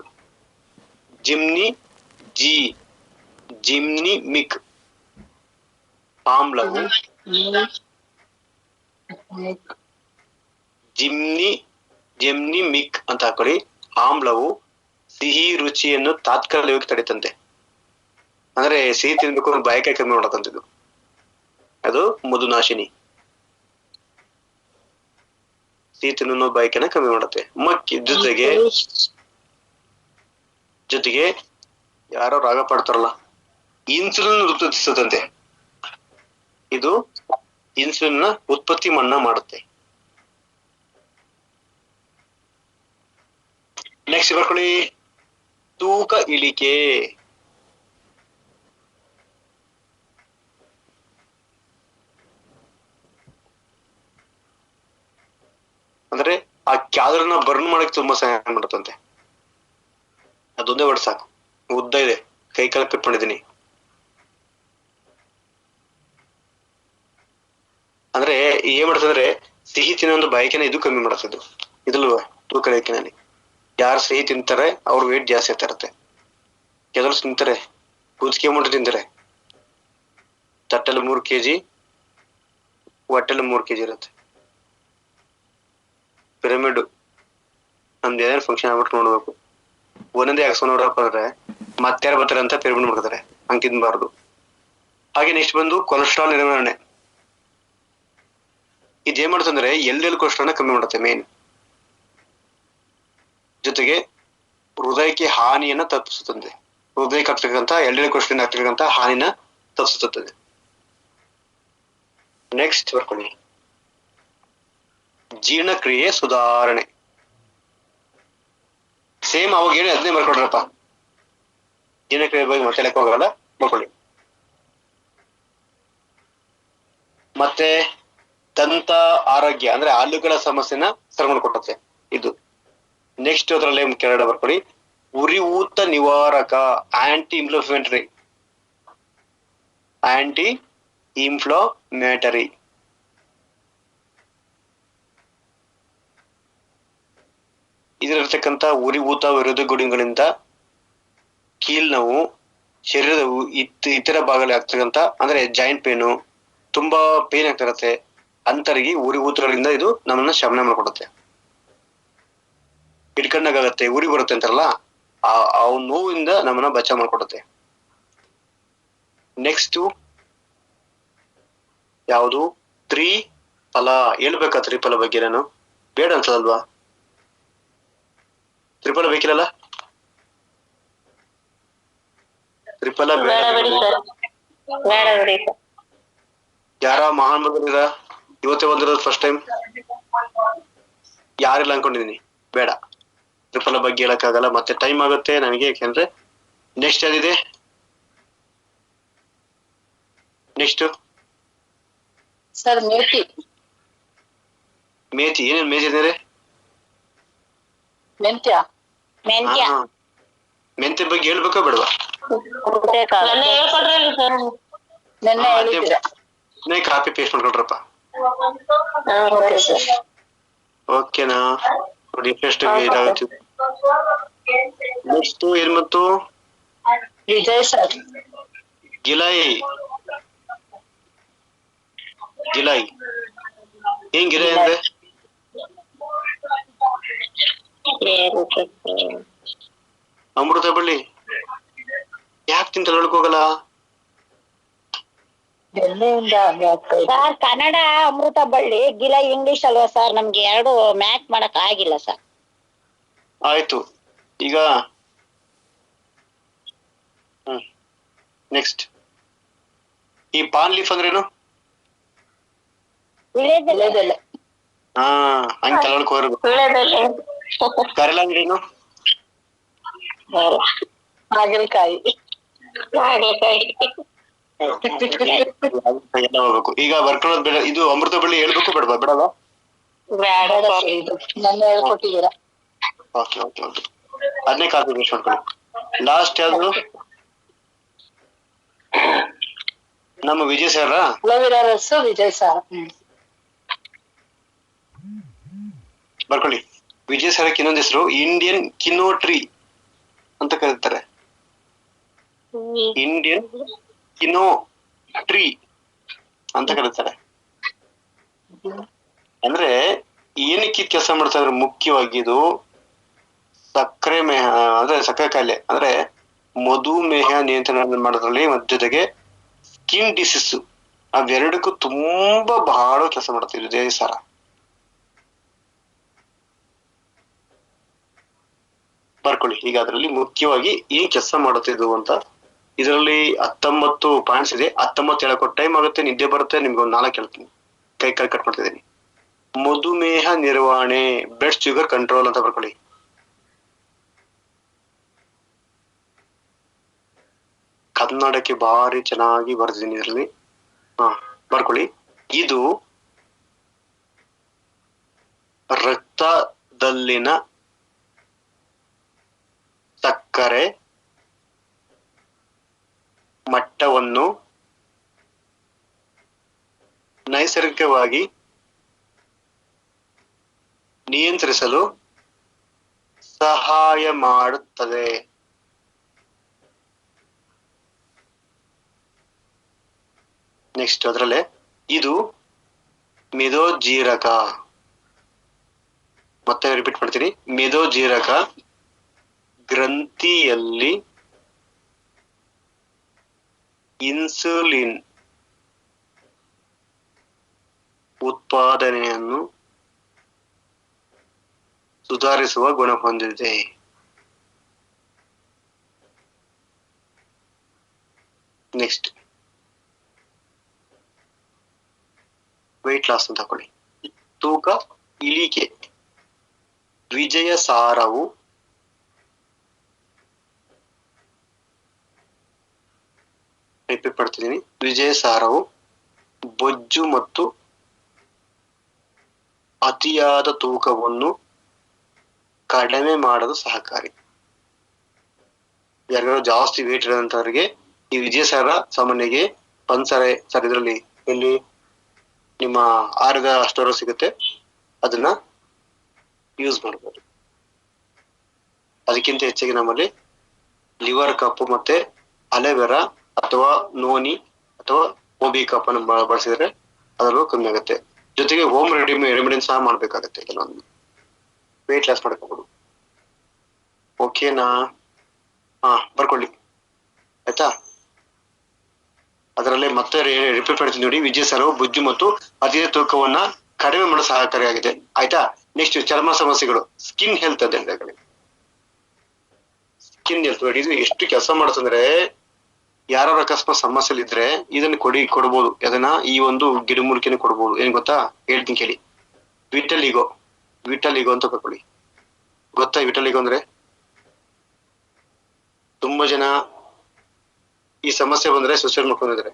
ಆಮ್ಲವು, ಜಿಮ್ನಿಮಿಕ್ ಅಂತ ಹಾಕೊಳ್ಳಿ. ಆಮ್ಲವು ಸಿಹಿ ರುಚಿಯನ್ನು ತಾತ್ಕಾಲಿಕವಾಗಿ ತಡಿತಂತೆ. ಅಂದ್ರೆ ಸಿಹಿ ತಿನ್ಬೇಕು ಬಾಯಕಾಯಿ ಕಮ್ಮಿ ಮಾಡತಂತಿದ್ದು, ಅದು ಮಧುನಾಶಿನಿ. ಸಿಹಿ ತಿನ್ನೋ ಬಾಯಕನ ಕಮ್ಮಿ ಮಾಡುತ್ತೆ. ಮಕ್ಕಿ ಜೊತೆಗೆ ಯಾರೋ ರಾಗ ಪಾಡ್ತಾರಲ್ಲ, ಇನ್ಸುಲಿನ್ ಉತ್ಪತ್ತಿಸುತ್ತಂತೆ. ಇದು ಇನ್ಸುಲಿನ್ ನ ಉತ್ಪತ್ತಿ ಮನ್ನಾ ಮಾಡುತ್ತೆ. ನೆಕ್ಸ್ಟ್ ಬರ್ಕೊಳ್ಳಿ, ತೂಕ ಇಳಿಕೆ. ಅಂದ್ರೆ ಆ ಕ್ಯಾಲರಿನ ಬರ್ನ್ ಮಾಡಕ್ ತುಂಬಾ ಸಹಾಯ ಮಾಡುತ್ತಂತೆ. ಅದೊಂದೇ ವರ್ಡ್ ಸಾಕು, ಉದ್ದ ಇದೆ, ಕೈ ಕಾಲ ಕಟ್ಕೊಂಡಿದ್ದೀನಿ. ಅಂದ್ರೆ ಏನ್ ಮಾಡ್ತಂದ್ರೆ, ಸಿಹಿ ತಿನ್ನೋ ಬಯಕೆನ ಇದು ಕಮ್ಮಿ ಮಾಡುತ್ತಿದ್ದು. ಇದ್ರಲ್ವ ತೂಕ ಇಳಿಕೆನಲ್ಲಿ ಯಾರು ಸಿಹಿ ತಿಂತಾರೆ ಅವ್ರ ವೇಟ್ ಜಾಸ್ತಿ ಆಗ್ತಾ ಇರುತ್ತೆ. ಕೆಲವರು ತಿಂತಾರೆ, ಕುದಿಕೆ ಮುಟ್ಟು ತಿಂತಾರೆ, ತಟ್ಟಲ್ಲಿ 3 kg, ಹೊಟ್ಟೆಲ್ಲಿ 3 kg ಇರುತ್ತೆ. ಪಿರಮಿಡ್ ನಮ್ದು ಏನೇನು ಫಂಕ್ಷನ್ ಆಗ್ಬಿಟ್ಟು ನೋಡ್ಬೇಕು, ಒಂದೊಂದೇ ಹಾಕ್ಸ್ಕೊಂಡು ನೋಡಪ್ಪ ಅಂದ್ರೆ ಮತ್ತೆ ಯಾರು ಬರ್ತಾರೆ ಅಂತ ಪಿರಮಿಡ್ ಮಾಡ್ತಾರೆ, ಹಂಗೆ ತಿನ್ಬಾರ್ದು. ಹಾಗೆ ನೆಕ್ಸ್ಟ್ ಬಂದು ಕೊಲೆಸ್ಟ್ರಾಲ್ ನಿರ್ವಹಣೆ. ಇದೇನ್ ಮಾಡುತ್ತಂದ್ರೆ ಎಲ್ಲೆಲ್ಲಿ ಕೊಲೆಸ್ಟ್ರಾಲ್ನ ಕಮ್ಮಿ ಮಾಡುತ್ತೆ ಮೇನ್. ಜೊತೆಗೆ ಹೃದಯಕ್ಕೆ ಹಾನಿಯನ್ನ ತಪ್ಪಿಸುತ್ತದೆ. ಹೃದಯಕ್ಕೆ ಆಗ್ತಕ್ಕಂಥ ಎಲ್ಡೆಲ್ ಕೊಲೆಸ್ಟ್ರಾಲ್ ಆಗ್ತಕ್ಕಂಥ ಹಾನಿನ ತಪ್ಪಿಸುತ್ತದೆ. ನೆಕ್ಸ್ಟ್ ಬರ್ಕೊಳ್ಳಿ, ಜೀರ್ಣಕ್ರಿಯೆ ಸುಧಾರಣೆ. ಸೇಮ್ ಅವಾಗ ಹೇಳಿ ಅದನ್ನೇ ಬರ್ಕೊಡ್ರಪ್ಪ. ಜೀರ್ಣಕ್ರಿಯೆ ಬಗ್ಗೆ ಮತ್ತೆ ಲೆಕ್ಕ ಹೋಗಲ್ಲ, ಬರ್ಕೊಳ್ಳಿ. ಮತ್ತೆ ದಂತ ಆರೋಗ್ಯ ಅಂದ್ರೆ ಹಲ್ಲುಗಳ ಸಮಸ್ಯೆನ ಸರಿ ಮಾಡಿಕೊಟ್ಟೆ ಇದು. ನೆಕ್ಸ್ಟ್ ಅದರಲ್ಲೇ ಕೆಳಗಡೆ ಬರ್ಕೊಳ್ಳಿ, ಉರಿಯೂತ ನಿವಾರಕ, ಆಂಟಿ ಇನ್ಫ್ಲಮೇಟರಿ. ಇದರಲ್ಲಿರ್ತಕ್ಕಂಥ ಉರಿಯೂತ ವಿರೋಧಿ ಗುಣಗಳಿಂದ ಕೀಲ್ ನೋವು, ಶರೀರದ ಇತರ ಭಾಗದಲ್ಲಿ ಆಗ್ತಕ್ಕಂಥ ಅಂದ್ರೆ ಜಾಯಿಂಟ್ ಪೇನು, ತುಂಬಾ ಪೇನ್ ಆಗ್ತಾ ಇರುತ್ತೆ ಅಂತರಿಗೆ ಉರಿಯೂತಗಳಿಂದ ಇದು ನಮ್ಮನ್ನ ಶಮನ ಮಾಡಿಕೊಡುತ್ತೆ. ಹಿಡ್ಕೊಂಡಾಗತ್ತೆ, ಉರಿ ಬರುತ್ತೆ ಅಂತಾರಲ್ಲ, ಆ ನೋವಿಂದ ನಮ್ಮನ್ನ ಬಚಾವ್ ಮಾಡ್ಕೊಡುತ್ತೆ. ನೆಕ್ಸ್ಟ್ ಯಾವುದು? ತ್ರಿಫಲ. ಹೇಳ್ಬೇಕಾ ತ್ರಿಫಲ ಬಗ್ಗೆ? ನಾನು ಬೇಡ ಅನ್ಸಲ್ವಾ? ತ್ರಿಫಲ ಬೇಕಿರಲ್ಲ? ತ್ರಿಫಲ ಯಾರ ಮಹಾನ್ ಬಂದಿರ? ಇವತ್ತೇ ಬಂದಿರೋದು ಫಸ್ಟ್ ಟೈಮ್? ಯಾರಿಲ್ಲ ಅನ್ಕೊಂಡಿದೀನಿ, ಬೇಡ. ತ್ರಿಫಲ ಬಗ್ಗೆ ಹೇಳಕ್ಕಾಗಲ್ಲ, ಮತ್ತೆ ಟೈಮ್ ಆಗುತ್ತೆ ನನಗೆ. ಯಾಕೆಂದ್ರೆ ನೆಕ್ಸ್ಟ್ ಯಾವ್ದಿದೆ? ನೆಕ್ಸ್ಟ್ ಸರ್ ಮೇಥಿ. ಮೇಥಿ. ಏನೇನ್ ಮೇಥಿ ಇದ್ದಾರೆ? ಮೆಂತ್ಯ ಮೆಂತ್ಯ. ಹಾ, ಮೆಂತ್ಯ ಬಗ್ಗೆ ಹೇಳ್ಬೇಕಾ ಬೇಡವಾ? ನೆನ್ನೆ ಹೇಳ್ಕೊಡ್ರಿ ಸರ್. ನೆನ್ನೆ ಹೇಳಿದ್ದೀರಾ. ಕಾಪಿ ಪೇಸ್ಟ್ ಮಾಡ್ಕೊಳ್ರಪ್ಪ. Okay sir. ಓಕೆನಾ? ನೋಡಿ ಫಸ್ಟ್ ಇದಾಗುತ್ತೆ. ನೆಕ್ಸ್ಟ್ ಏನ್ ಮತ್ತು ವಿಜಯ್ ಸರ್. ಗಿಲೈ. ಗಿಲೈ ಏನ್ ಗಿಲೈ ಅಂದ್ರೆ? ಅಮೃತ ಬಳ್ಳಿ ಯಾಕೆ ತಿಂತ ಹೋಗಲ್ಲ? ಸರ್ ಕನ್ನಡ ಅಮೃತ ಬಳ್ಳಿ, ಗಿಲೈ ಇಂಗ್ಲಿಷ್ ಅಲ್ವಾ ಸರ್? ನಮ್ಗೆ ಎರಡು ಮ್ಯಾಚ್ ಮಾಡಕ್ ಆಗಿಲ್ಲ ಸರ್. ಆಯ್ತು. ಈಗ ನೆಕ್ಸ್ಟ್ ಈ ಪಾನ್ ಲೀಫ್ ಅಂದ್ರೇನು? ವಿಳೆದೆಲೆ. ಹಾ, ಹಂಗ್ ತಲೊಳಕ್ ಹೋಗ್ಬೇಕು. ಕರೆಲ ಅಂದ್ರೇನು? ಹಾಗಲಕಾಯಿ. ಎಲ್ಲ ಹೋಗ್ಬೇಕು. ಈಗ ಬರ್ಕೊಳ್ಳೋದ್ ಬೇಡ. ಇದು ಅಮೃತ ಬಳ್ಳಿ ಹೇಳ್ಬೇಕು ಬೇಡವಾ? ಬೇಡವಾ? ನೆನ್ನೆ ಹೇಳ್ಕೊಟ್ಟಿದ್ದೀರಾ. ಓಕೆ ಓಕೆ ಓಕೆ, ಅದನ್ನೇ ಕಾಪಿ ಪೇಸ್ಟ್ ಮಾಡ್ಕೊಳ್ಳಿ. ಲಾಸ್ಟ್ ಯಾವ್ದು? ನಮ್ಮ ವಿಜಯ್ ಸರ್. ಲವಿರರಸು ವಿಜಯ್ ಸರ್. ಬರ್ಕೊಳ್ಳಿ. ವಿಜಯ್ ಸರ್ಕ್ಕೆ ಇನ್ನೊಂದು ಹೆಸರು ಇಂಡಿಯನ್ ಕಿನೋ ಟ್ರೀ ಅಂತ ಕರೀತಾರೆ. ಇಂಡಿಯನ್ ಕಿನೋ ಟ್ರೀ ಅಂತ ಕರೀತಾರೆ. ಅಂದ್ರೆ ಏನಕ್ಕೆ ಕೆಲಸ ಮಾಡ್ತಾ ಇದ್ರೆ ಮುಖ್ಯವಾಗಿ ಇದು ಸಕ್ಕರೆ ಮೇಹ ಅಂದ್ರೆ ಸಕ್ಕರೆ ಕಾಯಿಲೆ ಅಂದ್ರೆ ಮಧುಮೇಹ ನಿಯಂತ್ರಣ ಮಾಡೋದ್ರಲ್ಲಿ ಮತ್ತೆ ಜೊತೆಗೆ ಸ್ಕಿನ್ ಡಿಸೀಸ್ ಅವೆರಡಕ್ಕೂ ತುಂಬಾ ಬಹಳ ಕೆಲಸ ಮಾಡ್ತೀವಿ ವಿಜಯ್ ಸರ. ಬರ್ಕೊಳ್ಳಿ. ಈಗ ಅದರಲ್ಲಿ ಮುಖ್ಯವಾಗಿ ಏನ್ ಕೆಲಸ ಮಾಡುತ್ತಿದ್ದು ಅಂತ ಇದರಲ್ಲಿ 19 ಪಾಯಿಂಟ್ಸ್ ಇದೆ. 19 ಹೇಳಕ್ಕೋ ಟೈಮ್ ಆಗುತ್ತೆ, ನಿದ್ದೆ ಬರುತ್ತೆ ನಿಮ್ಗೆ. ಒಂದು 4 ಹೇಳ್ತೀನಿ, ಕೈ ಕಟ್ ಮಾಡ್ತಿದ್ದೀನಿ. ಮಧುಮೇಹ ನಿರ್ವಹಣೆ, ಬ್ಲಡ್ ಶುಗರ್ ಕಂಟ್ರೋಲ್ ಅಂತ ಬರ್ಕೊಳ್ಳಿ. ಕನ್ನಡಕ್ಕೆ ಭಾರಿ ಚೆನ್ನಾಗಿ ಬರ್ದಿದ್ದೀನಿ ಇದರಲ್ಲಿ. ಬರ್ಕೊಳ್ಳಿ. ಇದು ರಕ್ತದಲ್ಲಿನ ಸಕ್ಕರೆ ಮಟ್ಟವನ್ನು ನೈಸರ್ಗಿಕವಾಗಿ ನಿಯಂತ್ರಿಸಲು ಸಹಾಯ ಮಾಡುತ್ತದೆ. ನೆಕ್ಸ್ಟ್ ಅದರಲ್ಲೇ ಇದು ಮೆದೋಜೀರಕ. ಮತ್ತೆ ರಿಪೀಟ್ ಮಾಡ್ತೀನಿ, ಮೆದೋಜೀರಕ ಗ್ರಂಥಿಯಲ್ಲಿ ಇನ್ಸುಲಿನ್ ಉತ್ಪಾದನೆಯನ್ನು ಸುಧಾರಿಸುವ ಗುಣ ಹೊಂದಿದೆ. ನೆಕ್ಸ್ಟ್ ವೆಯ್ಟ್ ಲಾಸ್ ಅಂತ ತಕೊಳ್ಳಿ. ತೂಕ ಇಳಿಕೆ. ವಿಜಯ ಸಾರವು ರಿಪೀಟ್ ಮಾಡ್ತಿದ್ದೀನಿ, ವಿಜಯ ಸಾರವು ಬೊಜ್ಜು ಮತ್ತು ಅತಿಯಾದ ತೂಕವನ್ನು ಕಡಿಮೆ ಮಾಡಲು ಸಹಕಾರಿ. ಯಾರ್ಯಾರು ಜಾಸ್ತಿ ವೇಟ್ ಇರೋಂಥವ್ರಿಗೆ ಈ ವಿಜಯ ಸಾರ ಸಾಮಾನ್ಯಗೆ ಒಂದ್ಸರಿ ಸರ್ ಇದರಲ್ಲಿ ಎಲ್ಲಿ ನಿಮ್ಮ ಆಹಾರದ ಸ್ಟೋರ್ ಸಿಗುತ್ತೆ, ಅದನ್ನ ಯೂಸ್ ಮಾಡ್ಬೋದು. ಅದಕ್ಕಿಂತ ಹೆಚ್ಚಿಗೆ ನಮ್ಮಲ್ಲಿ ಲಿವರ್ ಕಪ್ ಮತ್ತೆ ಅಲೆವೆರಾ ಅಥವಾ ನೋನಿ ಅಥವಾ ಓಬಿ ಕಪ್ ಅನ್ನು ಬಳಸಿದ್ರೆ ಅದರಲ್ಲೂ ಕಮ್ಮಿ ಆಗುತ್ತೆ. ಜೊತೆಗೆ ಹೋಮ್ ರೆಮಿಡಿ ಸಹ ಮಾಡ್ಬೇಕಾಗತ್ತೆ ಕೆಲವೊಂದು ವೇಟ್ ಲಾಸ್ ಮಾಡ್ಕೋಬಹುದು. ಓಕೆನಾ? ಬರ್ಕೊಳ್ಳಿ ಆಯ್ತಾ. ಅದರಲ್ಲೇ ಮತ್ತೆ ರಿಪೀಟ್ ಮಾಡ್ತೀನಿ ನೋಡಿ, ವಿಜಯ ಸಾರವು ಬೊಜ್ಜು ಮತ್ತು ಅತಿಯಾದ ತೂಕವನ್ನ ಕಡಿಮೆ ಮಾಡಲು ಸಹಕಾರಿಯಾಗಿದೆ. ಆಯ್ತಾ. ನೆಕ್ಸ್ಟ್ ಚರ್ಮ ಸಮಸ್ಯೆಗಳು, ಸ್ಕಿನ್ ಹೆಲ್ತ್ ಅಂತ ಹೇಳಿದ್ರೆ ಸ್ಕಿನ್ ಹೆಲ್ತ್ ಇದು ಎಷ್ಟು ಕೆಲಸ ಮಾಡುತ್ತಂದ್ರೆ ಯಾರು ಅಕಸ್ಮಾತ್ ಸಮಸ್ಯೆ ಇದ್ರೆ ಇದನ್ನ ಕೊಡ್ಬೋದು. ಅದನ್ನ ಈ ಒಂದು ಗಿಡಮೂಲಿಕೆನೆ ಕೊಡ್ಬೋದು. ಏನ್ ಗೊತ್ತಾ ಹೇಳ್ತೀನಿ ಕೇಳಿ. ವಿಟಲಿಗೋ ಅಂತ ಬರ್ಕೊಳ್ಳಿ. ಗೊತ್ತಾ ವಿಟಲಿಗೋ ಅಂದ್ರೆ? ತುಂಬಾ ಜನ ಈ ಸಮಸ್ಯೆ ಬಂದ್ರೆ ಸೂಸೈಡ್ ಮಾಡ್ಕೊಂಡಿದ್ದಾರೆ.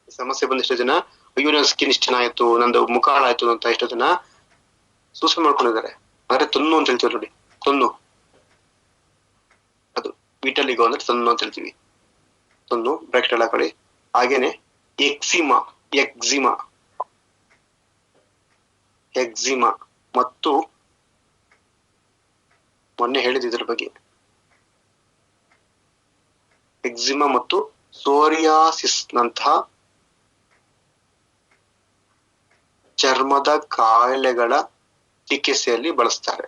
ಈ ಸಮಸ್ಯೆ ಬಂದ ಎಷ್ಟೋ ಜನ ಅಯ್ಯೋ ನನ್ನ ಸ್ಕಿನ್ ಇಷ್ಟ ಚೆನ್ನಾಗಿತ್ತು, ನಂದು ಮುಖ ಹಾಳಾಯ್ತು ಅಂತ ಎಷ್ಟೋ ಜನ ಸೂಸೈಡ್ ಮಾಡ್ಕೊಂಡಿದ್ದಾರೆ. ಆದ್ರೆ ತುನ್ನು ಅಂತ ಹೇಳ್ತೀವಿ ನೋಡಿ, ತೊನ್ನು, ಅದು ವಿಟಲಿಗೋ ಅಂದ್ರೆ ತೊನ್ನು ಅಂತ ಹೇಳ್ತೀವಿ. ತೊನ್ನು ಬ್ರಾಕೆಟ್ ಅಲ್ಲಿ ಹಾಕೊಳ್ಳಿ. ಹಾಗೇನೆ ಎಕ್ಸಿಮಾ, ಎಕ್ಸಿಮಾ, ಎಕ್ಸಿಮಾ ಮತ್ತು ಮೊನ್ನೆ ಹೇಳಿದ ಇದ್ರ ಬಗ್ಗೆ, ಎಕ್ಸಿಮಾ ಮತ್ತು ಸೋರಿಯಾಸಿಸ್ ನಂತಹ ಚರ್ಮದ ಕಾಯಿಲೆಗಳ ಚಿಕಿತ್ಸೆಯಲ್ಲಿ ಬಳಸ್ತಾರೆ.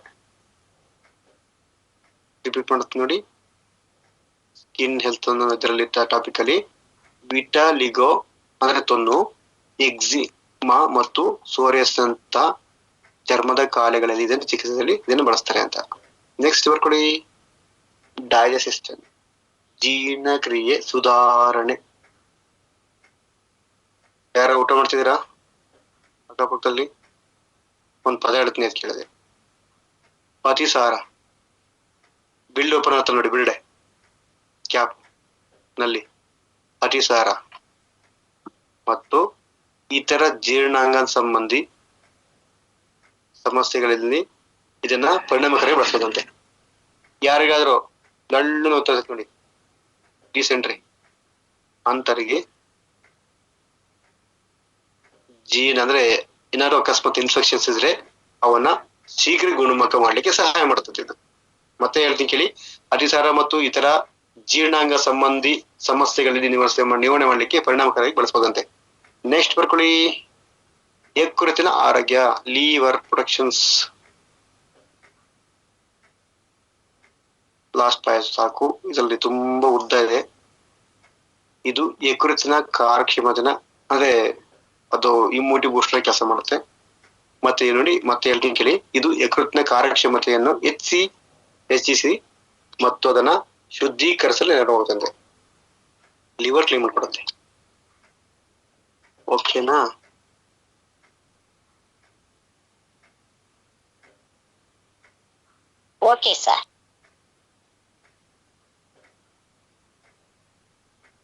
ರಿಪೀಟ್ ಮಾಡುತ್ತೆ ನೋಡಿ, ಸ್ಕಿನ್ ಹೆಲ್ತ್ ಅನ್ನೋ ಇದರಲ್ಲಿ ಟಾಪಿಕ್ ಅಲ್ಲಿ ವಿಟಲಿಗೋ ಅಂದ್ರೆ ತೊನ್ನು, ಎಕ್ಸಿಮಾ ಮತ್ತು ಸೋರಿಯಾಸಿಸ್ ಅಂತ ಚರ್ಮದ ಕಾಯಿಲೆಗಳಲ್ಲಿ ಇದನ್ನು ಚಿಕಿತ್ಸೆಯಲ್ಲಿ ಇದನ್ನು ಬಳಸ್ತಾರೆ ಅಂತ. ನೆಕ್ಸ್ಟ್ ಬರ್ಕೊಳ್ಳಿ, ಡೈಜೆಸ್ಟಿನ್, ಜೀರ್ಣಕ್ರಿಯೆ ಸುಧಾರಣೆ. ಯಾರು ಊಟ ಮಾಡ್ತಿದ್ದೀರಾ ಅಕ್ಕಪಕ್ಕದಲ್ಲಿ? ಒಂದ್ ಪದ ಹೇಳ್ತೀನಿ ಅಂತ ಕೇಳಿದೆ. ಅತಿಸಾರ, ಬಿಲ್ಡ್ ಓಪನ್ ಆಗುತ್ತೆ ನೋಡಿ, ಬಿಲ್ಡೆ ಕ್ಯಾಪ್ ನಲ್ಲಿ ಅತಿಸಾರ ಮತ್ತು ಇತರ ಜೀರ್ಣಾಂಗ ಸಂಬಂಧಿ ಸಮಸ್ಯೆಗಳಲ್ಲಿ ಇದನ್ನ ಪರಿಣಾಮಕಾರಿ ಬಳಸೋದಂತೆ. ಯಾರಿಗಾದ್ರೂ ಗಳ್ಳು ನೋಡ್ತಾ ನೋಡಿ ಡಿಸೆಂಟ್ರಿ ಅಂತರಿಗೆ ಜೀನ್ ಅಂದ್ರೆ ಏನಾದ್ರು ಅಕಸ್ಮಾತ್ ಇನ್ಫೆಕ್ಷನ್ಸ್ ಇದ್ರೆ ಅವನ್ನ ಶೀಘ್ರ ಗುಣಮುಖ ಮಾಡ್ಲಿಕ್ಕೆ ಸಹಾಯ ಮಾಡುತ್ತದೆ ಇದು. ಮತ್ತೆ ಹೇಳ್ತೀನಿ ಕೇಳಿ, ಅತಿಸಾರ ಮತ್ತು ಇತರ ಜೀರ್ಣಾಂಗ ಸಂಬಂಧಿ ಸಮಸ್ಯೆಗಳಲ್ಲಿ ನಿವಾರಣೆ ಮಾಡ್ಲಿಕ್ಕೆ ಪರಿಣಾಮಕಾರಿಯಾಗಿ ಬಳಸಬಹುದಂತೆ. ನೆಕ್ಸ್ಟ್ ಬರ್ಕೊಳ್ಳಿ, ಯಕೃತ್ತಿನ ಆರೋಗ್ಯ, ಲೀವರ್ ಪ್ರೊಟೆಕ್ಷನ್ಸ್. ಲಾಸ್ಟ್ ಪಾಯಿಂಟ್ ಸಾಕು, ಇದರಲ್ಲಿ ತುಂಬಾ ಉದ್ದ ಇದೆ. ಇದು ಯಕೃತ್ತಿನ ಕಾರ್ಯಕ್ಷಮತೆನ ಅಂದ್ರೆ ಅದು ಇಮ್ಯುನಿಟಿ ಬೂಸ್ಟರ್ ಕೆಲಸ ಮಾಡುತ್ತೆ. ಮತ್ತೆ ನೋಡಿ, ಮತ್ತೆ ಹೇಳ್ತೀನಿ ಕೇಳಿ, ಇದು ಯಕೃತ್ತಿನ ಕಾರ್ಯಕ್ಷಮತೆಯನ್ನು ಹೆಚ್ಚಿಸಿ ಮತ್ತು ಅದನ್ನ ಶುದ್ಧೀಕರಿಸಲು ನೆರವಾಗುತ್ತದೆ. ಲಿವರ್ ಕ್ಲೀನ್ ಮಾಡ್ಕೊಡುತ್ತೆ. ಓಕೆನಾ? Okay sir.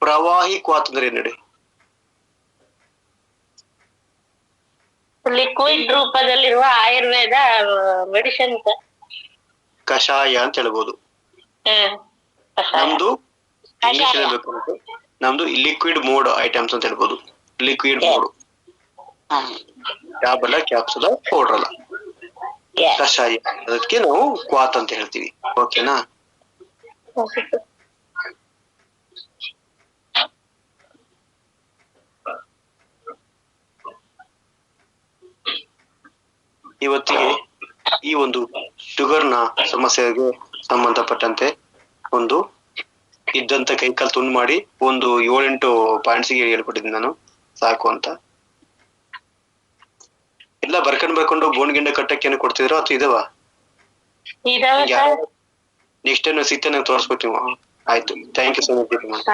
ಪ್ರವಾಹಿ ಕ್ವಾತ್ ಅಂದ್ರೆ ಏನ್ ಹೇಳಿ? ಲಿಕ್ವಿಡ್ ರೂಪದಲ್ಲಿರುವ ಆಯುರ್ವೇದ ಮೆಡಿಸಿನ್ ಕಷಾಯ ಅಂತ ಹೇಳ್ಬೋದು. ನಮ್ದು ಇಂಗ್ಲಿಷ್ ಹೇಳ್ಬೇಕು ಅಂದ್ರೆ ನಮ್ದು ಲಿಕ್ವಿಡ್ ಮೋಡ್ ಐಟಮ್ಸ್ ಅಂತ ಹೇಳ್ಬೋದು. ಲಿಕ್ವಿಡ್ ಮೋಡ್, ಟ್ಯಾಬ್ ಅಲ್ಲ, ಕ್ಯಾಪ್ಸುಲ್, ಪೌಡರ್ ಅಲ್ಲ, ಕಷಾಯ. ಅದಕ್ಕೆ ನಾವು ಕ್ವಾತ್ ಅಂತ ಹೇಳ್ತೀವಿ. ಓಕೆನಾ? ಇವತ್ತಿಗೆ ಈ ಒಂದು ಶುಗರ್ನ ಸಮಸ್ಯೆಗೆ ಸಂಬಂಧಪಟ್ಟಂತೆ ಒಂದು ಇದ್ದಂತ ಕೈಕಾಲು ತುಂಡು ಮಾಡಿ ಒಂದು 7-8 ಪಾಯಿಂಟ್ಸ್ಗೆ ಹೇಳ್ಕೊಟ್ಟಿದ್ದೀನಿ ನಾನು, ಸಾಕು ಅಂತ. ಎಲ್ಲ ಬರ್ಕೊಂಡು ಬೋನ್ ಗಿಂಡ ಕಟ್ಟಕ್ಕೆ ಏನು ಕೊಡ್ತಿದ್ರು ಅಥವಾ ಇದಾವ? ನೆಕ್ಸ್ಟ್ ಟೈಮ್ ಸಿಗ್ತೇನೆ, ತೋರಿಸ್ಕೊತೀವಿ. ಆಯ್ತು, ಥ್ಯಾಂಕ್ ಯು ಸೊ ಮಚ್.